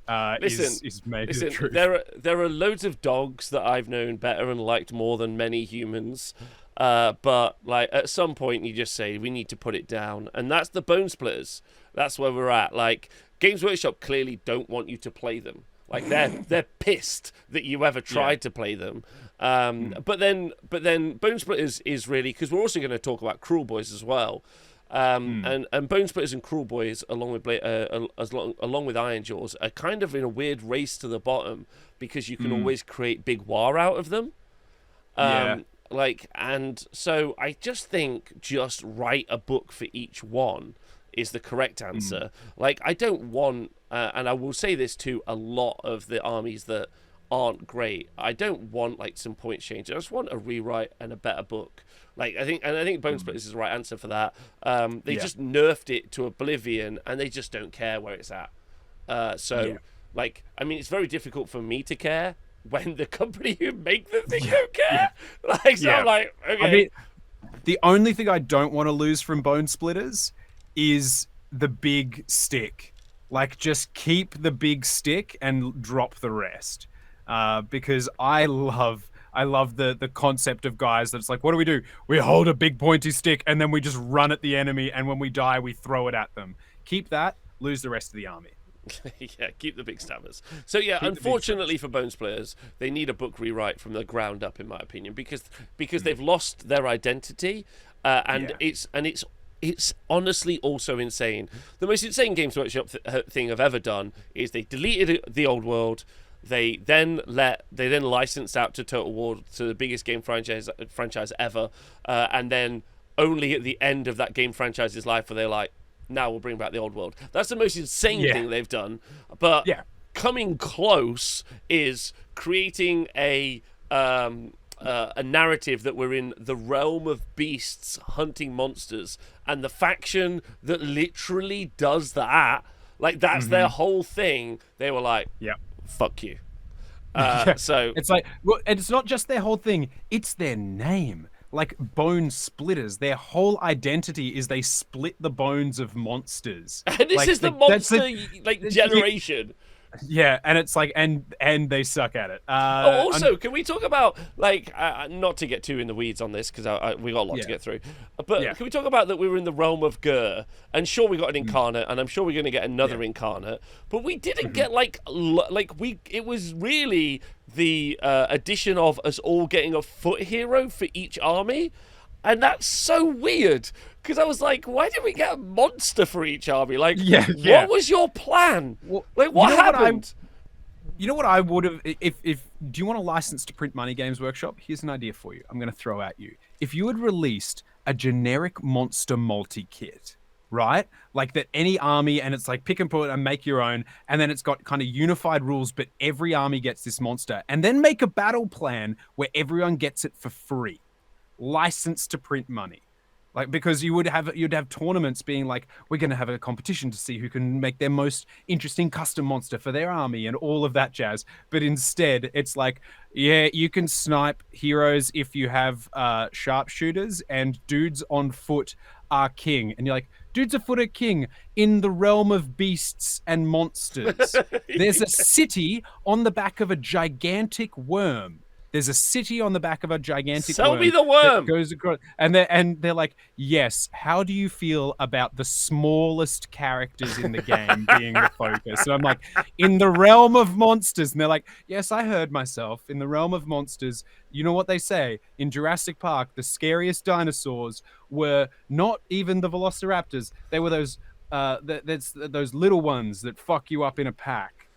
Is maybe the truth. There are loads of dogs that I've known better and liked more than many humans. But like at some point you just say we need to put it down, and that's the Bone Splitters. That's where we're at. Like Games Workshop clearly don't want you to play them. Like they're pissed that you ever tried to play them. But then Bone Splitters is really, because we're also going to talk about Kruleboyz as well. And Bone Splitters and Kruleboyz along with Ironjawz are kind of in a weird race to the bottom because you can always create big war out of them. Like, and so I just think just write a book for each one is the correct answer. Like, I don't want, and I will say this to a lot of the armies that aren't great, I don't want like some point change. I just want a rewrite and a better book. Like, I think Bone Splitters is the right answer for that. They just nerfed it to oblivion, and they just don't care where it's at. Like, I mean, it's very difficult for me to care when the company who make the thing don't care. Like, so I'm like, okay. I mean, the only thing I don't want to lose from Bone Splitters is the big stick. Like, just keep the big stick and drop the rest. Because I love the concept of guys that's like, what do? We hold a big pointy stick and then we just run at the enemy, and when we die, we throw it at them. Keep that, lose the rest of the army. Yeah, keep the big stabbers. So yeah, unfortunately for Bone Splitters, they need a book rewrite from the ground up, in my opinion, because they've lost their identity, and it's honestly also insane. The most insane Games Workshop thing I've ever done is they deleted the old world. They then licensed out to Total War, to the biggest game franchise ever, and then only at the end of that game franchise's life were they like, now we'll bring back the old world. That's the most insane thing they've done. But coming close is creating a narrative that we're in the realm of beasts hunting monsters, and the faction that literally does that, like that's their whole thing. They were like, fuck you. So it's like, well, it's not just their whole thing, it's their name. Like Bone Splitters, their whole identity is they split the bones of monsters. And this is the monster generation. Yeah, and it's like, and they suck at it. Also, can we talk about, like, not to get too in the weeds on this, because we got a lot to get through, but can we talk about that we were in the realm of Gur, and sure, we got an incarnate, and I'm sure we're going to get another incarnate, but we didn't get, it was really the addition of us all getting a foot hero for each army, and that's so weird. Because I was like, why did we get a monster for each army? Like, what was your plan? Well, like, what happened? You know what I would have... If do you want a license to print money, Games Workshop? Here's an idea for you. I'm going to throw at you. If you had released a generic monster multi-kit, right? Like that any army, and it's like pick and put and make your own, and then it's got kind of unified rules, but every army gets this monster. And then make a battle plan where everyone gets it for free. License to print money. Like, because you'd have tournaments being like, we're going to have a competition to see who can make their most interesting custom monster for their army and all of that jazz. But instead, it's like, yeah, you can snipe heroes if you have sharpshooters, and dudes on foot are king. And you're like, dudes on foot are king in the realm of beasts and monsters. There's a city on the back of a gigantic worm. There's a city on the back of a gigantic worm. Sell me the worm! Goes across, and they're like, yes, how do you feel about the smallest characters in the game being the focus? And I'm like, in the realm of monsters. And they're like, yes, I heard myself. In the realm of monsters, you know what they say? In Jurassic Park, the scariest dinosaurs were not even the velociraptors. They were those little ones that fuck you up in a pack.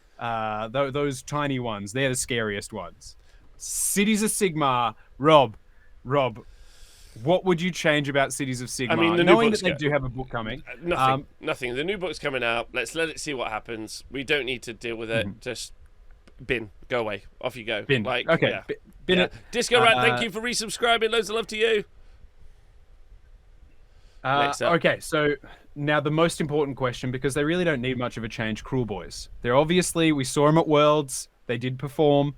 Those tiny ones. They're the scariest ones. Cities of Sigmar. Rob, what would you change about Cities of Sigmar? I mean, knowing that they do have a book coming. Nothing. The new book's coming out. Let's let it see what happens. We don't need to deal with it. Just go away. Off you go. Bin. Like, okay. Bin it. Disco Rat, thank you for resubscribing. Loads of love to you. Okay, so now the most important question, because they really don't need much of a change. Kruleboyz. They're obviously, we saw them at Worlds. They did perform.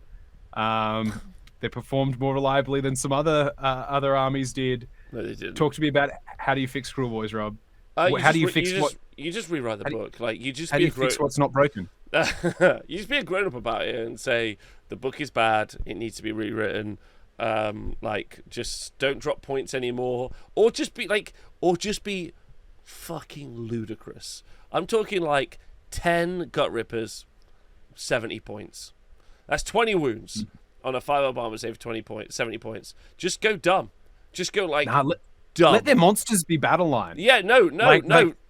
They performed more reliably than some other armies did. No, they didn't. Talk to me about how do you fix Kruleboyz, Rob? How do you fix what? You just rewrite the book. Like you just. How do you fix what's not broken? You just be a grown up about it and say the book is bad. It needs to be rewritten. Like just don't drop points anymore, or just be fucking ludicrous. I'm talking like 10 gut rippers, 70 points. That's 20 wounds on a 5-up armor save, 70 points. Just go dumb. Just go like dumb. Let their monsters be battle line. Yeah, no,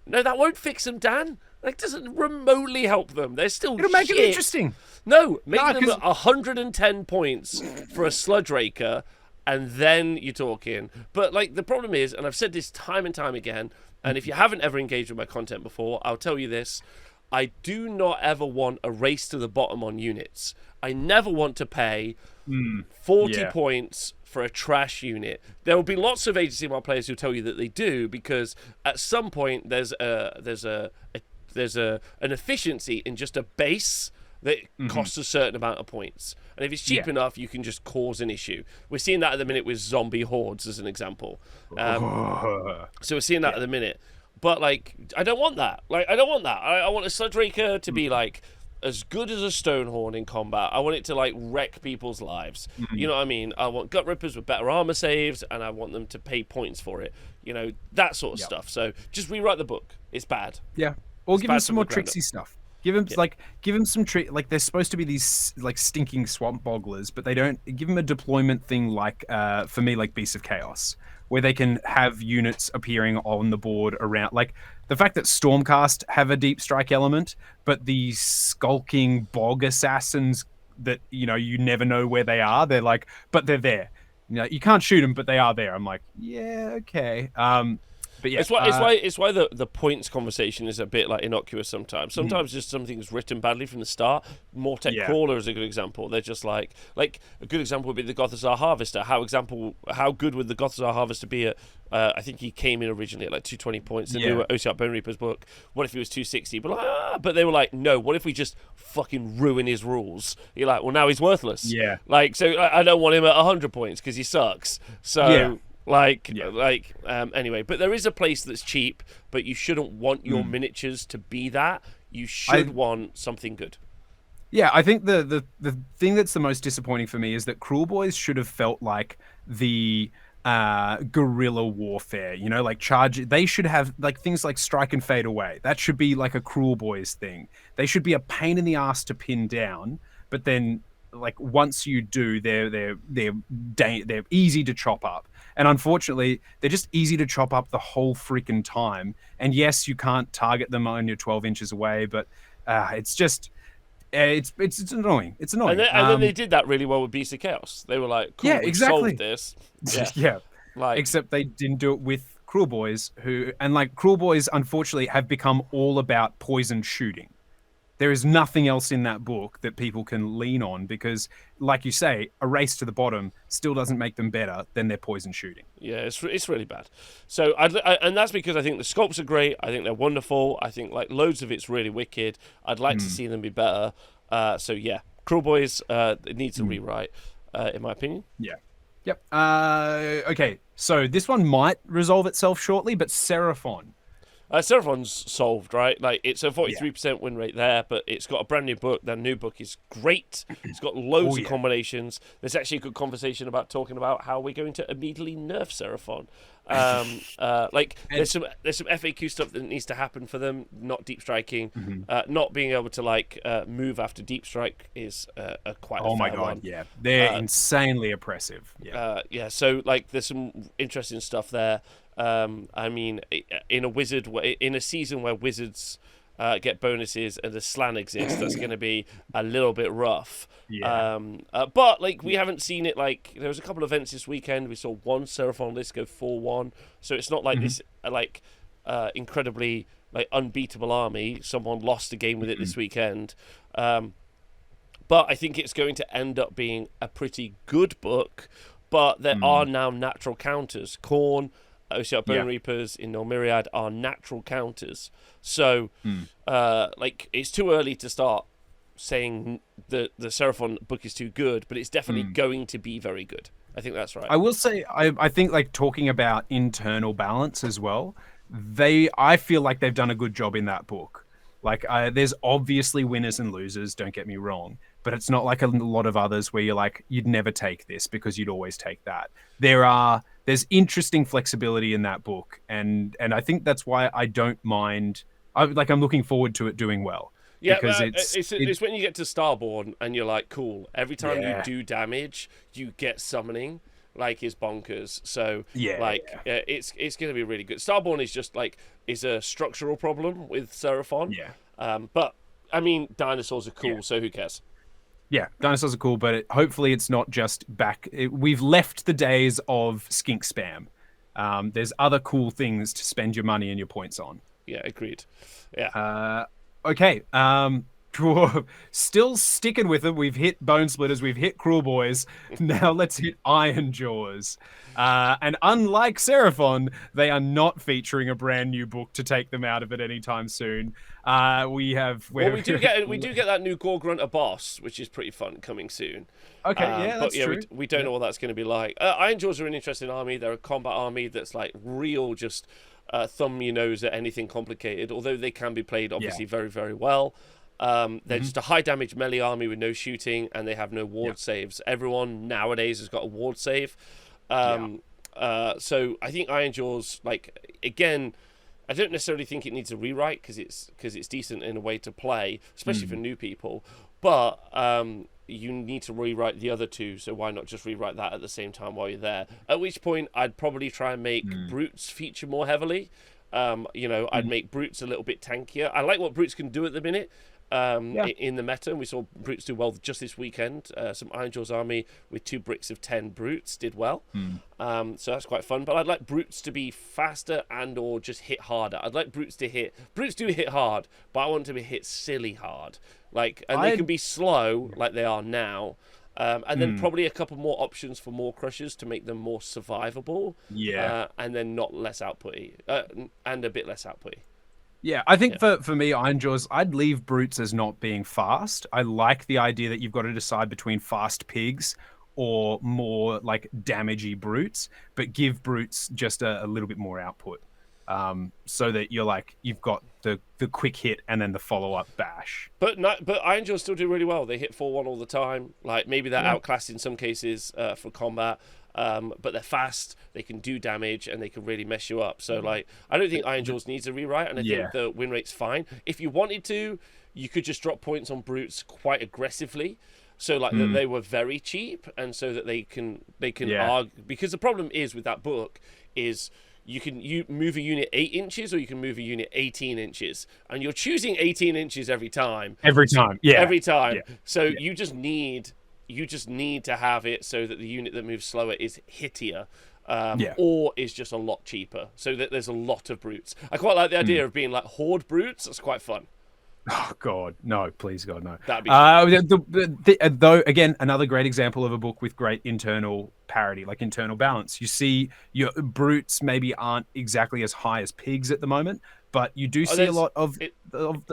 that won't fix them, Dan. That doesn't remotely help them. They're still It'll make it interesting. No, make them 110 points for a Sludge Raker, and then you're talking. But like the problem is, and I've said this time and time again, and if you haven't ever engaged with my content before, I'll tell you this. I do not ever want a race to the bottom on units. I never want to pay 40 points for a trash unit. There will be lots of Age of Sigmar players who tell you that they do, because at some point there's an efficiency in just a base that costs a certain amount of points. And if it's cheap enough, you can just cause an issue. We're seeing that at the minute with zombie hordes as an example. So we're seeing that at the minute. But like, I don't want that. I want a Sludge Raker to be like as good as a Stonehorn in combat. I want it to like wreck people's lives. You know what I mean? I want gut rippers with better armor saves, and I want them to pay points for it. You know, that sort of stuff. So just rewrite the book. It's bad. Yeah. Or give him some more tricksy stuff. Give him some trick. Like, they're supposed to be these like stinking swamp bogglers, but they don't. Give him a deployment thing like, for me, like Beasts of Chaos, where they can have units appearing on the board around. Like the fact that Stormcast have a deep strike element, but these skulking bog assassins that you never know where they are. They're like, but they're there. You can't shoot them, but they are there. I'm like, yeah, okay. But yeah, it's why the points conversation is a bit like innocuous sometimes. Sometimes just something's written badly from the start. Mortek Crawler is a good example. They're just like a good example would be the Gothazar Harvester. How good would the Gothazar Harvester be at? I think he came in originally at like 220 points. The new Ossiarch Bonereapers book. What if he was 260? But they were like, no. What if we just fucking ruin his rules? You're like, well, now he's worthless. Yeah. Like, so I don't want him at 100 points because he sucks. So. Yeah. Anyway, but there is a place that's cheap, but you shouldn't want your miniatures to be that. You should want something good. Yeah, I think the thing that's the most disappointing for me is that Kruleboyz should have felt like the guerrilla warfare, like charge. They should have like things like strike and fade away. That should be like a Kruleboyz thing. They should be a pain in the ass to pin down, but then like once you do, they're easy to chop up. And unfortunately, they're just easy to chop up the whole freaking time. And yes, you can't target them when you're 12 inches away, but it's just, it's annoying. It's annoying. And then they did that really well with Beast of Chaos. They were like, cool, we solved this. Yeah. Except they didn't do it with Kruleboyz, Kruleboyz, unfortunately, have become all about poison shooting. There is nothing else in that book that people can lean on because, like you say, a race to the bottom still doesn't make them better than their poison shooting. Yeah, it's really bad. So, and that's because I think the sculpts are great. I think they're wonderful. I think like loads of it's really wicked. I'd like to see them be better. So yeah, Kruleboyz it needs a rewrite, in my opinion. Yeah. Yep. Okay, so this one might resolve itself shortly, but Seraphon. Seraphon's solved, right? Like, it's a 43% win rate there, but it's got a brand new book. That new book is great. It's got loads of combinations. There's actually a good conversation about talking about how we're going to immediately nerf Seraphon. There's some FAQ stuff that needs to happen for them. Not deep striking, not being able to move after deep strike is quite. Oh my god, one. Yeah, they're insanely oppressive. Yeah, so there's some interesting stuff there. I mean, in a season where wizards get bonuses and the Slann exists, that's going to be a little bit rough. Yeah. But we haven't seen it. There was a couple of events this weekend. We saw one Seraphon list go 4-1, so it's not like this incredibly unbeatable army. Someone lost a game with it this weekend. But I think it's going to end up being a pretty good book. But there are now natural counters. Khorne, Ossiarch Bonereapers in Null Myriad are natural counters. So, it's too early to start saying the Seraphon book is too good, but it's definitely going to be very good. I think that's right. I will say, I think like talking about internal balance as well, I feel like they've done a good job in that book. Like there's obviously winners and losers, don't get me wrong, but it's not like a lot of others where you're like, you'd never take this because you'd always take that. There's interesting flexibility in that book, and I think that's why I don't mind. I'm looking forward to it doing well. Yeah, because it's when you get to Starborn and you're like, cool. Every time you do damage, you get summoning, like is bonkers. So it's going to be really good. Starborn is just like is a structural problem with Seraphon. Yeah. But I mean, dinosaurs are cool, so who cares? Yeah, dinosaurs are cool, but hopefully it's not just back. We've left the days of skink spam. There's other cool things to spend your money and your points on. Yeah, agreed. Yeah. Okay. Still sticking with them. We've hit Bone Splitters. We've hit Kruleboyz. Now let's hit Ironjawz. And unlike Seraphon, they are not featuring a brand new book to take them out of it anytime soon. We do get that new Gore Grunter boss, which is pretty fun, coming soon. Okay, that's true. We don't know what that's going to be like. Ironjawz are an interesting army. They're a combat army that's like real, just thumb your nose at anything complicated. Although they can be played obviously very, very well. They're just a high damage melee army with no shooting, and they have no ward saves. Everyone nowadays has got a ward save. So I think Ironjawz, like, again, I don't necessarily think it needs a rewrite because it's decent in a way to play, especially for new people. But you need to rewrite the other two, so why not just rewrite that at the same time while you're there? At which point, I'd probably try and make brutes feature more heavily. I'd make brutes a little bit tankier. I like what brutes can do at the minute. In the meta, and we saw brutes do well just this weekend. Some Ironjawz army with 2 bricks of 10 brutes did well, so that's quite fun. But I'd like brutes to be faster and or just hit harder. I'd like brutes to hit. Brutes do hit hard, but I want them to be hit silly hard. They can be slow like they are now, and then probably a couple more options for more crushers to make them more survivable. And then not less outputty, and a bit less outputty. Yeah, I think for me, Ironjawz, I'd leave brutes as not being fast. I like the idea that you've got to decide between fast pigs or more like damagey brutes, but give brutes just a little bit more output, so that you've got the quick hit and then the follow-up bash. But Ironjawz still do really well. They hit 4-1 all the time. Like maybe they're outclassed in some cases for combat. But they're fast, they can do damage, and they can really mess you up. So, I don't think Ironjawz needs a rewrite, and I think the win rate's fine. If you wanted to, you could just drop points on brutes quite aggressively, so that they were very cheap, and so that they can argue. Because the problem is with that book is you move a unit 8 inches or you can move a unit 18 inches, and you're choosing 18 inches every time. Every time. So you just need to have it so that the unit that moves slower is hittier, or is just a lot cheaper, so that there's a lot of brutes. I quite like the idea of being like horde brutes. That's quite fun. Oh God, no! Please God, no. That'd be though again, another great example of a book with great internal parity, like internal balance. You see, your brutes maybe aren't exactly as high as pigs at the moment, but you do see a lot of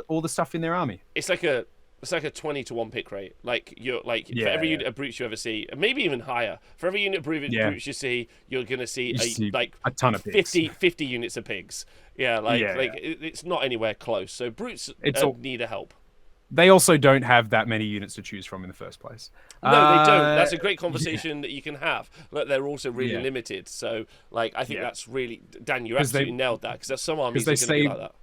all the stuff in their army. It's like a 20-to-1 pick rate. For every unit of brutes you ever see, and maybe even higher. For every unit of brutes you see, you're going to see a ton of pigs. 50 units of pigs. It's not anywhere close. So brutes need a help. They also don't have that many units to choose from in the first place. No, they don't. That's a great conversation that you can have. But they're also really limited. So, I think that's really... Dan, you absolutely nailed that, because there's some armies that are going to be like that.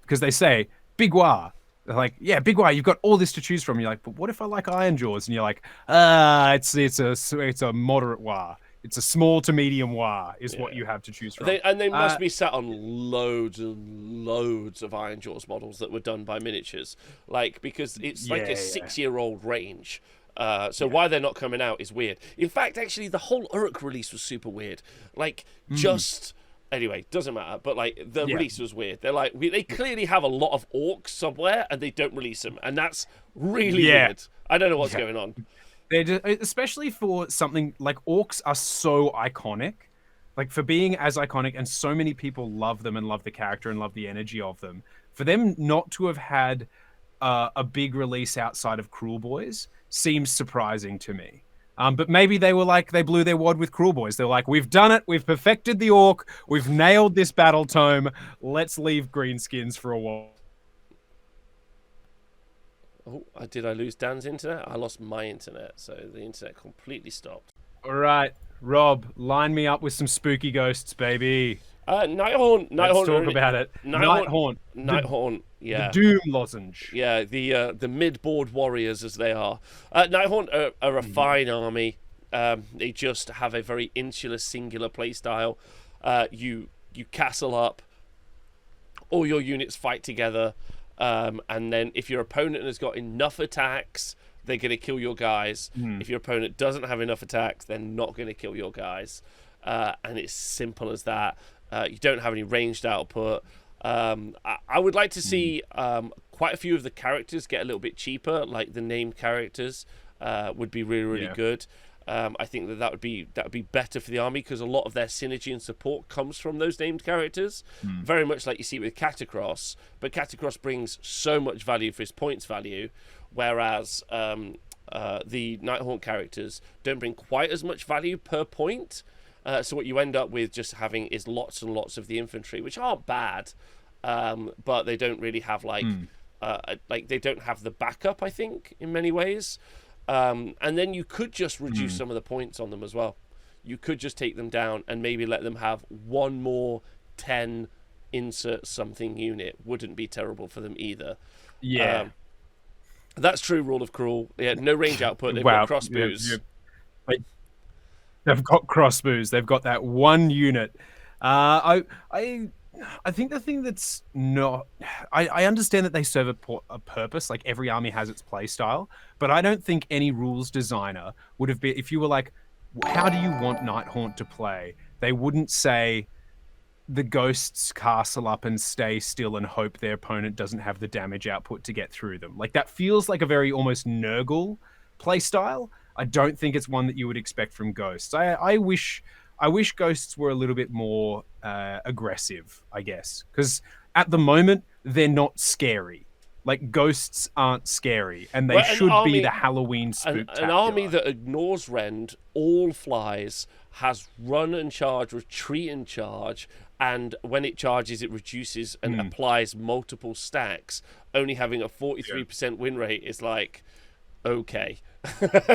Because they say, Big War. They're like, Big War, you've got all this to choose from. You're like, but what if I like Ironjawz? And you're like, it's a moderate war. It's a small to medium war is what you have to choose from. They must be sat on loads and loads of Ironjawz models that were done by miniatures. Because it's like a 6-year-old range. So why they're not coming out is weird. In fact, actually, the whole Uruk release was super weird. Anyway, doesn't matter. But the release was weird. They're they clearly have a lot of orcs somewhere, and they don't release them, and that's really weird. I don't know what's going on. They're just, especially for something like orcs are so iconic, for being as iconic, and so many people love them and love the character and love the energy of them. For them not to have had a big release outside of Kruleboyz seems surprising to me. But maybe they blew their wad with Kruleboyz. They're like, we've done it. We've perfected the orc. We've nailed this battle tome. Let's leave greenskins for a while. Oh, did I lose Dan's internet? I lost my internet, so the internet completely stopped. All right, Rob, line me up with some spooky ghosts, baby. Nighthaunt. Let's talk about it. Nighthaunt. Yeah. The Doom Lozenge. Yeah, the mid-board warriors, as they are. Nighthaunt are a fine army. They just have a very insular, singular playstyle. You castle up. All your units fight together. And then if your opponent has got enough attacks, they're going to kill your guys. If your opponent doesn't have enough attacks, they're not going to kill your guys. And it's simple as that. You don't have any ranged output. I would like to see quite a few of the characters get a little bit cheaper, like the named characters would be really good. I think that would be better for the army, because a lot of their synergy and support comes from those named characters, very much like you see with Catacross. But Catacross brings so much value for his points value, whereas the Nighthaunt characters don't bring quite as much value per point. So what you end up with just having is lots and lots of the infantry, which aren't bad, but they don't really have they don't have the backup, I think, in many ways. And then you could just reduce some of the points on them as well. You could just take them down and maybe let them have one more 10 insert something unit. Wouldn't be terrible for them either. Yeah. That's true rule of Cruel. Yeah, no range output. They've got crossbows. They've got crossbows. They've got that one unit. I think the thing that's not... I understand that they serve a purpose. Like, every army has its play style. But I don't think any rules designer would have been... If you were like, how do you want Nighthaunt to play? They wouldn't say the ghosts castle up and stay still and hope their opponent doesn't have the damage output to get through them. Like, that feels like a very almost Nurgle play style. I don't think it's one that you would expect from ghosts. I wish ghosts were a little bit more aggressive, I guess, because at the moment they're not scary. Like, ghosts aren't scary, and they should be the Halloween spooktacular. An army that ignores rend, all flies, has run and charge, retreat and charge, and when it charges, it reduces and applies multiple stacks. Only having a 43% win rate is like, okay.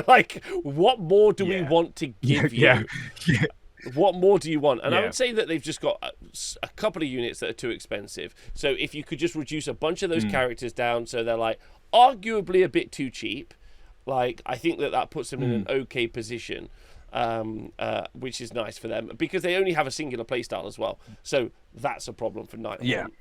Like, what more do we want to give you? What more do you want? And I would say that they've just got a couple of units that are too expensive. So if you could just reduce a bunch of those characters down so they're like arguably a bit too cheap, like, I think that puts them in an okay position, which is nice for them, because they only have a singular playstyle as well. So that's a problem for Nighthaunt.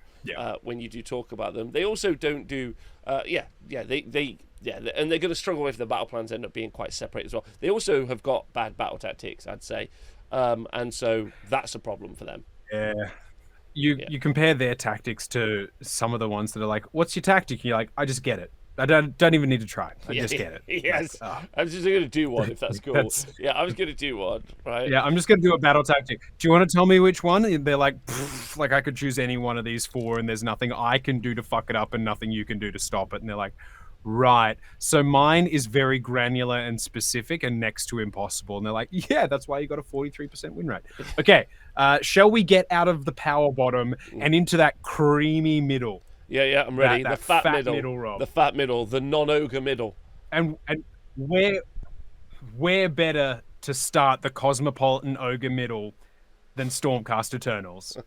When you do talk about them, they also don't do and they're going to struggle if the battle plans end up being quite separate as well. They also have got bad battle tactics, I'd say, and so that's a problem for them. You compare their tactics to some of the ones that are like, what's your tactic? You're like, I just get it. I don't even need to try. I just get it. Yes. I'm just going to do one, if that's cool. I was going to do one, right? Yeah, I'm just going to do a battle tactic. Do you want to tell me which one? They're like, I could choose any one of these four, and there's nothing I can do to fuck it up and nothing you can do to stop it. And they're like, right. So mine is very granular and specific and next to impossible. And they're like, yeah, that's why you got a 43% win rate. Okay, shall we get out of the power bottom and into that creamy middle? Yeah, I'm ready. That the fat middle, Rob. The fat middle, the non-ogre middle. And where better to start the Cosmopolitan Ogre middle than Stormcast Eternals?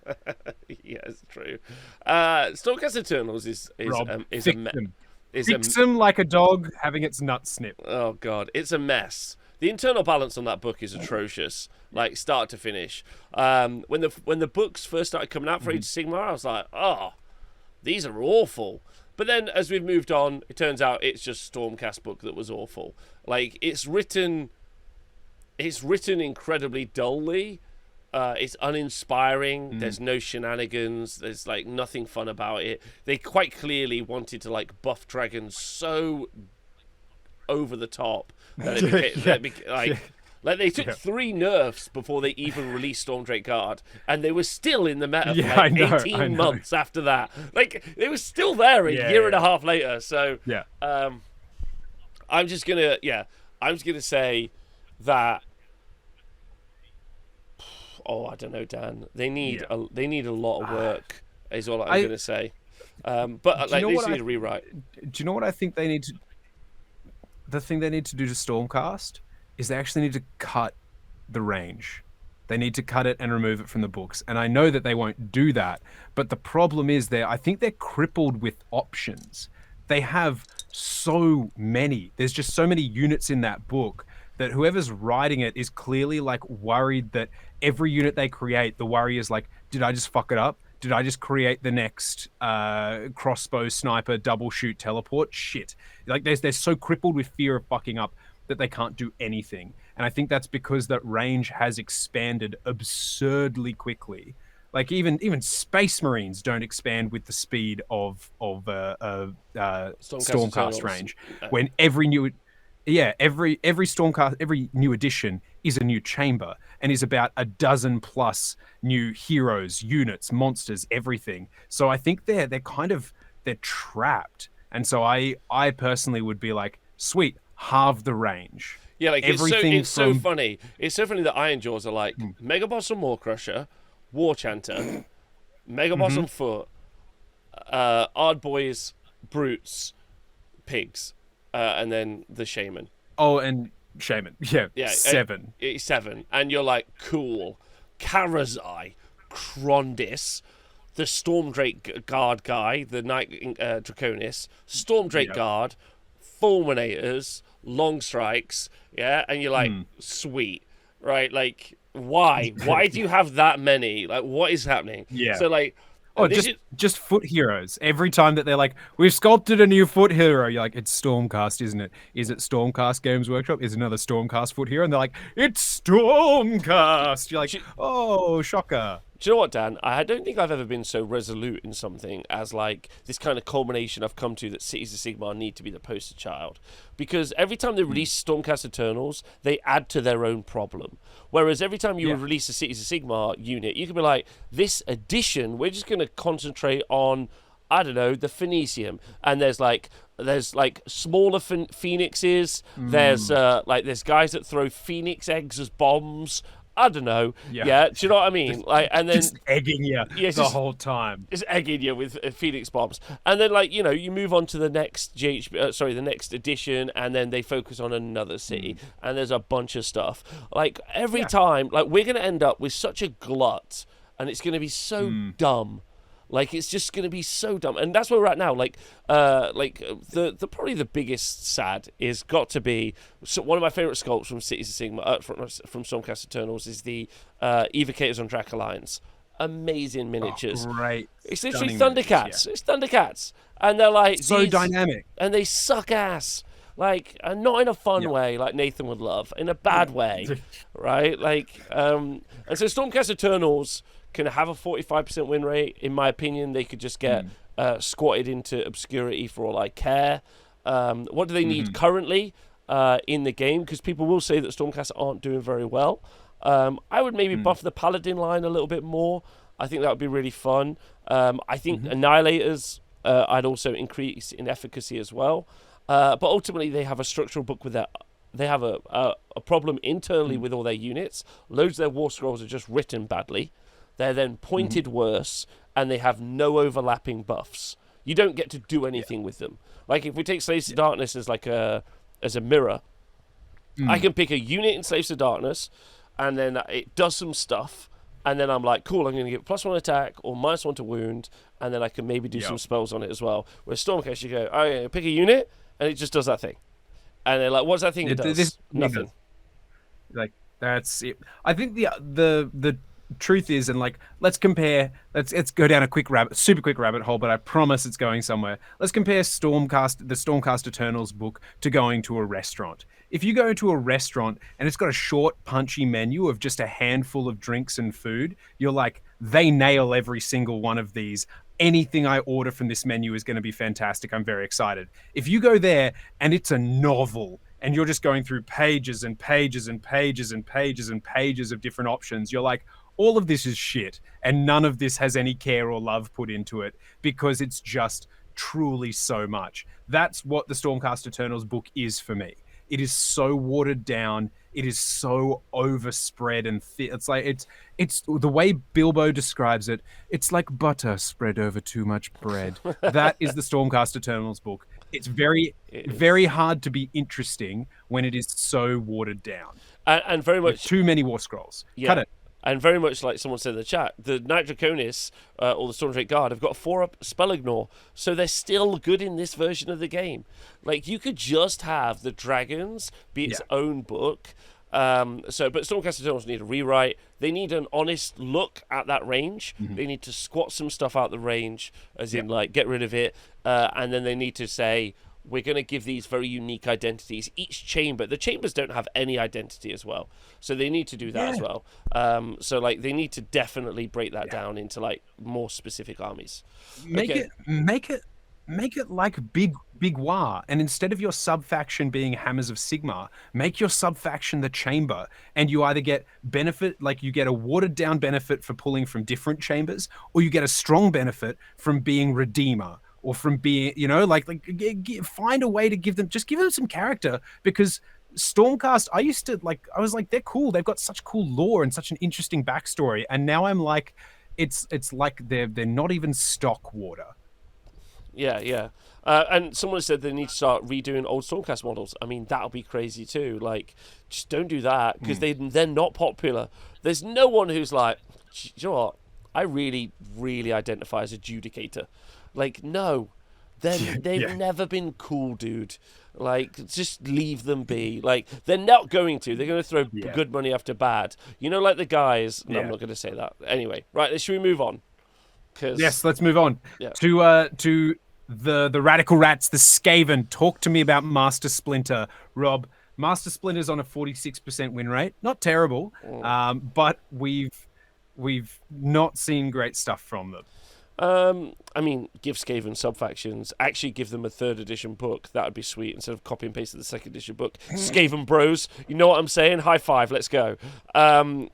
Yeah, it's true. Stormcast Eternals is Fix them like a dog having its nuts snipped. Oh god, it's a mess. The internal balance on that book is atrocious, like start to finish. When the books first started coming out for Age of Sigmar, I was like, oh, these are awful. But then as we've moved on, it turns out it's just Stormcast book that was awful. Like, it's written incredibly dully. It's uninspiring. There's no shenanigans. There's like nothing fun about it. They quite clearly wanted to like buff dragons so over the top that it became Like, they took 3 nerfs before they even released Stormdrake Guard, and they were still in the meta for Yeah, like I know, 18 months after that. Like, they were still there a year and a half later. So, I'm just gonna say that. Oh, I don't know, Dan. They need a lot of work. Is all I'm gonna say. But like, they just need to rewrite. Do you know what I think they need to? The thing they need to do to Stormcast is they actually need to cut the range. They need to cut it and remove it from the books. And I know that they won't do that, but the problem is I think they're crippled with options. They have so many. There's just so many units in that book that whoever's writing it is clearly like worried that every unit they create, the worry is like, did I just fuck it up? Did I just create the next crossbow sniper double shoot teleport? Shit. Like they're so crippled with fear of fucking up that they can't do anything. And I think that's because that range has expanded absurdly quickly. Like even Space Marines don't expand with the speed of Stormcast range. When every new Stormcast, every new edition is a new chamber and is about a dozen plus new heroes, units, monsters, everything. So I think they're trapped. And so I personally would be like, sweet, halve the range. Yeah, like it's so funny. It's so funny that Ironjawz are like Mega Boss and Maw-Crusher, War Chanter, Mega Boss on foot, Ardboys, Brutes, Pigs, and then the Shaman. Oh, and Shaman. Yeah, 7. 7. And you're like, cool. Karazai, Krondis, the Stormdrake Guard guy, the Night Draconis, Stormdrake Guard, Fulminators, Long Strikes, and you're like, sweet, right? Like, why? Why do you have that many? Like, what is happening? Yeah. So, like... Oh, just foot heroes. Every time that they're like, we've sculpted a new foot hero, you're like, it's Stormcast, isn't it? Is it Stormcast Games Workshop? Is another Stormcast foot hero? And they're like, it's Stormcast! You're like, oh, shocker. Do you know what, Dan? I don't think I've ever been so resolute in something as like this kind of culmination I've come to that Cities of Sigmar need to be the poster child. Because every time they release Stormcast Eternals, they add to their own problem. Whereas every time you release a Cities of Sigmar unit, you can be like, this edition, we're just going to concentrate on, I don't know, the Phoenicium. And there's like smaller phoenixes. There's guys that throw phoenix eggs as bombs. I don't know. Yeah. Do you know what I mean? Like, and then just egging you the whole time. Just egging you with Phoenix bombs, and then you move on to the next the next edition, and then they focus on another city, and there's a bunch of stuff. Like every time, like we're gonna end up with such a glut, and it's gonna be so dumb. Like it's just going to be so dumb, and that's where we're at now. The probably the biggest sad is got to be one of my favorite sculpts from Cities of Sigmar from Stormcast Eternals is the Evocators on Drac Alliance. Amazing miniatures. Oh, great. It's literally Thundercats. It's Thundercats, and they're like so dynamic, and they suck ass. Like, and not in a fun way, like Nathan would love, in a bad way, right? Like, and so Stormcast Eternals can have a 45% win rate. In my opinion, they could just get squatted into obscurity for all I care. What do they need currently in the game? Because people will say that Stormcast aren't doing very well. I would maybe buff the Paladin line a little bit more. I think that would be really fun. I think Annihilators I'd also increase in efficacy as well. But ultimately, they have a structural book with that. They have a problem internally with all their units. Loads of their war scrolls are just written badly. They're then pointed worse, and they have no overlapping buffs. You don't get to do anything with them. Like if we take Slaves to Darkness as a mirror, I can pick a unit in Slaves to Darkness, and then it does some stuff, and then I'm like, cool, I'm going to give +1 attack or -1 to wound, and then I can maybe do some spells on it as well. Whereas Stormcast, you go, oh yeah, pick a unit, and it just does that thing. And they're like, what's that thing it does? Nothing. Like that's it. I think the truth is, and like let's compare. Let's go down a super quick rabbit hole, but I promise it's going somewhere. Let's compare the Stormcast Eternals book to going to a restaurant. If you go to a restaurant and it's got a short, punchy menu of just a handful of drinks and food, you're like, they nail every single one of these. Anything I order from this menu is going to be fantastic. I'm very excited. If you go there and it's a novel and you're just going through pages and pages and pages and pages and pages of different options, you're like, all of this is shit, and none of this has any care or love put into it because it's just truly so much. That's what the Stormcast Eternals book is for me. It is so watered down. It is so overspread and it's like it's the way Bilbo describes it. It's like butter spread over too much bread. That is the Stormcast Eternals book. It's very hard to be interesting when it is so watered down. And very much too many war scrolls. Yeah. Cut it. And very much like someone said in the chat, the Knight Draconis or the Stormdrake Guard have got a 4-up spell ignore, so they're still good in this version of the game. Like, you could just have the dragons be its own book. But Stormcast Eternals need a rewrite. They need an honest look at that range. They need to squat some stuff out the range, as in, like, get rid of it. And then they need to say, we're going to give these very unique identities. Each chamber, the chambers don't have any identity as well, so they need to do that as well. So like they need to definitely break that down into like more specific armies. Make it like Big War, and instead of your sub faction being Hammers of Sigmar, make your sub faction the Chamber, and you either get benefit, like you get a watered down benefit for pulling from different chambers, or you get a strong benefit from being Redeemer. Or from being, find a way to give them some character, because Stormcast, I was like, they're cool. They've got such cool lore and such an interesting backstory. And now I'm like, it's like they're not even stock water. Yeah. And someone said they need to start redoing old Stormcast models. I mean, that'll be crazy too. Like, just don't do that, because they're not popular. There's no one who's like, you know what? I really, really identify as a Judicator. Like, no, they've never been cool, dude. Like, just leave them be. Like, they're not going to. They're going to throw good money after bad. You know, like the guys. No, I'm not going to say that. Anyway, right, should we move on? Yes, let's move on to the Radical Rats, the Skaven. Talk to me about Master Splinter, Rob. Master Splinter's on a 46% win rate. Not terrible, but we've not seen great stuff from them. I mean, give Skaven sub-factions. Actually give them a 3rd edition book. That would be sweet, instead of copy and pasting the 2nd edition book. Skaven bros, you know what I'm saying? High five, let's go. But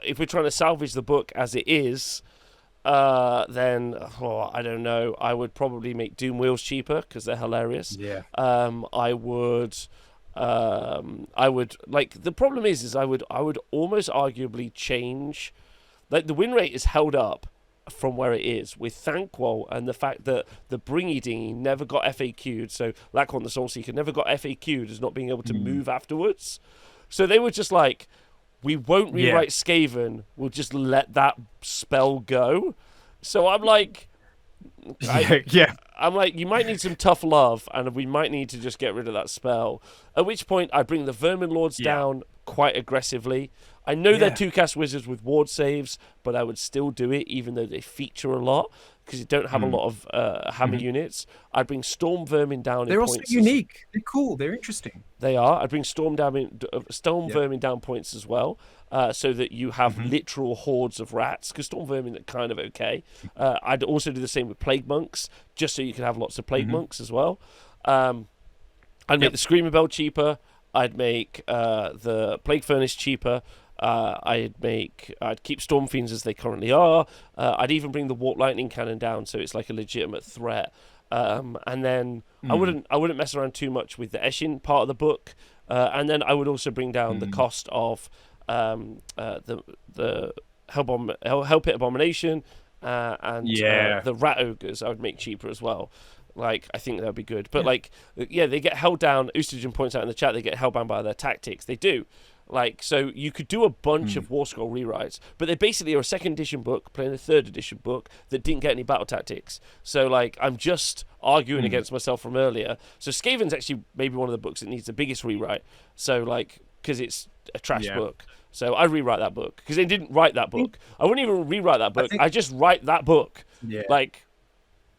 if we're trying to salvage the book as it is, then, I don't know. I would probably make Doom Wheels cheaper, because they're hilarious. Yeah. I would, like, the problem is I would almost arguably change, like, the win rate is held up from where it is with Thanquol, and the fact that the Bringy Dingy never got FAQ'd, so Laquan the Soulseeker never got FAQ'd as not being able to move afterwards. So they were just like, we won't rewrite Skaven, we'll just let that spell go. So I'm like, I'm like, you might need some tough love, and we might need to just get rid of that spell. At which point, I bring the Vermin Lords down quite aggressively. I know they're 2-cast wizards with ward saves, but I would still do it, even though they feature a lot, because you don't have a lot of hammer units. I'd bring Storm Vermin down. They're also unique. They're cool. They're interesting. They are. I'd bring Storm Vermin down points as well, so that you have literal hordes of rats, because Storm Vermin are kind of okay. I'd also do the same with Plague Monks, just so you can have lots of Plague Monks as well. I'd make the Screamer Bell cheaper. I'd make the Plague Furnace cheaper. I'd keep Storm Fiends as they currently are. I'd even bring the Warp Lightning Cannon down, so it's like a legitimate threat. And then I wouldn't mess around too much with the Eshin part of the book. And then I would also bring down the cost of the Hell Pit Abomination and the Rat Ogres. I would make cheaper as well. Like, I think that would be good. But they get held down. Oostogen points out in the chat they get hellbound by their tactics. They do. Like, so you could do a bunch of War Scroll rewrites, but they basically are a 2nd edition book playing a 3rd edition book that didn't get any battle tactics. So, like, I'm just arguing against myself from earlier. So Skaven's actually maybe one of the books that needs the biggest rewrite. So, like, because it's a trash book. So I'd rewrite that book, because they didn't write that book. I wouldn't even rewrite that book. I just write that book. Yeah. Like,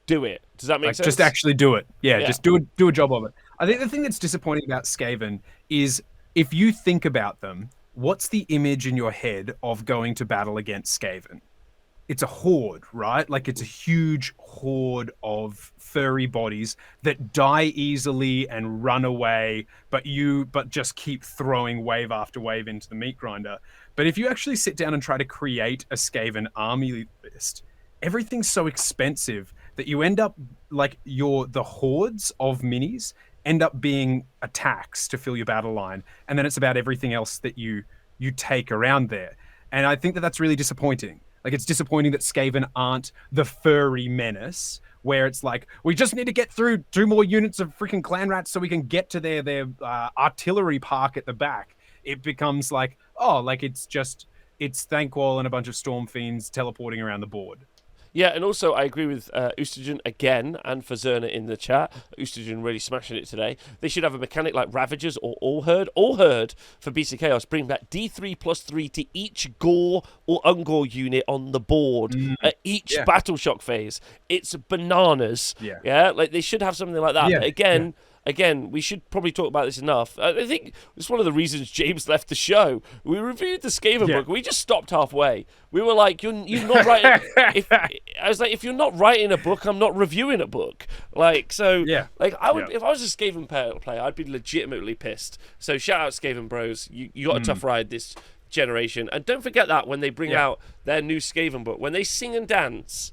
do it. Does that make sense? Just actually do it. Yeah, just do a job of it. I think the thing that's disappointing about Skaven is, if you think about them, what's the image in your head of going to battle against Skaven? it's a horde, right? Like it's a huge horde of furry bodies that die easily and run away, but just keep throwing wave after wave into the meat grinder. But if you actually sit down and try to create a Skaven army list, everything's so expensive that you end up like the hordes of minis end up being attacks to fill your battle line, and then it's about everything else that you take around there. And I think that that's really disappointing. Like, it's disappointing that Skaven aren't the furry menace, where it's like, we just need to get through 2 more units of freaking clan rats so we can get to their artillery park at the back. It becomes like, oh, like it's Thankwall and a bunch of Storm Fiends teleporting around the board. Yeah, and also I agree with Oostergen again, and for Zerna in the chat. Oostergen really smashing it today. They should have a mechanic like Ravagers or All Herd. All Herd for Beast of Chaos bring back D3+3 to each Gore or Ungore unit on the board at each Battle Shock phase. It's bananas. Yeah, like they should have something like that. Yeah. But again, we should probably talk about this enough. I think it's one of the reasons James left the show. We reviewed the Skaven book. We just stopped halfway. We were like, you're not writing... I was like, if you're not writing a book, I'm not reviewing a book. Like, so... Yeah. Like, I would, if I was a Skaven player, I'd be legitimately pissed. So shout out Skaven Bros. You got a tough ride this generation. And don't forget that when they bring out their new Skaven book. When they sing and dance...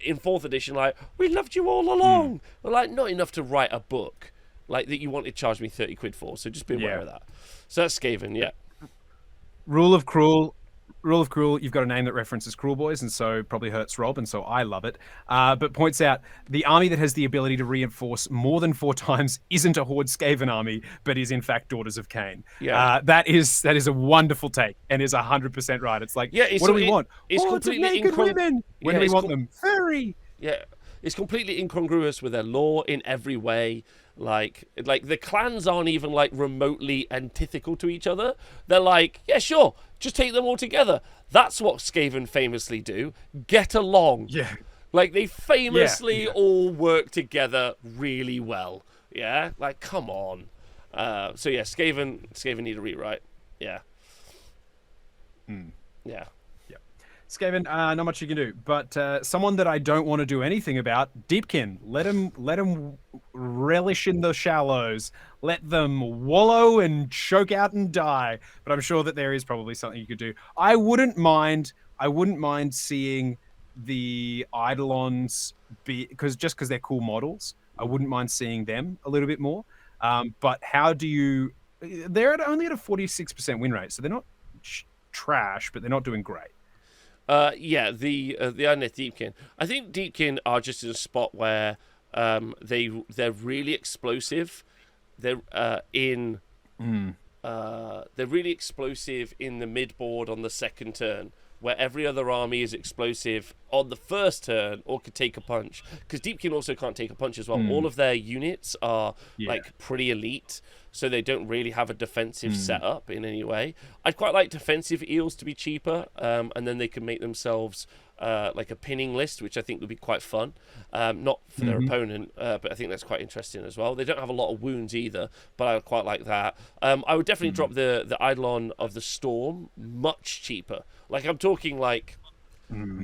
in 4th edition, like, we loved you all along. But, like, not enough to write a book, like, that you wanted to charge me 30 quid for. So just be aware of that. So that's Skaven, Rule of Cruel, you've got a name that references Kruleboyz, and so probably hurts Rob, and so I love it. But points out the army that has the ability to reinforce more than 4 times isn't a Horde Skaven army, but is in fact Daughters of Kane. That is a wonderful take, and is 100% right. It's like, what do we want? It's Hordes of completely naked women. When do we want them? Furry. Yeah, it's completely incongruous with their lore in every way. Like the clans aren't even like remotely antithetical to each other. They're like, yeah, sure, just take them all together. That's what Skaven famously do. Get along. Yeah. Like they famously all work together really well. Yeah. Like, come on. So yeah, Skaven need a rewrite. Yeah. Yeah. Skaven, not much you can do, but someone that I don't want to do anything about, Deepkin. Let him relish in the shallows. Let them wallow and choke out and die. But I'm sure that there is probably something you could do. I wouldn't mind seeing the Eidolons because they're cool models. I wouldn't mind seeing them a little bit more. But how do you? They're only at a 46% win rate, so they're not trash, but they're not doing great. The Ironeth Deepkin. I think Deepkin are just in a spot where they're really explosive. They're really explosive in the mid board on the second turn, where every other army is explosive on the first turn or could take a punch. Because Deepkin also can't take a punch as well. All of their units are like pretty elite, so they don't really have a defensive setup in any way. I'd quite like defensive eels to be cheaper, and then they can make themselves like a pinning list, which I think would be quite fun. Not for their opponent, but I think that's quite interesting as well. They don't have a lot of wounds either, but I would quite like that. I would definitely drop the Eidolon of the Storm much cheaper. Like, I'm talking like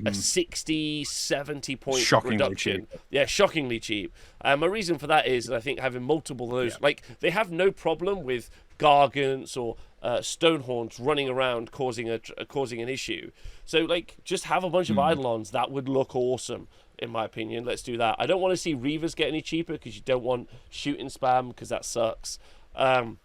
a 60, 70 point shockingly reduction. Cheap. Yeah, shockingly cheap. My reason for that is I think having multiple of those, like, they have no problem with Gargants or Stonehorns running around causing an issue. So, like, just have a bunch of Eidolons. That would look awesome, in my opinion. Let's do that. I don't want to see Reavers get any cheaper because you don't want shooting spam because that sucks. In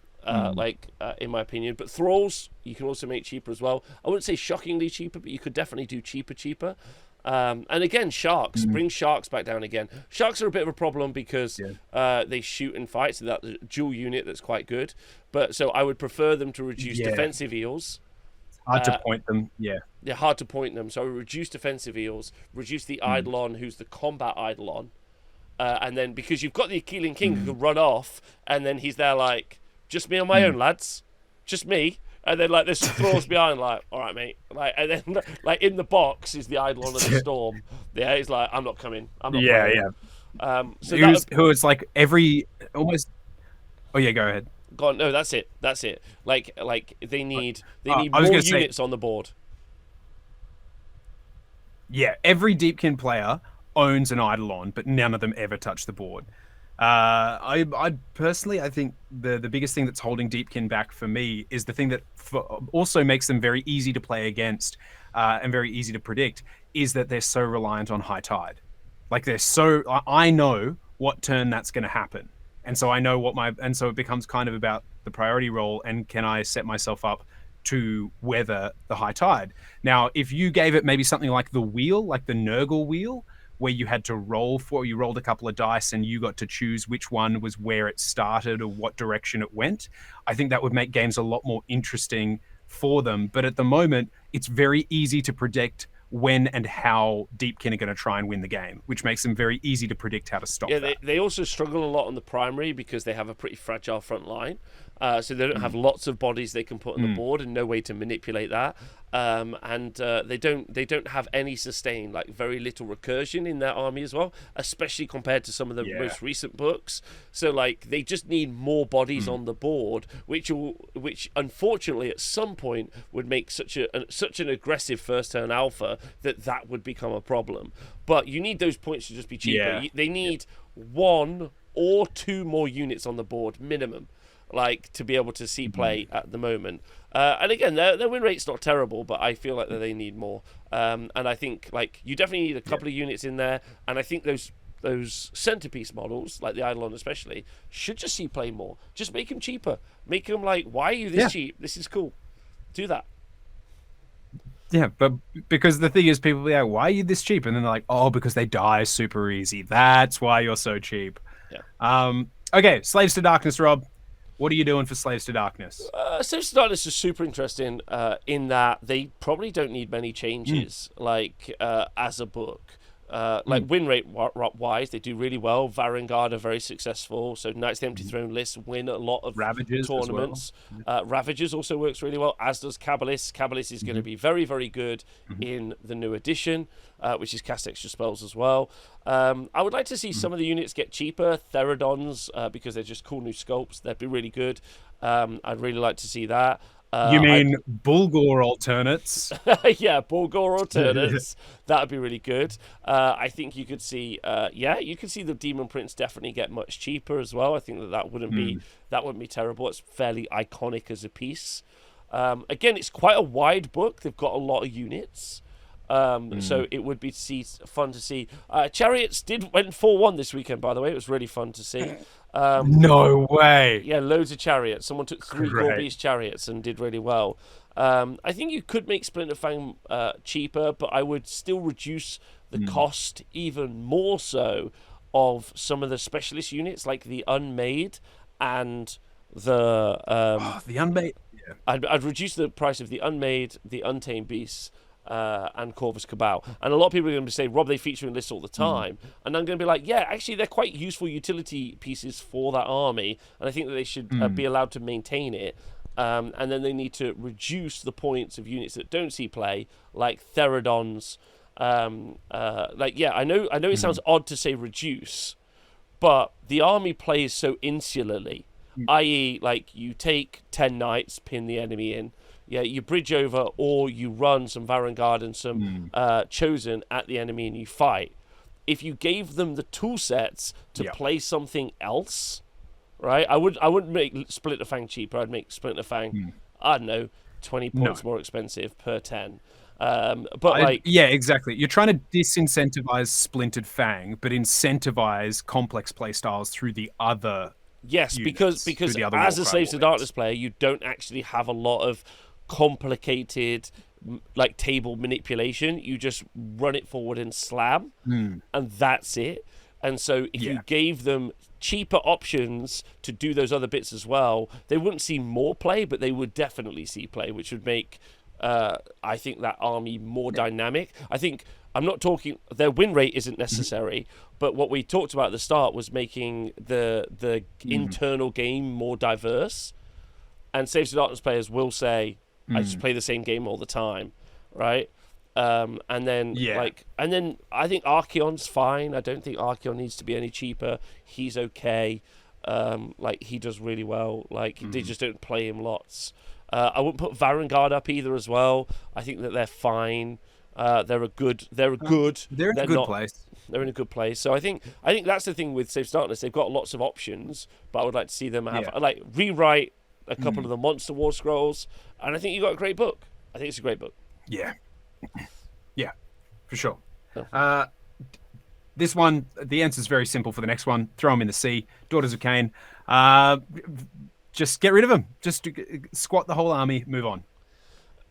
my opinion. But Thralls, you can also make cheaper as well. I wouldn't say shockingly cheaper, but you could definitely do cheaper. And again, Sharks. Bring Sharks back down again. Sharks are a bit of a problem because they shoot and fight, so that's a dual unit that's quite good. But so I would prefer them to reduce defensive eels. Hard to point them, They're hard to point them. So reduce defensive eels, reduce the Eidolon, who's the combat Eidolon. And then because you've got the Achillean King who can run off, and then he's there like, just me on my own, lads. Just me. And then, like, there's some Thralls behind, like, all right, mate. Like, and then, like, in the box is the Eidolon of the Storm. Yeah, he's like, I'm not coming. I'm not coming. So who is like every almost. Oh yeah, go ahead. Go on. No, that's it. Like they need more units on the board. Yeah, every Deepkin player owns an Eidolon, but none of them ever touch the board. I personally, I think the biggest thing that's holding Deepkin back for me is the thing that also makes them very easy to play against and very easy to predict is that they're so reliant on high tide. Like I know what turn that's going to happen, and so I know and so it becomes kind of about the priority roll and can I set myself up to weather the high tide. Now, if you gave it maybe something like the wheel, like the Nurgle wheel, where you had to you rolled a couple of dice and you got to choose which one was where it started or what direction it went, I think that would make games a lot more interesting for them. But at the moment, it's very easy to predict when and how Deepkin are going to try and win the game, which makes them very easy to predict how to stop that. They also struggle a lot on the primary because they have a pretty fragile front line. So they don't have lots of bodies they can put on the board and no way to manipulate that. They don't have any sustain, like very little recursion in their army as well, especially compared to some of the most recent books. So like they just need more bodies on the board, which unfortunately at some point would make such an aggressive first turn alpha that would become a problem. But you need those points to just be cheaper. They need 1 or 2 more units on the board minimum, like to be able to see play at the moment. And again, their win rate's not terrible, but I feel like that they need more. And I think like you definitely need a couple of units in there. And I think those centerpiece models, like the Eidolon especially, should just see play more. Just make them cheaper. Make them like, why are you this cheap? This is cool. Do that. Yeah, but because the thing is, people be like, why are you this cheap? And then they're like, oh, because they die super easy. That's why you're so cheap. Yeah. Okay, Slaves to Darkness, Rob. What are you doing for Slaves to Darkness? Slaves to Darkness is super interesting in that they probably don't need many changes, like as a book. Like win rate wise, they do really well. Varangard are very successful. So Knights of the Empty Throne lists win a lot of Ravagers tournaments. Ravagers also works really well, as does Cabalist. Cabalist is going to be very, very good in the new edition, which is cast extra spells as well. I would like to see some of the units get cheaper. Theradons, because they're just cool new sculpts. They'd be really good. I'd really like to see that. You mean Bulgur alternates? Yeah, Bulgur alternates. That would be really good. I think you could see, you could see the Demon Prince definitely get much cheaper as well. I think that wouldn't be terrible. It's fairly iconic as a piece. Again, it's quite a wide book. They've got a lot of units. So it would be fun to see. Chariots went 4-1 this weekend, by the way. It was really fun to see. No way. Yeah, loads of chariots. Someone took 3 Gorbeast chariots and did really well. I think you could make Splinterfang cheaper, but I would still reduce the cost even more so of some of the specialist units like the Unmade and the Unmade. Yeah. I'd reduce the price of the Unmade, the Untamed Beasts, and Corvus Cabal. And a lot of people are going to say, Rob, they feature in lists all the time. And I'm going to be like, yeah, actually, they're quite useful utility pieces for that army. And I think that they should be allowed to maintain it. And then they need to reduce the points of units that don't see play, like Theradons. I know it sounds odd to say reduce, but the army plays so insularly. I.e., like, you take 10 knights, pin the enemy in. Yeah, you bridge over, or you run some Varangard and some Chosen at the enemy and you fight. If you gave them the tool sets to play something else, right? I wouldn't make Splinterfang cheaper. I'd make Splinterfang, I don't know, 20 points more expensive per 10. Yeah, exactly. You're trying to disincentivize Splintered Fang, but incentivize complex playstyles through the other. Yes, because as a Slaves to Darkness player, you don't actually have a lot of complicated like table manipulation. You just run it forward and slam, and that's it. And so if you gave them cheaper options to do those other bits as well, they wouldn't see more play, but they would definitely see play, which would make I think that army more dynamic. I think I'm not talking their win rate isn't necessary, but what we talked about at the start was making the internal game more diverse. And Slaves to Darkness players will say, I just play the same game all the time, right? And then I think Archeon's fine. I don't think Archeon needs to be any cheaper. He's okay. Like he does really well. Like they just don't play him lots. I wouldn't put Varangard up either as well. I think that they're fine. They're good. They're in a good place. They're in a good place. So I think that's the thing with Save Darkness. They've got lots of options, but I would like to see them have like rewrite a couple of the Monster War scrolls, and I think you got a great book. I think it's a great book. Yeah, yeah, for sure. Oh. This one, the answer is very simple for the next one. Throw them in the sea. Daughters of Kane. Just get rid of them. Just squat the whole army. Move on.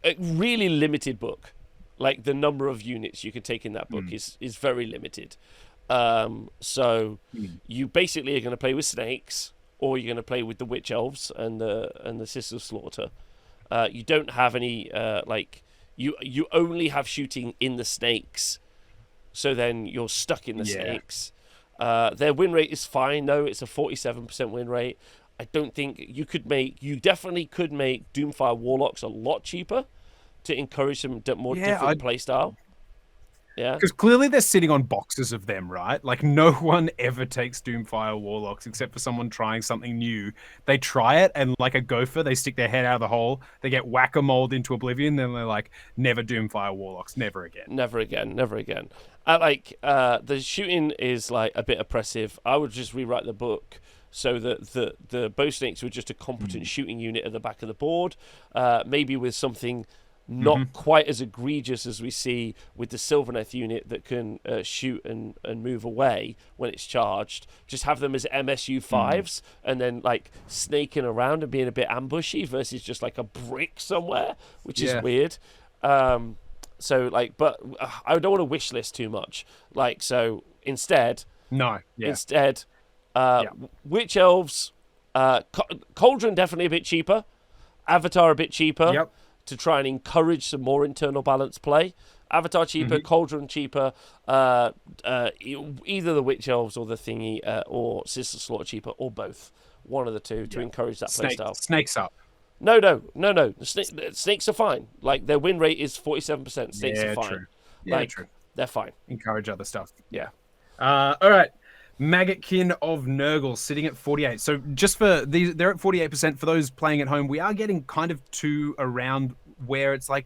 A really limited book. Like the number of units you can take in that book is very limited. So you basically are going to play with snakes, or you're going to play with the witch elves and the Sisters of Slaughter. You don't have any you only have shooting in the snakes. So then you're stuck in the snakes. Their win rate is fine, though. It's a 47% win rate. I don't think you definitely could make Doomfire Warlocks a lot cheaper to encourage some more different playstyle. Yeah. Because clearly they're sitting on boxes of them, right? Like no one ever takes Doomfire Warlocks except for someone trying something new. They try it and like a gopher, they stick their head out of the hole. They get whack-a-moled into oblivion. Then they're like, never Doomfire Warlocks. Never again. Never again. Never again. The shooting is like a bit oppressive. I would just rewrite the book so that the bow snakes were just a competent shooting unit at the back of the board. Maybe with something not quite as egregious as we see with the Sylvaneth unit that can shoot and move away when it's charged. Just have them as MSU 5s and then like snaking around and being a bit ambushy versus just like a brick somewhere, which is weird. So like, but I don't want to wish list too much. Like, so instead, witch elves, Cauldron definitely a bit cheaper, Avatar a bit cheaper. Yep. To try and encourage some more internal balance play. Avatar cheaper, Cauldron cheaper, either the Witch Elves or the Thingy or Sister Slaughter cheaper, or both. One of the two to encourage that playstyle. Snakes up. No. Snakes are fine. Like, their win rate is 47%. Snakes are fine. True. Yeah, true. They're fine. Encourage other stuff. Yeah. All right. Maggotkin of Nurgle sitting at 48. So just for these, they're at 48%. For those playing at home, we are getting kind of to around where it's like,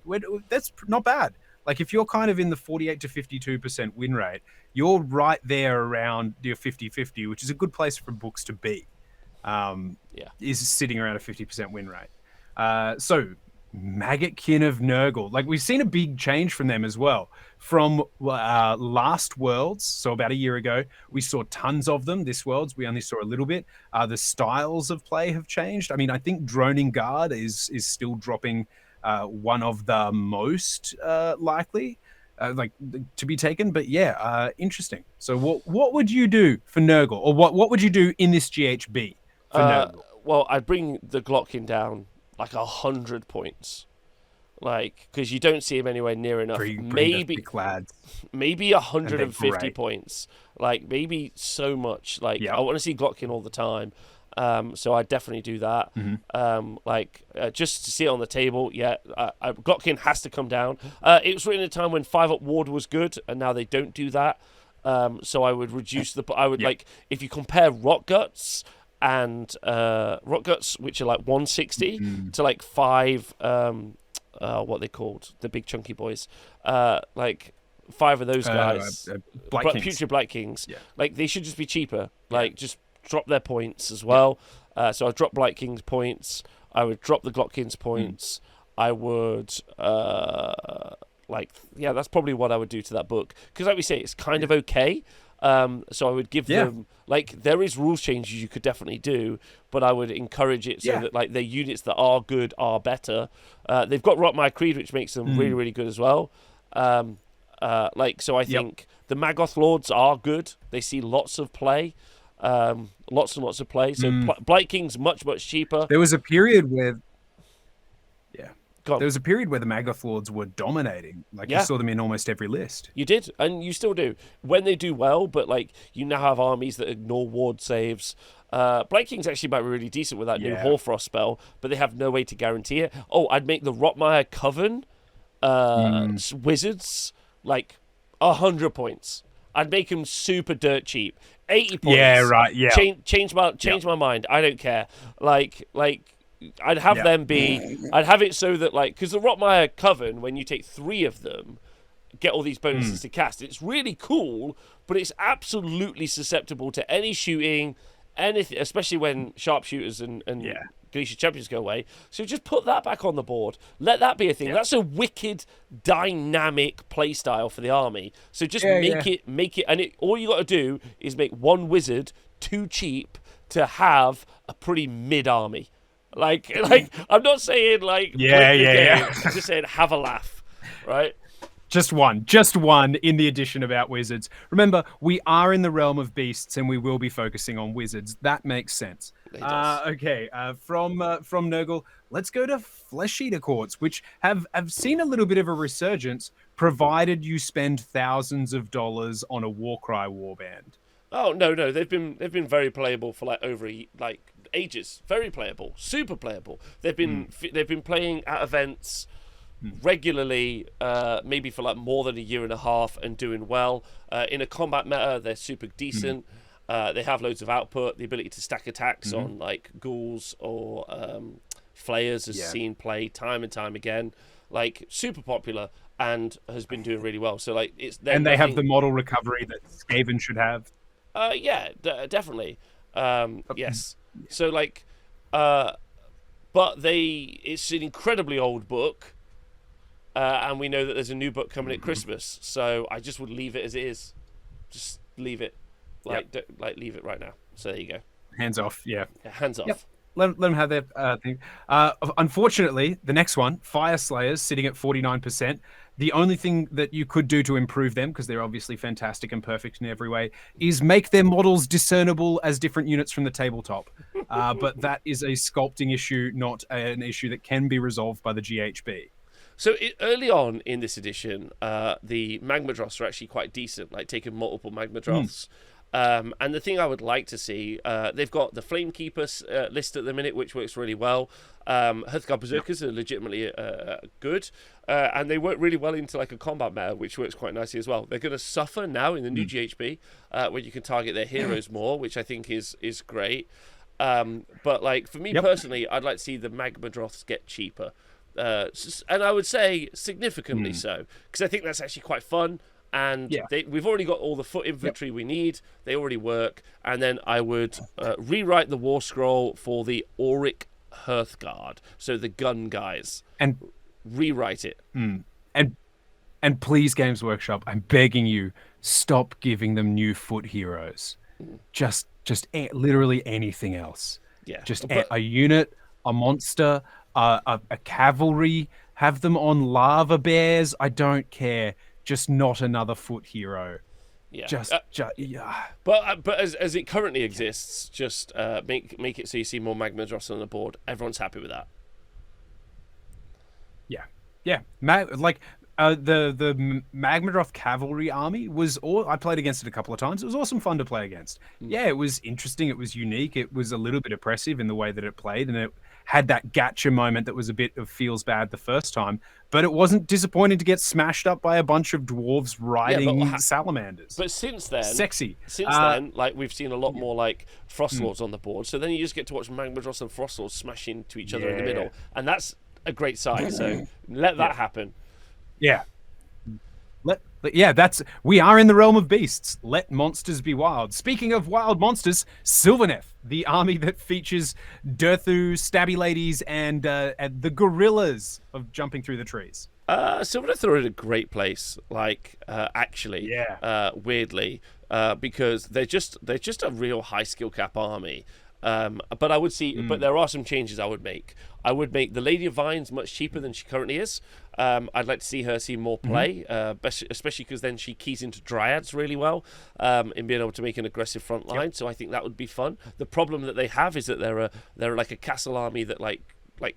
that's not bad. Like if you're kind of in the 48 to 52% win rate, you're right there around your 50-50, which is a good place for books to be. Is sitting around a 50% win rate. So Maggotkin of Nurgle, like we've seen a big change from them as well. From last Worlds, so about a year ago, we saw tons of them. This Worlds, we only saw a little bit. The styles of play have changed. I mean, I think Droning Guard is still dropping one of the most likely to be taken. But yeah, interesting. So what would you do for Nurgle, or what would you do in this GHB for Nurgle? Well, I'd bring the Glockin down like 100 points, like because you don't see him anywhere near enough. Maybe 150 points, like maybe so much. Like I want to see Glockin all the time. So I definitely do that. Just to see it on the table. Glockin has to come down. It was written at a time when 5-up ward was good, and now they don't do that. So I would reduce like if you compare Rock Guts and Rock Guts, which are like 160 to like 5 what they called the big chunky boys, like 5 of those guys, Future Black Kings, like they should just be cheaper, like just drop their points as well. So I'd drop Blight King's points, I would drop the Glockin's points, I would that's probably what I would do to that book, because like we say, it's kind of okay. So I would give them, like, there is rules changes you could definitely do, but I would encourage it so that like the units that are good are better. They've got Rotmire Creed, which makes them really, really good as well. So I think the Maggoth Lords are good. They see lots of play, lots and lots of play. So Blight King's much, much cheaper. There was a period where there was a period where the Maggoth Lords were dominating. Like you saw them in almost every list. You did, and you still do when they do well. But like you now have armies that ignore ward saves. Blight Kings actually might be really decent with that new Hoarfrost spell, but they have no way to guarantee it. Oh, I'd make the Rotmire Coven wizards like 100 points. I'd make them super dirt cheap, 80 points. Yeah, right. Yeah. Change my mind. I don't care. Like. I'd have them be. I'd have it so that, like, because the Rotmire Coven, when you take 3 of them, get all these bonuses to cast. It's really cool, but it's absolutely susceptible to any shooting, anything, especially when sharpshooters and Ganesha champions go away. So just put that back on the board. Let that be a thing. That's a wicked, dynamic playstyle for the army. So just make it, and all you got to do is make one wizard too cheap to have a pretty mid army. Like I'm not saying I'm just saying have a laugh, right? Just one in the edition about wizards. Remember, we are in the realm of beasts, and we will be focusing on wizards. That makes sense. Okay, from Nurgle, let's go to Flesh Eater Courts, which have seen a little bit of a resurgence, provided you spend thousands of dollars on a Warcry warband. Oh no, they've been very playable for over ages. Very playable, super playable. They've been playing at events regularly, maybe for more than a year and a half, and doing well. In a combat meta, they're super decent. They have loads of output, the ability to stack attacks on ghouls or flayers has seen play time and time again. Super popular and has been doing really well. So they have the model recovery that Skaven should have. Definitely. Yes. So but it's an incredibly old book. And we know that there's a new book coming at Christmas, so I just would leave it as it is. Just leave it, leave it right now. So there you go. Hands off, yeah. Hands off. Yep. Let them have their thing. Unfortunately, the next one, Fire Slayers, sitting at 49%. The only thing that you could do to improve them, because they're obviously fantastic and perfect in every way, is make their models discernible as different units from the tabletop. But that is a sculpting issue, not an issue that can be resolved by the GHB. So early on in this edition, the Magmadroths are actually quite decent, taking multiple Magmadroths. And the thing I would like to see, they've got the Flamekeepers list at the minute, which works really well. Hearthguard Berserkers are legitimately good, and they work really well into a combat meta, which works quite nicely as well. They're going to suffer now in the new GHB, where you can target their heroes more, which I think is great. But for me personally, I'd like to see the Magmadroths get cheaper. And I would say significantly so, because I think that's actually quite fun, and we've already got all the foot infantry we need. They already work, and then I would rewrite the war scroll for the Auric Hearthguard, so the gun guys, and rewrite it. And please, Games Workshop, I'm begging you, stop giving them new foot heroes. Just literally anything else. Just a unit, a monster, a cavalry, have them on lava bears. I don't care. Just not another foot hero. But as it currently exists, just make it so you see more Magmadroths on the board. Everyone's happy with that. The Magmadroth cavalry army was I played against it a couple of times. It was awesome fun to play against. It was interesting. It was unique. It was a little bit oppressive in the way that it played, and it had that gacha moment that was a bit of feels bad the first time, but it wasn't disappointing to get smashed up by a bunch of dwarves riding salamanders. But since then, sexy. Since then, we've seen a lot more Frostlords on the board. So then you just get to watch Magmadroths and Frostlords smash into each other in the middle, and that's a great sight. So let that happen. We are in the realm of beasts. Let monsters be wild. Speaking of wild monsters, Sylvaneth, the army that features Durthu, stabby ladies, and the gorillas of jumping through the trees. Sylvaneth are in a great place, weirdly, because they're just a real high skill cap army. But I would see, but there are some changes I would make. I would make the Lady of Vines much cheaper than she currently is. I'd like to see her see more play, especially because then she keys into Dryads really well in being able to make an aggressive front line. So I think that would be fun. The problem that they have is that they're like a castle army that like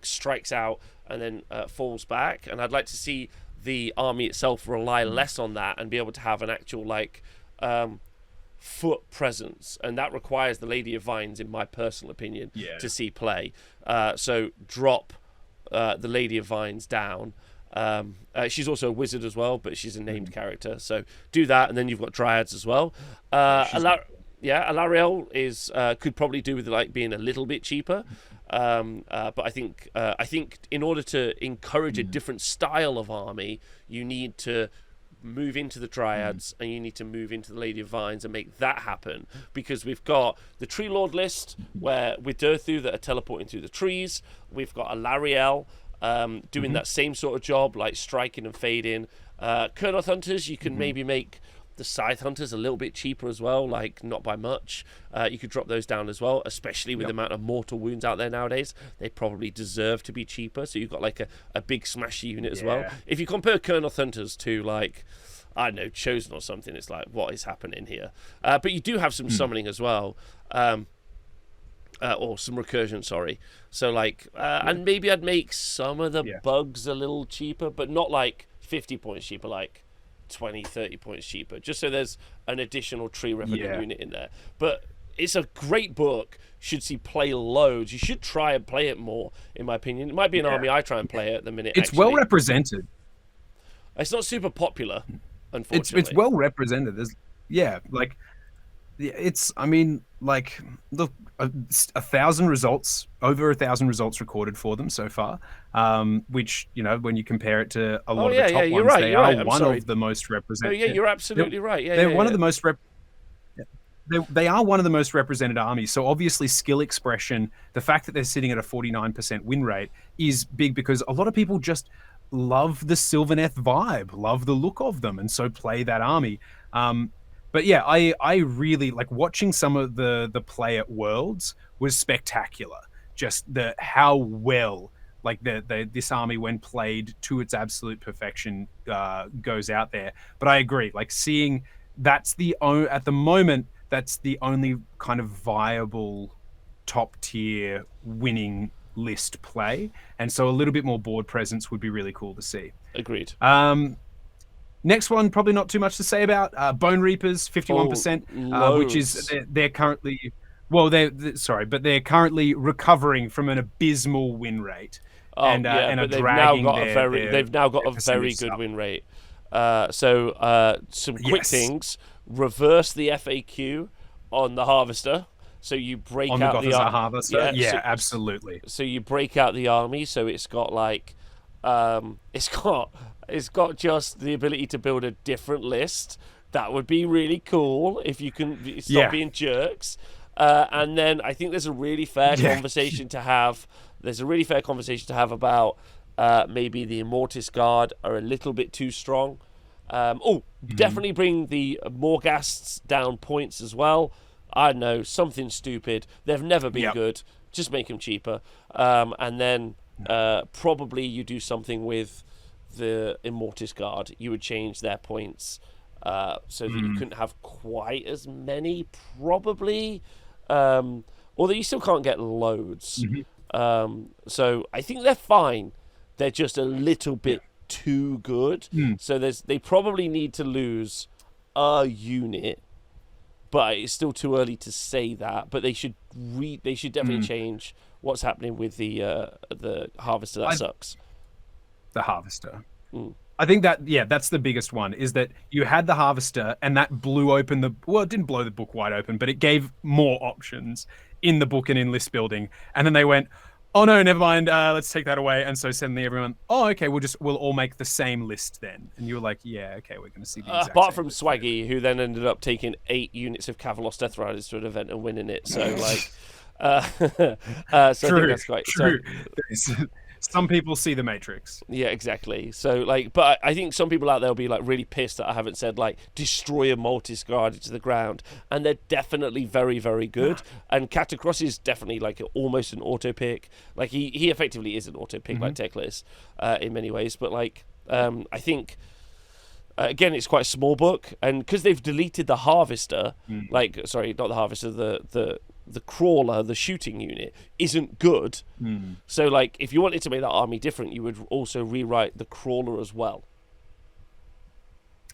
strikes out and then falls back. And I'd like to see the army itself rely less on that and be able to have an actual foot presence, and that requires the Lady of Vines, in my personal opinion, to see play. So drop the Lady of Vines down. She's also a wizard as well, but she's a named character. So do that, and then you've got Dryads as well. Alariel is could probably do with being a little bit cheaper. But I think in order to encourage a different style of army, you need to move into the Dryads and you need to move into the Lady of Vines and make that happen, because we've got the Tree Lord list where with Durthu that are teleporting through the trees. We've got a Lariel doing that same sort of job, like striking and fading. Kurnoth Hunters, you can maybe make the Scythe Hunters a little bit cheaper as well, like not by much. You could drop those down as well, especially with the amount of mortal wounds out there nowadays. They probably deserve to be cheaper, so you've got like a big smashy unit as well. If you compare Kurnoth Hunters to like, I don't know, Chosen or something, it's like, what is happening here? But you do have some summoning as well. Or some recursion, sorry. So like, and maybe I'd make some of the bugs a little cheaper, but not like 50 points cheaper, like 20, 30 points cheaper, just so there's an additional tree revenant unit in there. But it's a great book. Should see play loads. You should try and play it more, in my opinion. It might be an army I try and play at the minute. It's well represented. It's not super popular, unfortunately. It's well represented. There's it's, I mean, like, look, 1,000 results, over 1,000 results recorded for them so far, which, you know, when you compare it to a lot of the top ones, they are one of the most represented. Oh, yeah, you're absolutely right. They're one of the most they are one of the most represented armies. So obviously skill expression, the fact that they're sitting at a 49% win rate is big, because a lot of people just love the Sylvaneth vibe, love the look of them, and so play that army. But yeah, I really like watching some of the play at Worlds was spectacular. Just how well like this army, when played to its absolute perfection, goes out there. But I agree, like seeing at the moment that's the only kind of viable top tier winning list play, and so a little bit more board presence would be really cool to see. Agreed. Next one, probably not too much to say about. Bonereapers, 51%, which is they're currently, well, they're currently recovering from an abysmal win rate, and are dragging they've now got a very good win rate. Some quick things: reverse the FAQ on the Harvester. So you break on out the Harvester. Absolutely. So you break out the army. So it's got like, it's got just the ability to build a different list. That would be really cool if you can stop being jerks. And then I think there's a really fair conversation to have. There's a really fair conversation to have about maybe the Immortis Guard are a little bit too strong. Definitely bring the Morghasts down points as well. I don't know, something stupid. They've never been good. Just make them cheaper. And then probably you do something with the Immortis Guard. You would change their points so that you couldn't have quite as many, probably. Although you still can't get loads. So I think they're fine. They're just a little bit too good. So they probably need to lose a unit, but it's still too early to say that. But they should definitely change what's happening with the Harvester. That sucks. The Harvester. I think that's the biggest one, is that you had the Harvester and that blew open it didn't blow the book wide open, but it gave more options in the book and in list building. And then they went, oh no, never mind, let's take that away. And so suddenly everyone, oh okay, we'll all make the same list then. And you were like, yeah, okay, we're going to see the exact apart same from list Swaggy, who then ended up taking 8 units of Kavalos Death Riders to an event and winning it. So like, so I think that's quite true. Some people see the Matrix. Yeah, exactly. So, like, but I think some people out there will be like really pissed that I haven't said like destroy a Mortis Guard into the ground, and they're definitely very, very good. And Catacross is definitely like almost an auto pick. Like he effectively is an auto pick like Teclis in many ways. But like, I think again it's quite a small book, and because they've deleted the Harvester, like sorry, not the Harvester, the Crawler, the shooting unit, isn't good. So, like, if you wanted to make that army different, you would also rewrite the Crawler as well.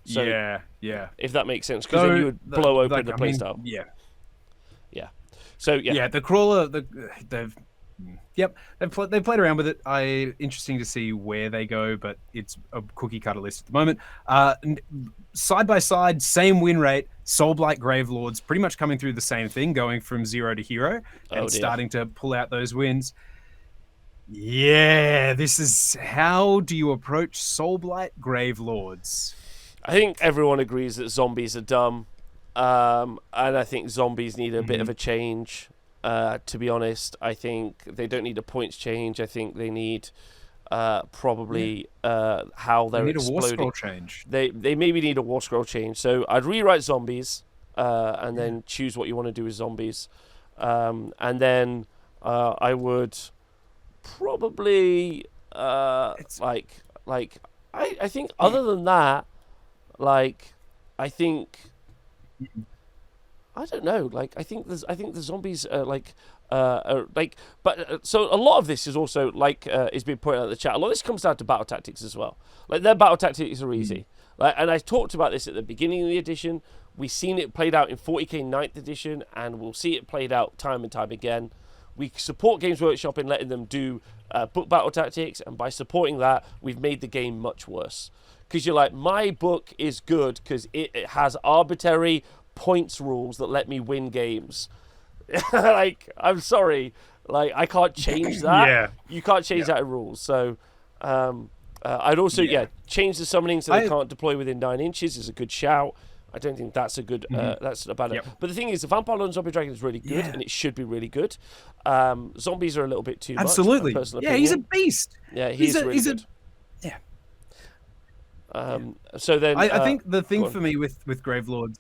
So, yeah. If that makes sense, because then you would blow open the playstyle. Yeah. So, yeah. Yeah, the Crawler, they've played around with it. Interesting to see where they go, but it's a cookie cutter list at the moment. Side by side, same win rate. Soulblight Gravelords pretty much coming through the same thing, going from 0 to hero and starting to pull out those wins. Yeah, this is how do you approach Soulblight Gravelords? I think everyone agrees that zombies are dumb, and I think zombies need a bit of a change. To be honest, I think they don't need a points change. I think they need probably how they're need exploding. A war scroll change. They maybe need a war scroll change. So I'd rewrite zombies, and then choose what you want to do with zombies, and then I would probably I think other than that, like I think. I don't know. Like, I think the zombies are so a lot of this is also is being pointed out in the chat. A lot of this comes down to battle tactics as well. Like, their battle tactics are easy. Like, and I talked about this at the beginning of the edition. We've seen it played out in 40k 9th edition, and we'll see it played out time and time again. We support Games Workshop in letting them do book battle tactics, and by supporting that, we've made the game much worse. Because you're like, my book is good because it has arbitrary points rules that let me win games. Like, I'm sorry, like I can't change that. Yeah, you can't change that in rules. So I'd also change the summoning so they can't deploy within 9 inches is a good shout. I don't think that's a good that's a bad But the thing is, the Vampire Lord and Zombie Dragon is really good, and it should be really good. Zombies are a little bit too much. Absolutely. Opinion. He's a beast. Yeah, he's really good. So then I think the thing for me with Gravelords,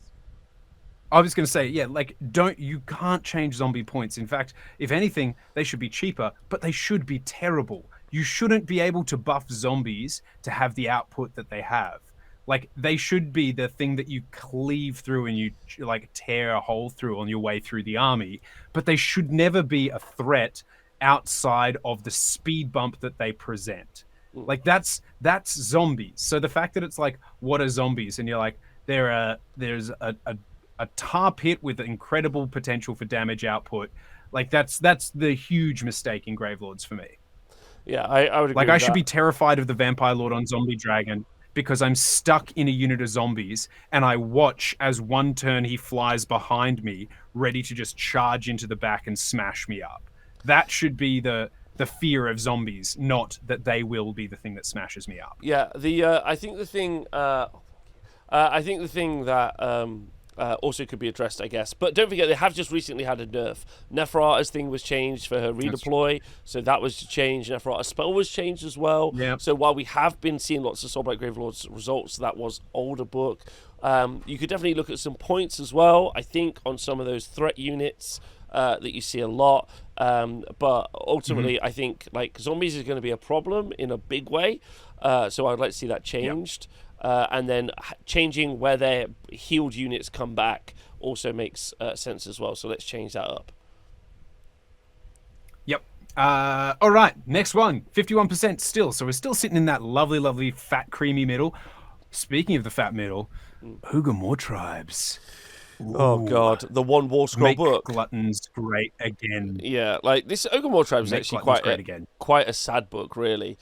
I was going to say, you can't change zombie points. In fact, if anything, they should be cheaper, but they should be terrible. You shouldn't be able to buff zombies to have the output that they have. Like, they should be the thing that you cleave through and you tear a hole through on your way through the army, but they should never be a threat outside of the speed bump that they present. Like, that's zombies. So the fact that it's like, what are zombies? And you're like, there's a tar pit with incredible potential for damage output. Like, that's the huge mistake in Gravelords for me. Yeah, I would agree. Like, I should be terrified of the Vampire Lord on Zombie Dragon because I'm stuck in a unit of zombies and I watch as one turn he flies behind me, ready to just charge into the back and smash me up. That should be the fear of zombies, not that they will be the thing that smashes me up. Yeah, I think the thing that also could be addressed, I guess. But don't forget, they have just recently had a nerf. Neferata's thing was changed for her redeploy, so that was changed. Neferata's spell was changed as well. Yeah. So while we have been seeing lots of Soulblight Gravelords results, that was older book. You could definitely look at some points as well, I think, on some of those threat units that you see a lot. But ultimately, I think zombies is going to be a problem in a big way. So I'd like to see that changed. And then changing where their healed units come back also makes sense as well. So let's change that up. Yep. All right. Next one. 51% still. So we're still sitting in that lovely, lovely, fat, creamy middle. Speaking of the fat middle, Ogre Mawtribes. Oh God, the one war scroll book. Gluttons great again. Yeah, like this Ogre Mawtribes is actually quite a sad book, really.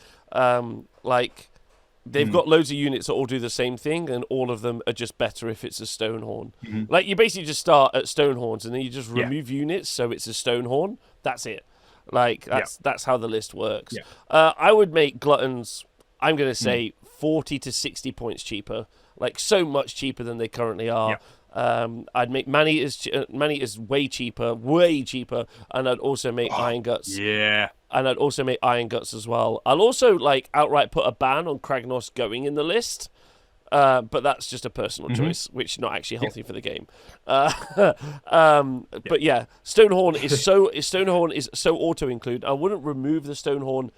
They've got loads of units that all do the same thing, and all of them are just better if it's a Stonehorn. Like, you basically just start at Stonehorns, and then you just remove units, so it's a Stonehorn. That's it. Like, that's how the list works. I would make Gluttons, I'm going to say, 40 to 60 points cheaper. Like, so much cheaper than they currently are. I'd make Man-Eaters way cheaper, and I'd also make Iron Guts. Yeah. And I'd also make Iron Guts as well. I'll also outright put a ban on Kragnos going in the list, but that's just a personal choice, which is not actually healthy for the game. But yeah, Stonehorn is so auto include. I wouldn't remove the Stonehorn.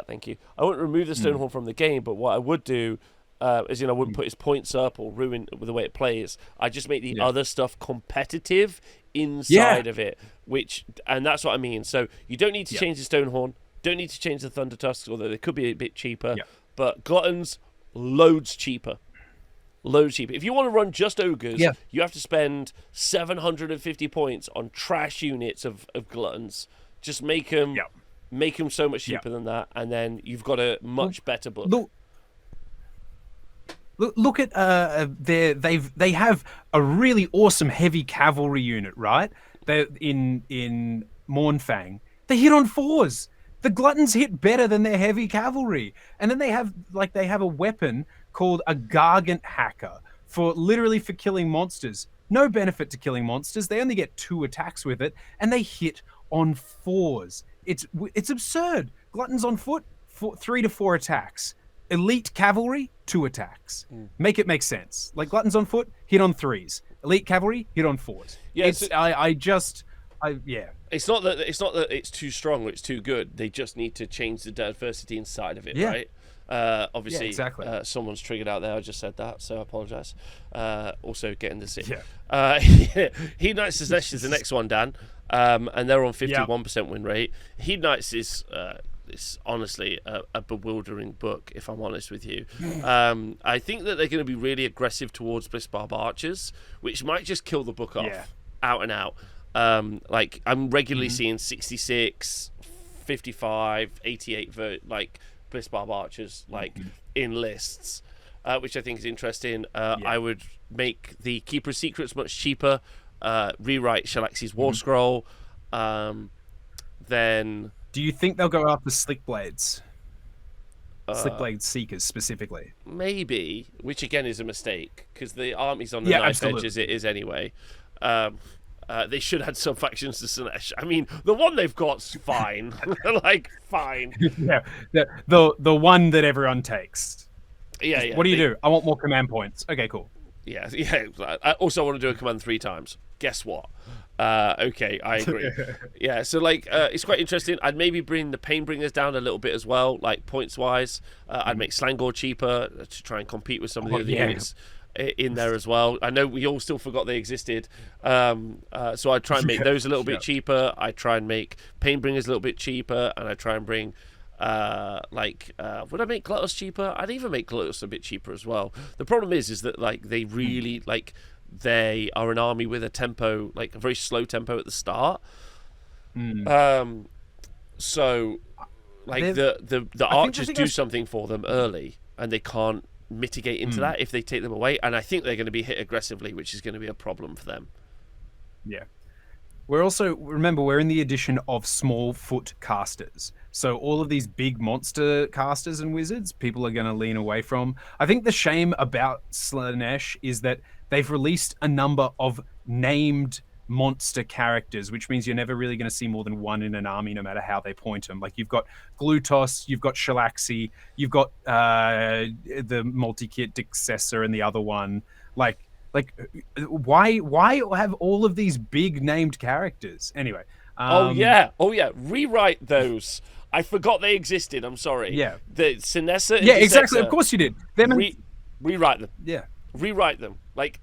Thank you. I wouldn't remove the Stonehorn from the game, but what I would do. I wouldn't put his points up or ruin the way it plays. I just make the other stuff competitive inside of it, and that's what I mean. So you don't need to change the Stonehorn, don't need to change the Thunder Tusks, although they could be a bit cheaper. But Gluttons, loads cheaper. If you want to run just ogres, you have to spend 750 points on trash units of Gluttons. Just make them so much cheaper than that, and then you've got a much better book. Look at they have a really awesome heavy cavalry unit, right? They in Mournfang. They hit on 4s. The Gluttons hit better than their heavy cavalry, and then they have a weapon called a Gargant Hacker for killing monsters. No benefit to killing monsters. They only get 2 attacks with it, and they hit on 4s. It's absurd. Gluttons on foot, 3 to 4 attacks. Elite cavalry, 2 attacks. Make it make sense. Like Gluttons on foot, hit on 3s. Elite cavalry, hit on 4s. Yeah, It's not that it's too strong or it's too good. They just need to change the diversity inside of it, right? Obviously, exactly. Someone's triggered out there. I just said that, so I apologise. Also, getting the sick. Heat Knights Slaanesh is the next one, Dan, and they're on 51% win rate. Heat Knights is it's honestly a bewildering book, if I'm honest with you. I think that they're going to be really aggressive towards Blissbarb Archers, which might just kill the book off out and out. Like I'm regularly seeing 66, 55, 88 Blissbarb Archers in lists, which I think is interesting. I would make the Keeper of Secrets much cheaper, rewrite Shalaxi's War Scroll, then... Do you think they'll go after Slickblades? Slickblade Seekers specifically? Maybe, which again is a mistake, because the army's on the knife edge as it is anyway. They should add some factions to Slaanesh. I mean, the one they've got's fine. Fine. Yeah, the one that everyone takes. Yeah. What do you do? I want more command points. Okay, cool. Yeah. I also want to do a command 3 times. Guess what? Okay, I agree. Yeah, so it's quite interesting. I'd maybe bring the Painbringers down a little bit as well, points wise. I'd make Slangor cheaper to try and compete with some of the other units in there as well. I know we all still forgot they existed, so I try and make those a little bit cheaper. I try and make Painbringers a little bit cheaper, and I try and bring would I make Gluttus cheaper? I'd even make Gluttus a bit cheaper as well. The problem is that they really they are an army with a tempo, a very slow tempo at the start. So the archers do something for them early, and they can't mitigate into that if they take them away, and I think they're going to be hit aggressively, which is going to be a problem for them. Remember, we're in the edition of small foot casters, so all of these big monster casters and wizards people are going to lean away from. I think the shame about Slaanesh is that they've released a number of named monster characters, which means you're never really going to see more than one in an army, no matter how they point them. You've got Glutos, you've got Shalaxi, you've got the multi-kit Dixessor, and the other one. Why have all of these big named characters? Anyway. Rewrite those. I forgot they existed. I'm sorry. Yeah. The Sinessa. Yeah, exactly. Of course you did. Rewrite them. Yeah. Rewrite them.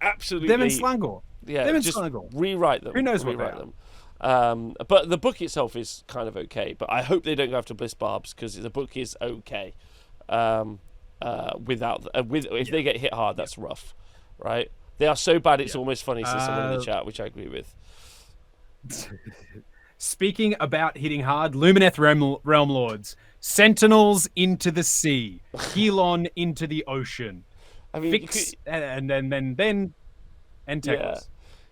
Absolutely. Them and Slangor. Yeah, them and just Slangor. Rewrite them. Who knows what rewrite them. But the book itself is kind of okay. But I hope they don't go after Blissbarbs, because the book is okay. If they get hit hard, that's rough, right? They are so bad it's almost funny, says someone in the chat, which I agree with. Speaking about hitting hard, Lumineth Realm Lords, Sentinels into the sea, Helon into the ocean. I mean, and Teclis.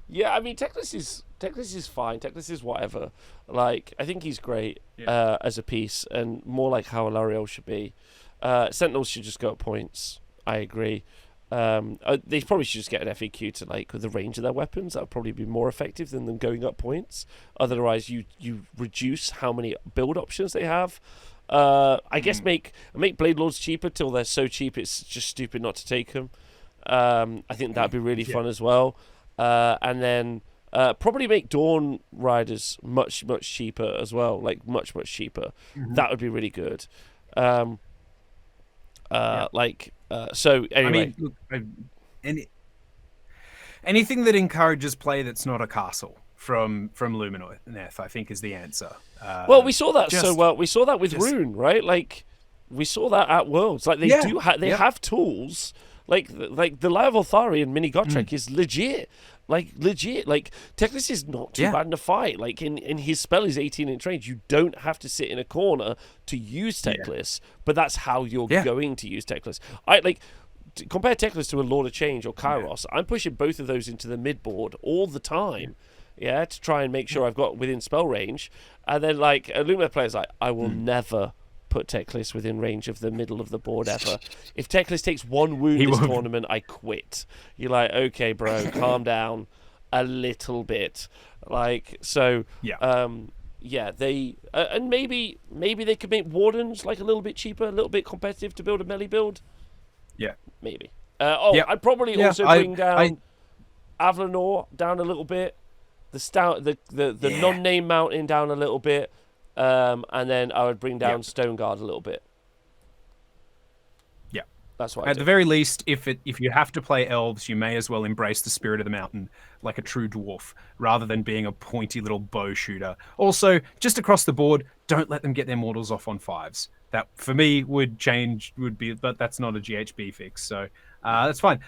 Yeah. I mean, Teclis is fine. Teclis is whatever. I think he's great as a piece, and more like how Alariel should be. Sentinels should just go at points. I agree. They probably should just get an FAQ to with the range of their weapons. That would probably be more effective than them going up points. Otherwise, you reduce how many build options they have. I guess make Blade Lords cheaper till they're so cheap it's just stupid not to take them. I think that'd be really fun as well. And then probably make Dawn Riders much cheaper as well. Much cheaper. That would be really good. So anyway, I mean, anything that encourages play that's not a castle from Lumineth, I think, is the answer. Well, we saw that We saw that with Rune, right? We saw that at Worlds. They have tools. The Lie of Althari and Mini Gotrek is legit. Teclis is not too bad in a fight. In his spell is 18-inch range. You don't have to sit in a corner to use Teclis, but that's how you're going to use Teclis. Compare Teclis to a Lord of Change or Kairos. I'm pushing both of those into the mid-board all the time, to try and make sure I've got within spell range. And then, a Lumineth player's I will never put Teclis within range of the middle of the board ever. If Teclis takes 1 wound this tournament, I quit. You're like, okay, bro, calm down a little bit. Like, so, they and maybe they could make Wardens like a little bit cheaper, a little bit competitive to build a melee build. Yeah, maybe. I'd probably also bring down Avlanor down a little bit, the non-name mountain down a little bit, and then I would bring down Stoneguard a little bit. Yeah, that's what. At the very least, if you have to play elves, you may as well embrace the spirit of the mountain like a true dwarf, rather than being a pointy little bow shooter. Also, just across the board, don't let them get their mortals off on 5s. That for me would be, but that's not a GHB fix, so that's fine.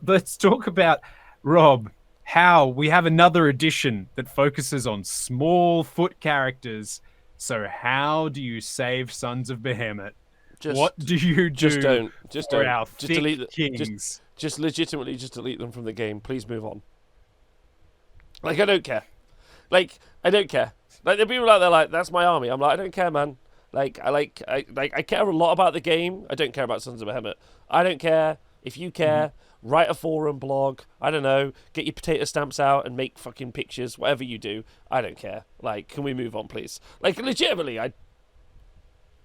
Let's talk about, Rob, how we have another edition that focuses on small foot characters. So how do you save Sons of Behemat? What do you do? Just don't. Just delete them. Kings? Just legitimately just delete them from the game. Please move on. Like, I don't care. Like, I don't care. Like, the people out there like, that's my army. I'm like, I don't care, man. Like, I care a lot about the game. I don't care about Sons of Behemat. I don't care. If you care, write a forum blog. I don't know. Get your potato stamps out and make fucking pictures. Whatever you do, I don't care. Like, can we move on, please? Like, legitimately, I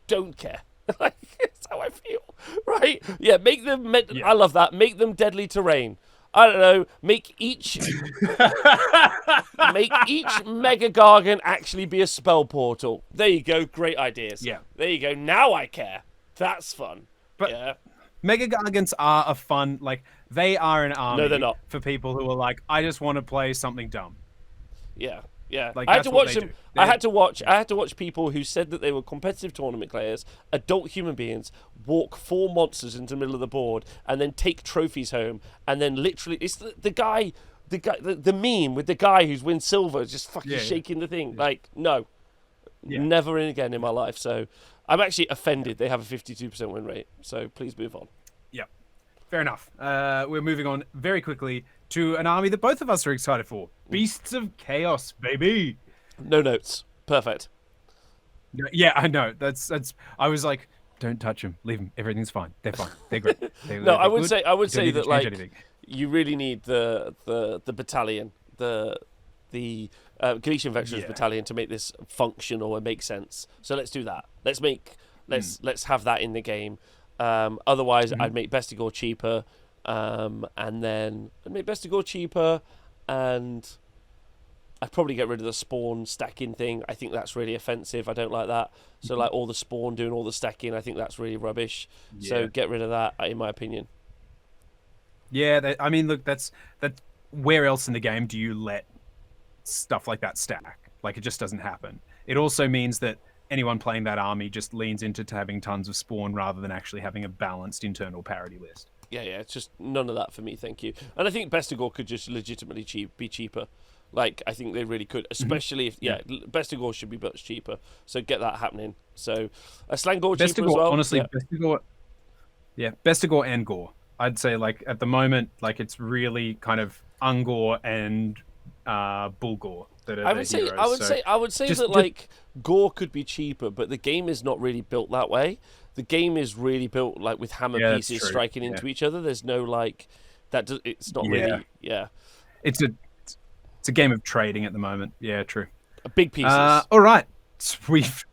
don't care. Like, it's how I feel, right? Yeah, make them. I love that. Make them deadly terrain. I don't know. Make each Mega Gargant actually be a spell portal. There you go. Great ideas. Yeah. There you go. Now I care. That's fun. But yeah. Mega Gargants are a fun, like, they are an army. No, they're not. For people who are like, I just want to play something dumb. Yeah. Yeah, like, I had to watch them. Do. I had to watch people who said that they were competitive tournament players, adult human beings, walk 4 monsters into the middle of the board and then take trophies home, and then literally it's the meme with the guy who's win silver just fucking shaking the thing. Like, no, never again in my life. So I'm actually offended they have a 52% win rate. So please move on. Yeah, fair enough. We're moving on very quickly to an army that both of us are excited for. Beasts of Chaos, baby. No notes. Perfect. Yeah, I know. That's. I was like, don't touch them. Leave them. Everything's fine. They're fine. They're great. I would say that, like, you really need the battalion, the Galician Vexers battalion to make this functional and make sense. So let's do that. Let's have that in the game. Otherwise, I'd make Bestigor cheaper. And then I'd make Bestigor cheaper, and I'd probably get rid of the spawn stacking thing. I think that's really offensive. I don't like that. So like all the spawn doing all the stacking, I think that's really rubbish. Yeah. So get rid of that, in my opinion. Yeah, I mean, look, that's where else in the game do you let stuff like that stack? Like, it just doesn't happen. It also means that anyone playing that army just leans into having tons of spawn rather than actually having a balanced internal parity list. Yeah, it's just none of that for me, thank you. And I think Bestigor could just legitimately be cheaper. Like, I think they really could, especially if, Bestigor should be much cheaper. So get that happening. So, Slangor cheaper as well. Honestly, Bestigor and Gore. I'd say, like, at the moment, like, it's really kind of Ungor and Bulgor that are I would say that, like, Gore could be cheaper, but the game is not really built that way. The game is really built like with hammer pieces striking into each other. There's no like that. It's not really. Yeah. It's a game of trading at the moment. Yeah, true. Big pieces. All right. We've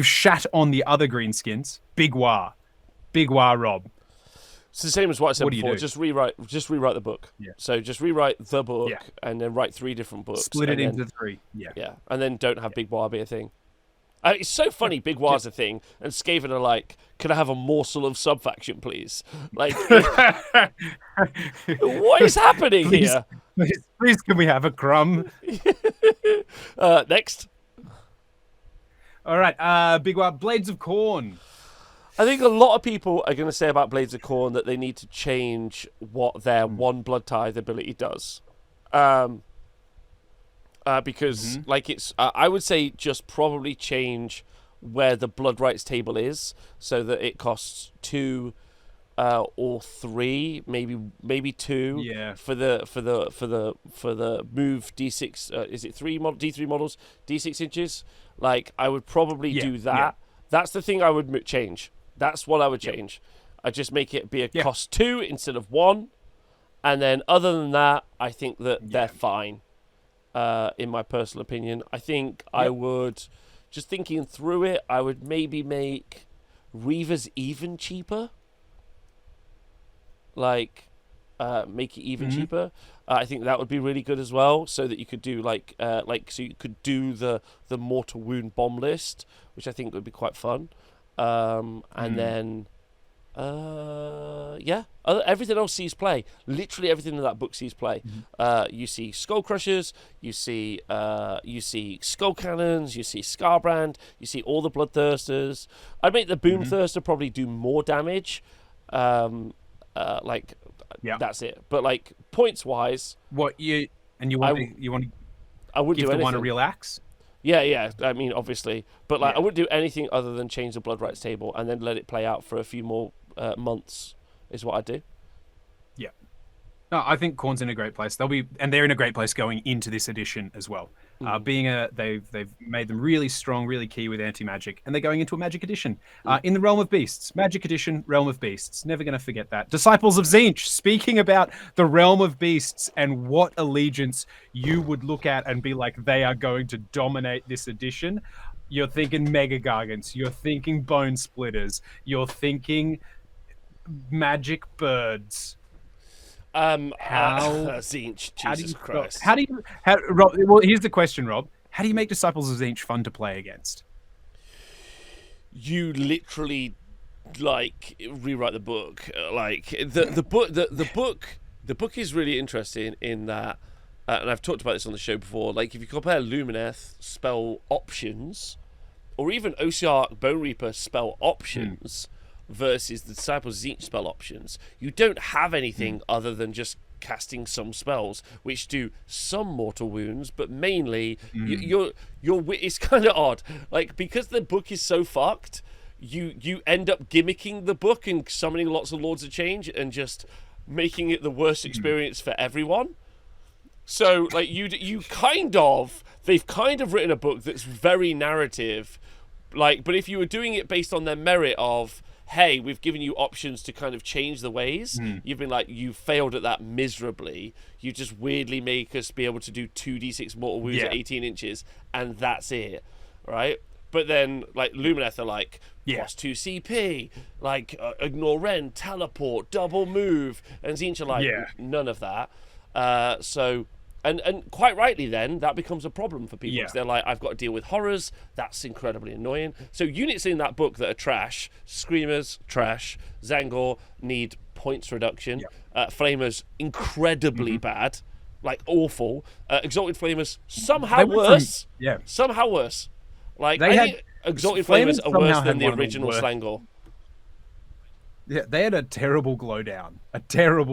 shat on the other greenskins. Big War, Rob. It's the same as what I said before. Do? Just rewrite the book. Yeah. So just rewrite the book and then write 3 different books. Split it into 3. Yeah. Yeah, and then don't have Big War be a thing. It's so funny, Big War's a thing, and Skaven are like, can I have a morsel of sub-faction, please? Like, what is happening here? Please, can we have a crumb? Next. All right, Big War, Blades of Khorne. I think a lot of people are going to say about Blades of Khorne that they need to change what their one blood tithe ability does. Because like it's I would say just probably change where the blood rights table is so that it costs 2 or 3, maybe 2 for the move D6 is it 3 D3 models D6 inches. Like I would probably do that That's the thing I would change. That's what I would change. I'd just make it be a cost 2 instead of 1. And then other than that, I think that they're fine, in my personal opinion. I think I would, just thinking through it, I would maybe make Reavers even cheaper. Like, make it even cheaper. I think that would be really good as well, so that you could do so you could do the mortal wound bomb list, which I think would be quite fun. And then, everything else sees play. Literally everything in that book sees play. You see skull crushers, you see skull cannons, you see Scarbrand, you see all the bloodthirsters. I'd make the boomthirster probably do more damage. That's it. But like points wise, I wouldn't give do the one a anything. real axe. Yeah. I mean, obviously, but I wouldn't do anything other than change the blood rights table and then let it play out for a few more months. Is what I'd do. Yeah. No, I think Khorne's in a great place. They're in a great place going into this edition as well. They've made them really strong, really key with anti-magic, and they're going into a magic edition in the Realm of Beasts. Magic edition, Realm of Beasts. Never going to forget that. Disciples of Tzeentch. Speaking about the Realm of Beasts and what allegiance you would look at and be like, they are going to dominate this edition. You're thinking Mega Gargants. You're thinking Bone Splitters. You're thinking magic birds. Tzeentch, Jesus Christ. Rob, well, here's the question, Rob. How do you make Disciples of Tzeentch fun to play against? You literally rewrite the book. The book is really interesting in that, and I've talked about this on the show before. Like, if you compare Lumineth spell options, or even Ossiarch Bonereapers spell options versus the Disciples of Tzeentch spell options, you don't have anything other than just casting some spells which do some mortal wounds, but mainly it's kind of odd. Like, because the book is so fucked, you end up gimmicking the book and summoning lots of Lords of Change and just making it the worst experience for everyone. So like they've kind of written a book that's very narrative, like, but if you were doing it based on their merit of, hey, we've given you options to kind of change the ways, you've been like, you failed at that miserably. You just weirdly make us be able to do 2d6 mortal wounds at 18 inches, and that's it, right? But then, like, Lumineth are like, plus 2 CP, like, ignore rend, teleport, double move, and Tzeentch are like, none of that. And quite rightly then, that becomes a problem for people. Because they're like, I've got to deal with horrors. That's incredibly annoying. So units in that book that are trash, Screamers, trash, Zangor need points reduction, Flamers, incredibly bad, like awful, Exalted Flamers, somehow worse. Somehow worse. Like, I think Exalted Flamers are worse than the original Slangor. Yeah, they had a terrible glow down. Terrible.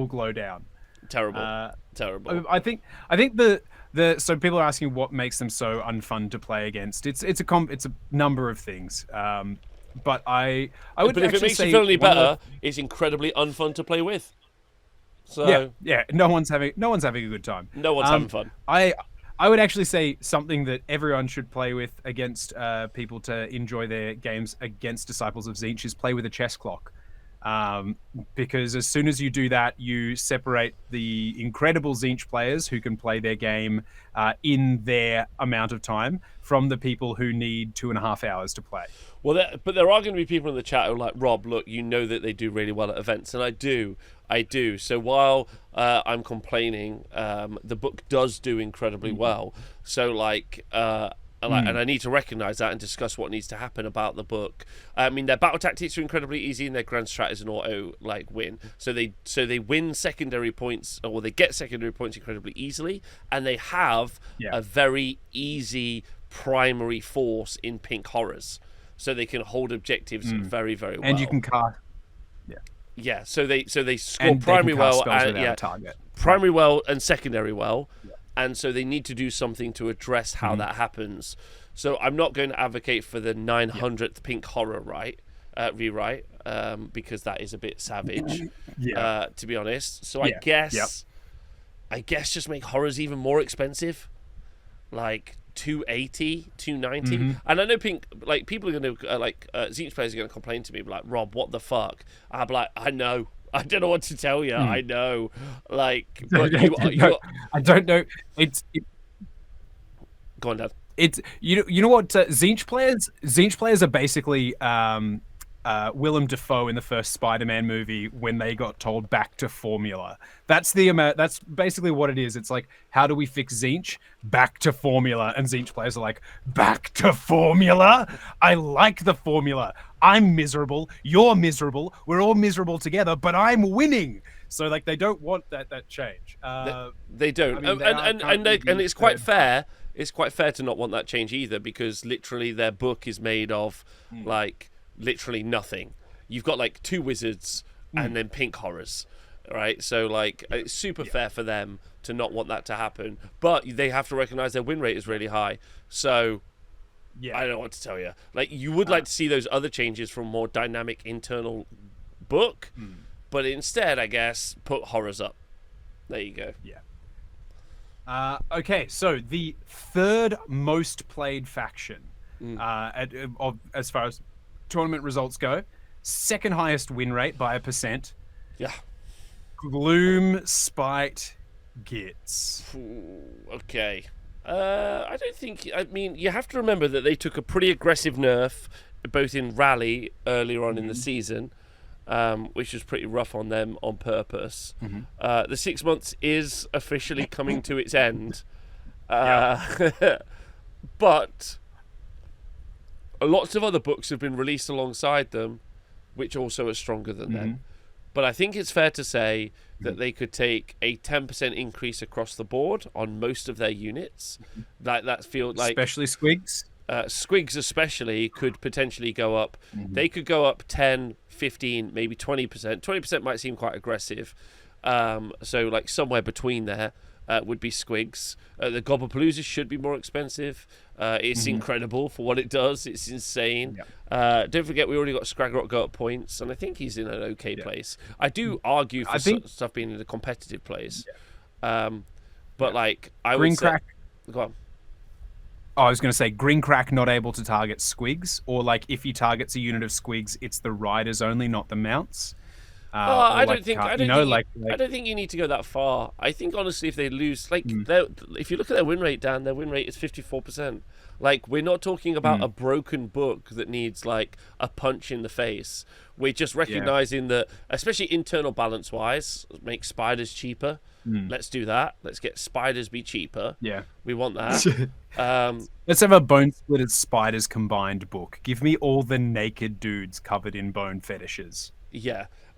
I think so people are asking what makes them so unfun to play against. It's a number of things. But I would. But if it makes you feel any better, it's incredibly unfun to play with. So no one's having a good time. No one's having fun. I would actually say something that everyone should play with against people to enjoy their games against Disciples of Tzeentch is play with a chess clock. Because as soon as you do that, you separate the incredible Tzeentch players who can play their game in their amount of time from the people who need 2.5 hours to play. Well, but there are going to be people in the chat who are like, Rob, look, you know that they do really well at events, and I do. So while I'm complaining, the book does do incredibly well. So and I need to recognise that and discuss what needs to happen about the book. I mean, their battle tactics are incredibly easy, and their grand strat is an auto win. So they win secondary points, or they get secondary points incredibly easily, and they have a very easy primary force in pink horrors, so they can hold objectives very, very well. And you can cast. Yeah. So they score primary well and target. Primary well and secondary well. And so they need to do something to address how that happens. So I'm not going to advocate for the 900th pink horror rewrite, because that is a bit savage, to be honest. So I guess just make horrors even more expensive. Like, 280, 290. And I know people are going to Tzeentch players are going to complain to me like, Rob, what the fuck? I'm like, I know. I don't know what to tell you. I know. Like, but I don't know. Go on, Dad. It's you know what Tzeentch players are basically Willem Dafoe in the first Spider-Man movie when they got told back to formula. That's basically what it is. It's like, how do we fix Tzeentch? Back to formula. And Tzeentch players are like, back to formula? I like the formula. I'm miserable. You're miserable. We're all miserable together, but I'm winning. So like they don't want that change. They don't. I mean, and it's quite fair. It's quite fair to not want that change either, because literally their book is made of like literally nothing. You've got like 2 wizards and then pink horrors, right? So like it's super fair for them to not want that to happen, but they have to recognize their win rate is really high. So I don't know what to tell you. Like, you would like to see those other changes from more dynamic internal book, but instead, I guess, put horrors up. There you go. Okay, so the third most played faction as far as tournament results go, second highest win rate by 1%. Yeah. Gloomspite Gitz. Okay. I don't think... I mean, you have to remember that they took a pretty aggressive nerf, both in Rally earlier on in the season, which was pretty rough on them on purpose. The 6 months is officially coming to its end. But lots of other books have been released alongside them, which also are stronger than them. But I think it's fair to say that they could take a 10% increase across the board on most of their units. That feels like... Especially Squigs? Squigs especially could potentially go up. They could go up 10, 15, maybe 20%. 20% might seem quite aggressive. So like somewhere between there would be Squigs. The Gobblepalooza should be more expensive. It's incredible for what it does. It's insane. Don't forget, we already got Scragrot go up points, and I think he's in an okay place. I do argue for stuff being in a competitive place. But like, I would say... Go on. Oh, I was going to say Greencrack not able to target Squigs, or like if he targets a unit of Squigs, it's the riders only, not the mounts. I don't think you need to go that far. I think honestly, if they lose, like, if you look at their win rate, Dan, their win rate is 54%. Like, we're not talking about a broken book that needs like a punch in the face. We're just recognizing that, especially internal balance wise, make spiders cheaper. Let's do that. Let's get spiders be cheaper. We want that. Let's have a Bone Splitters Spiders combined book. Give me all the naked dudes covered in bone fetishes.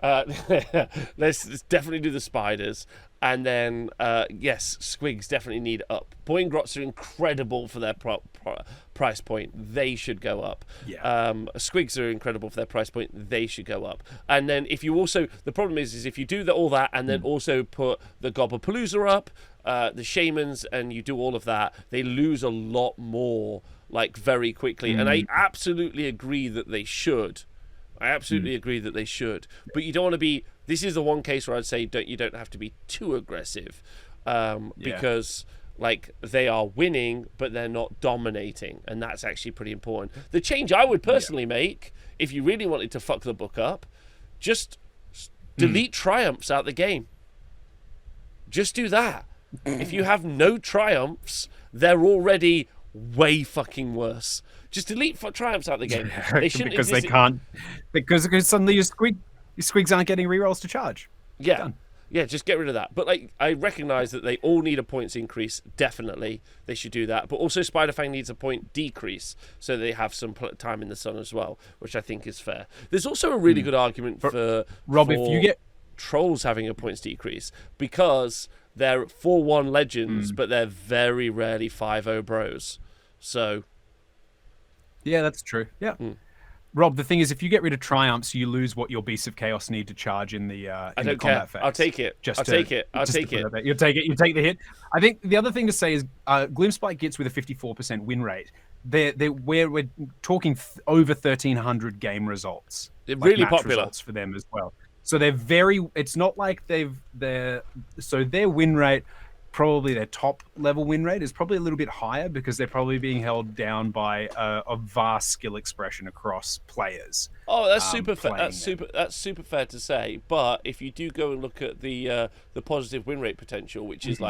Let's definitely do the spiders. And then, yes, Squigs definitely need up. Boingrots are incredible for their price point. They should go up. Squigs are incredible for their price point. They should go up. And then if you also... The problem is if you do all that and then also put the Gobblepalooza up, the Shamans, and you do all of that, they lose a lot more, like, very quickly. And I absolutely agree that they should. But you don't want to be... This is the one case where I'd say you don't have to be too aggressive, because like they are winning, but they're not dominating, and that's actually pretty important. The change I would personally make, if you really wanted to fuck the book up, just delete triumphs out the game. Just do that. If you have no triumphs, they're already way fucking worse. Just delete triumphs out the game. They shouldn't because they can't. Because suddenly your Squigs aren't getting rerolls to charge. Done. Just get rid of that. But like, I recognise that they all need a points increase. Definitely, they should do that. But also, Spiderfang needs a point decrease, so they have some time in the sun as well, which I think is fair. There's also a really good argument for Rob. If you get trolls having a points decrease, because they're 4-1 legends, but they're very rarely 5-0 bros. So. Yeah, that's true. Yeah. Rob, the thing is, if you get rid of triumphs, you lose what your Beasts of Chaos need to charge in the combat phase. I'll take it. I'll take it. You'll take it. You take the hit. I think the other thing to say is Gloomspite Gitz with a 54% win rate. We're talking over 1,300 game results. They're really popular results for them as well. So they're very. It's not like so their win rate probably their top level win rate is probably a little bit higher because they're probably being held down by a vast skill expression across players. Oh, that's super fair. Playing That's super fair to say. But if you do go and look at the positive win rate potential, which is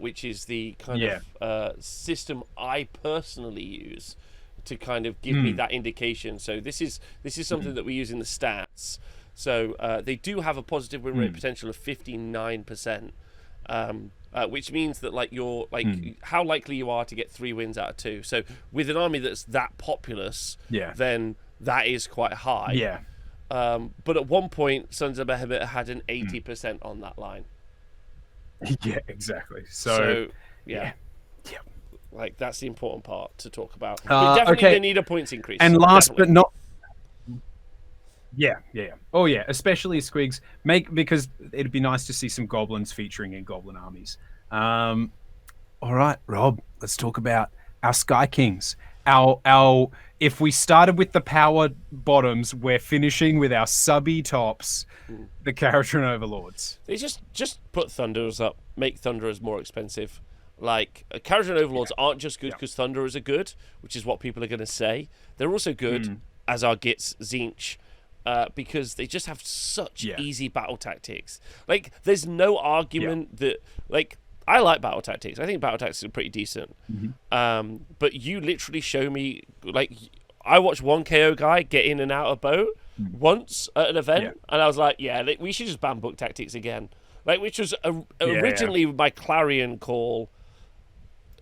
which is the kind of system I personally use to kind of give me that indication. So this is something that we use in the stats. So they do have a positive win rate potential of 59%, which means that you're how likely you are to get 3 wins out of 2. So with an army that's that populous, then that is quite high. Yeah. But at one point, Sons of Behemat had an 80% on that line. Yeah, exactly. So yeah. Yeah. Like, that's the important part to talk about. But definitely they need a points increase. And last but not... Yeah. Oh, yeah, especially Squigs. Because it'd be nice to see some goblins featuring in goblin armies. All right, Rob, let's talk about our Sky Kings. If we started with the power bottoms, we're finishing with our subby tops, the Kharadron Overlords. They just put Thunderers up, make Thunderers more expensive. Like, Kharadron Overlords aren't just good because Thunderers are good, which is what people are going to say. They're also good, as are Gitz, Tzeentch, because they just have such easy battle tactics. Like, there's no argument that... Like, I like battle tactics. I think battle tactics are pretty decent. But you literally show me... Like, I watched one KO guy get in and out of boat once at an event, and I was like, we should just ban book tactics again. Like, which was originally my clarion call,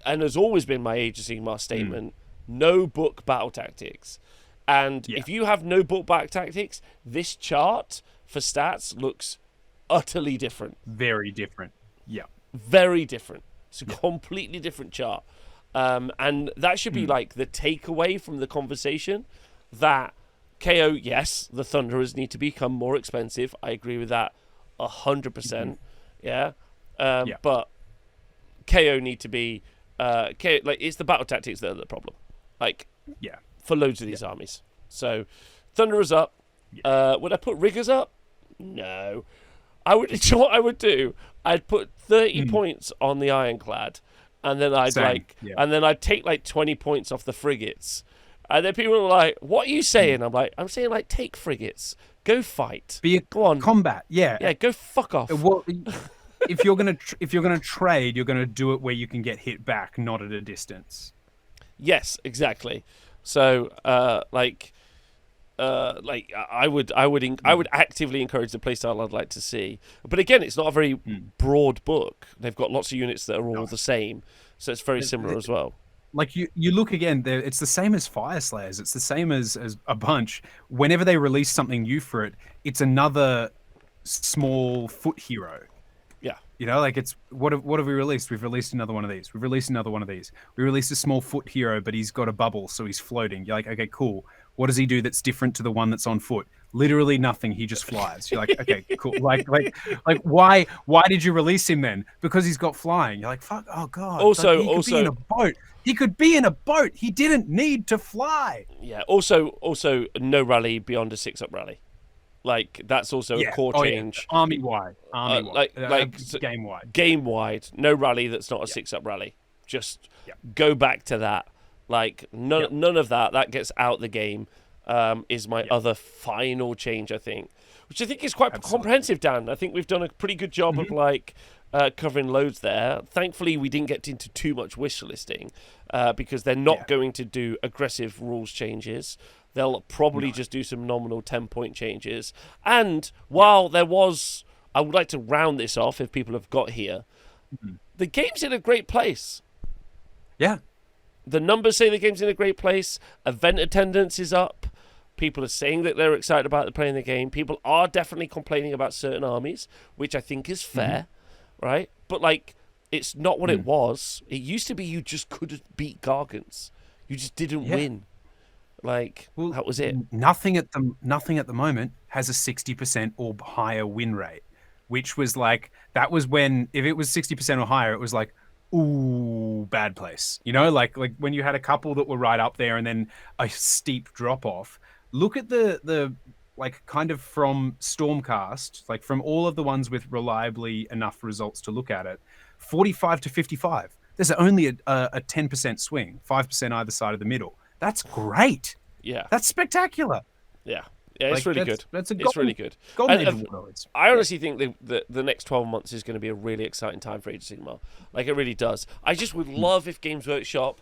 and has always been my Age of Sigmar statement, no book battle tactics. And if you have no book battle tactics, this chart for stats looks utterly different. Very different. Yeah. Very different. It's a completely different chart. And that should be like the takeaway from the conversation, that KO, yes, the Thunderers need to become more expensive. I agree with that 100%. But KO need to be it's the battle tactics that are the problem. For loads of these armies. So Thunderers up. Would I put Riggers up? No. I would. You know what I would do? I'd put 30 points on the Ironclad, and then I'd take like 20 points off the frigates. And then people are like, "What are you saying?" I'm like, "I'm saying like take frigates, go fight, go on, combat, yeah, go fuck off." Well, if you're gonna trade, you're gonna do it where you can get hit back, not at a distance. Yes, exactly. So, I would actively encourage the playstyle I'd like to see. But again, it's not a very broad book. They've got lots of units that are all the same, so it's very similar as well. Like you look again, it's the same as Fire Slayers. It's the same as a bunch. Whenever they release something new for it, it's another small foot hero. Yeah. You know, like it's what have we released? We've released another one of these. We've released another one of these. We released a small foot hero, but he's got a bubble, so he's floating. You're like, okay, cool. What does he do that's different to the one that's on foot? Literally nothing. He just flies. You're like, okay, cool. Like why did you release him then? Because he's got flying. You're like, fuck. Oh god. Also, he could be in a boat. He could be in a boat. He didn't need to fly. Yeah. Also, no rally beyond a 6-up rally. Like, that's also a core change. Yeah. Army wide. Game wide. Game wide. No rally that's not a 6-up rally. Just go back to that. Like, none of that. That gets out the game. Is my other final change, I think. Which I think is quite comprehensive, Dan. I think we've done a pretty good job of covering loads there. Thankfully, we didn't get into too much wish listing because they're not going to do aggressive rules changes. They'll probably just do some nominal 10-point changes. And while there was... I would like to round this off if people have got here. The game's in a great place. Yeah. The numbers say the game's in a great place. Event attendance is up. People are saying that they're excited about playing the game. People are definitely complaining about certain armies, which I think is fair, right? But, like, it's not what it was. It used to be you just couldn't beat Gargants. You just didn't win. Like, that was it. Nothing at the moment has a 60% or higher win rate, which was like, that was when, if it was 60% or higher, it was like, ooh, bad place. You know, like when you had a couple that were right up there and then a steep drop off. Look at the like kind of from Stormcast, like from all of the ones with reliably enough results to look at it, 45 to 55. There's only a 10% swing, 5% either side of the middle. That's great. Yeah. That's spectacular. Yeah. Yeah, it's really good. It's really good. Golden Age of Warlords. I honestly think the next 12 months is going to be a really exciting time for Age of Sigmar. Like, it really does. I just would love if Games Workshop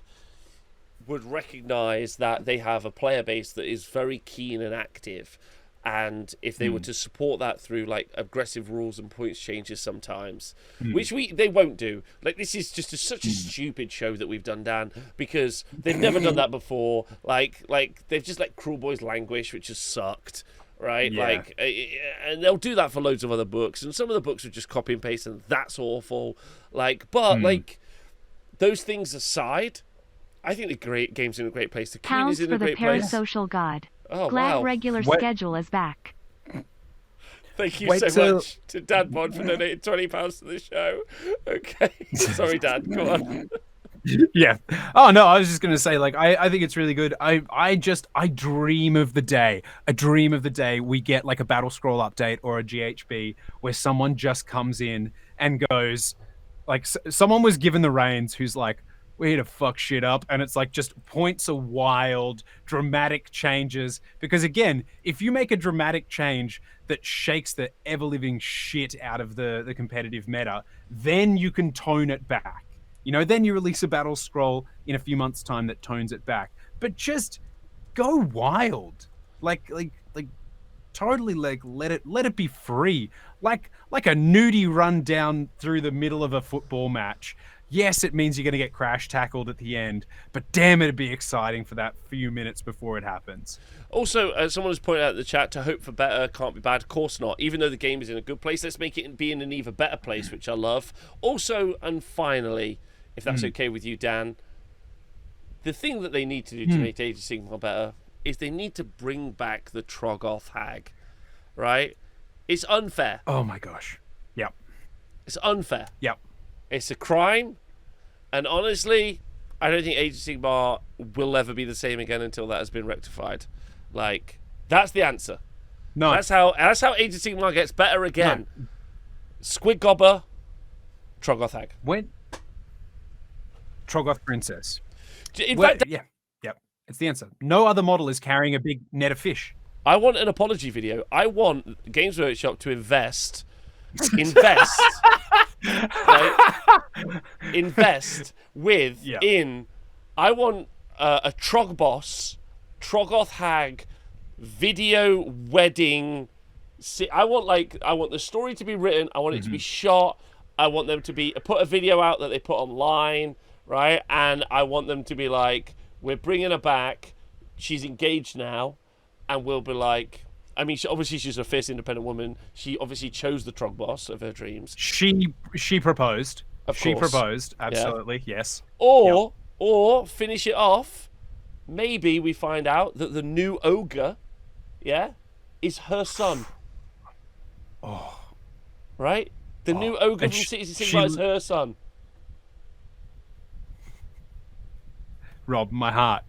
would recognise that they have a player base that is very keen and active. And if they were to support that through like aggressive rules and points changes sometimes, which they won't do. Like, this is just such a stupid show that we've done, Dan, because they've never done that before. Like they've just let Kruleboyz languish, which has sucked, right? Yeah. Like, and they'll do that for loads of other books, and some of the books are just copy and paste, and that's awful. Like, but like those things aside, I think the great game's in a great place. The community's in a great place. Pounds for the Parasocial God. Oh, Glad wow. regular schedule is back. Thank you so much to Dan Bond for donating £20 to the show. Okay. Sorry, Dan. Go on. Yeah. Oh, no, I was just going to say, like, I think it's really good. I dream of the day. I dream of the day we get, like, a Battle Scroll update or a GHB where someone just comes in and goes, like, someone was given the reins who's like, we're here to fuck shit up, and it's like just points of wild, dramatic changes. Because again, if you make a dramatic change that shakes the ever-living shit out of the competitive meta, then you can tone it back. You know, then you release a battle scroll in a few months' time that tones it back. But just go wild, like totally, like let it be free, like a nudie run down through the middle of a football match. Yes, it means you're going to get crash tackled at the end, but damn, it'd be exciting for that few minutes before it happens. Also, someone has pointed out in the chat, to hope for better can't be bad. Of course not. Even though the game is in a good place, let's make it be in an even better place, which I love. Also, and finally, if that's okay with you, Dan, the thing that they need to do to make Age of Sigmar better is they need to bring back the Trogloth hag, right? It's unfair. Oh my gosh. Yep. It's unfair. Yep. It's a crime, and honestly, I don't think Age of Sigmar will ever be the same again until that has been rectified. Like, that's the answer. No, that's how Age of Sigmar gets better again. No. Squid Gobber, Trogloth hag. When Trogloth princess. In fact, yeah, it's the answer. No other model is carrying a big net of fish. I want an apology video. I want Games Workshop to invest, right? Invest with in. I want a Trogloth hag video wedding. I want the story to be written. I want it to be shot. I want them to put a video out that they put online, right? And I want them to be like, we're bringing her back. She's engaged now, and we'll be like. I mean, she's a fierce, independent woman. She obviously chose the Trogloth of her dreams. She proposed. She proposed. Absolutely, yes. Or finish it off. Maybe we find out that the new ogre, is her son. Oh, right. The new ogre from Cities of Sigmar is her son. Rob, my heart,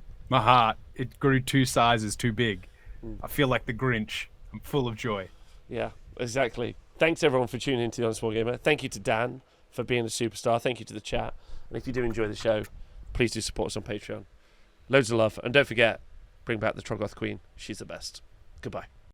it grew 2 sizes too big. I feel like the Grinch. I'm full of joy. Yeah, exactly. Thanks, everyone, for tuning into the Honest Wargamer. Thank you to Dan for being a superstar. Thank you to the chat. And if you do enjoy the show, please do support us on Patreon. Loads of love. And don't forget, bring back the Trogloth Queen. She's the best. Goodbye.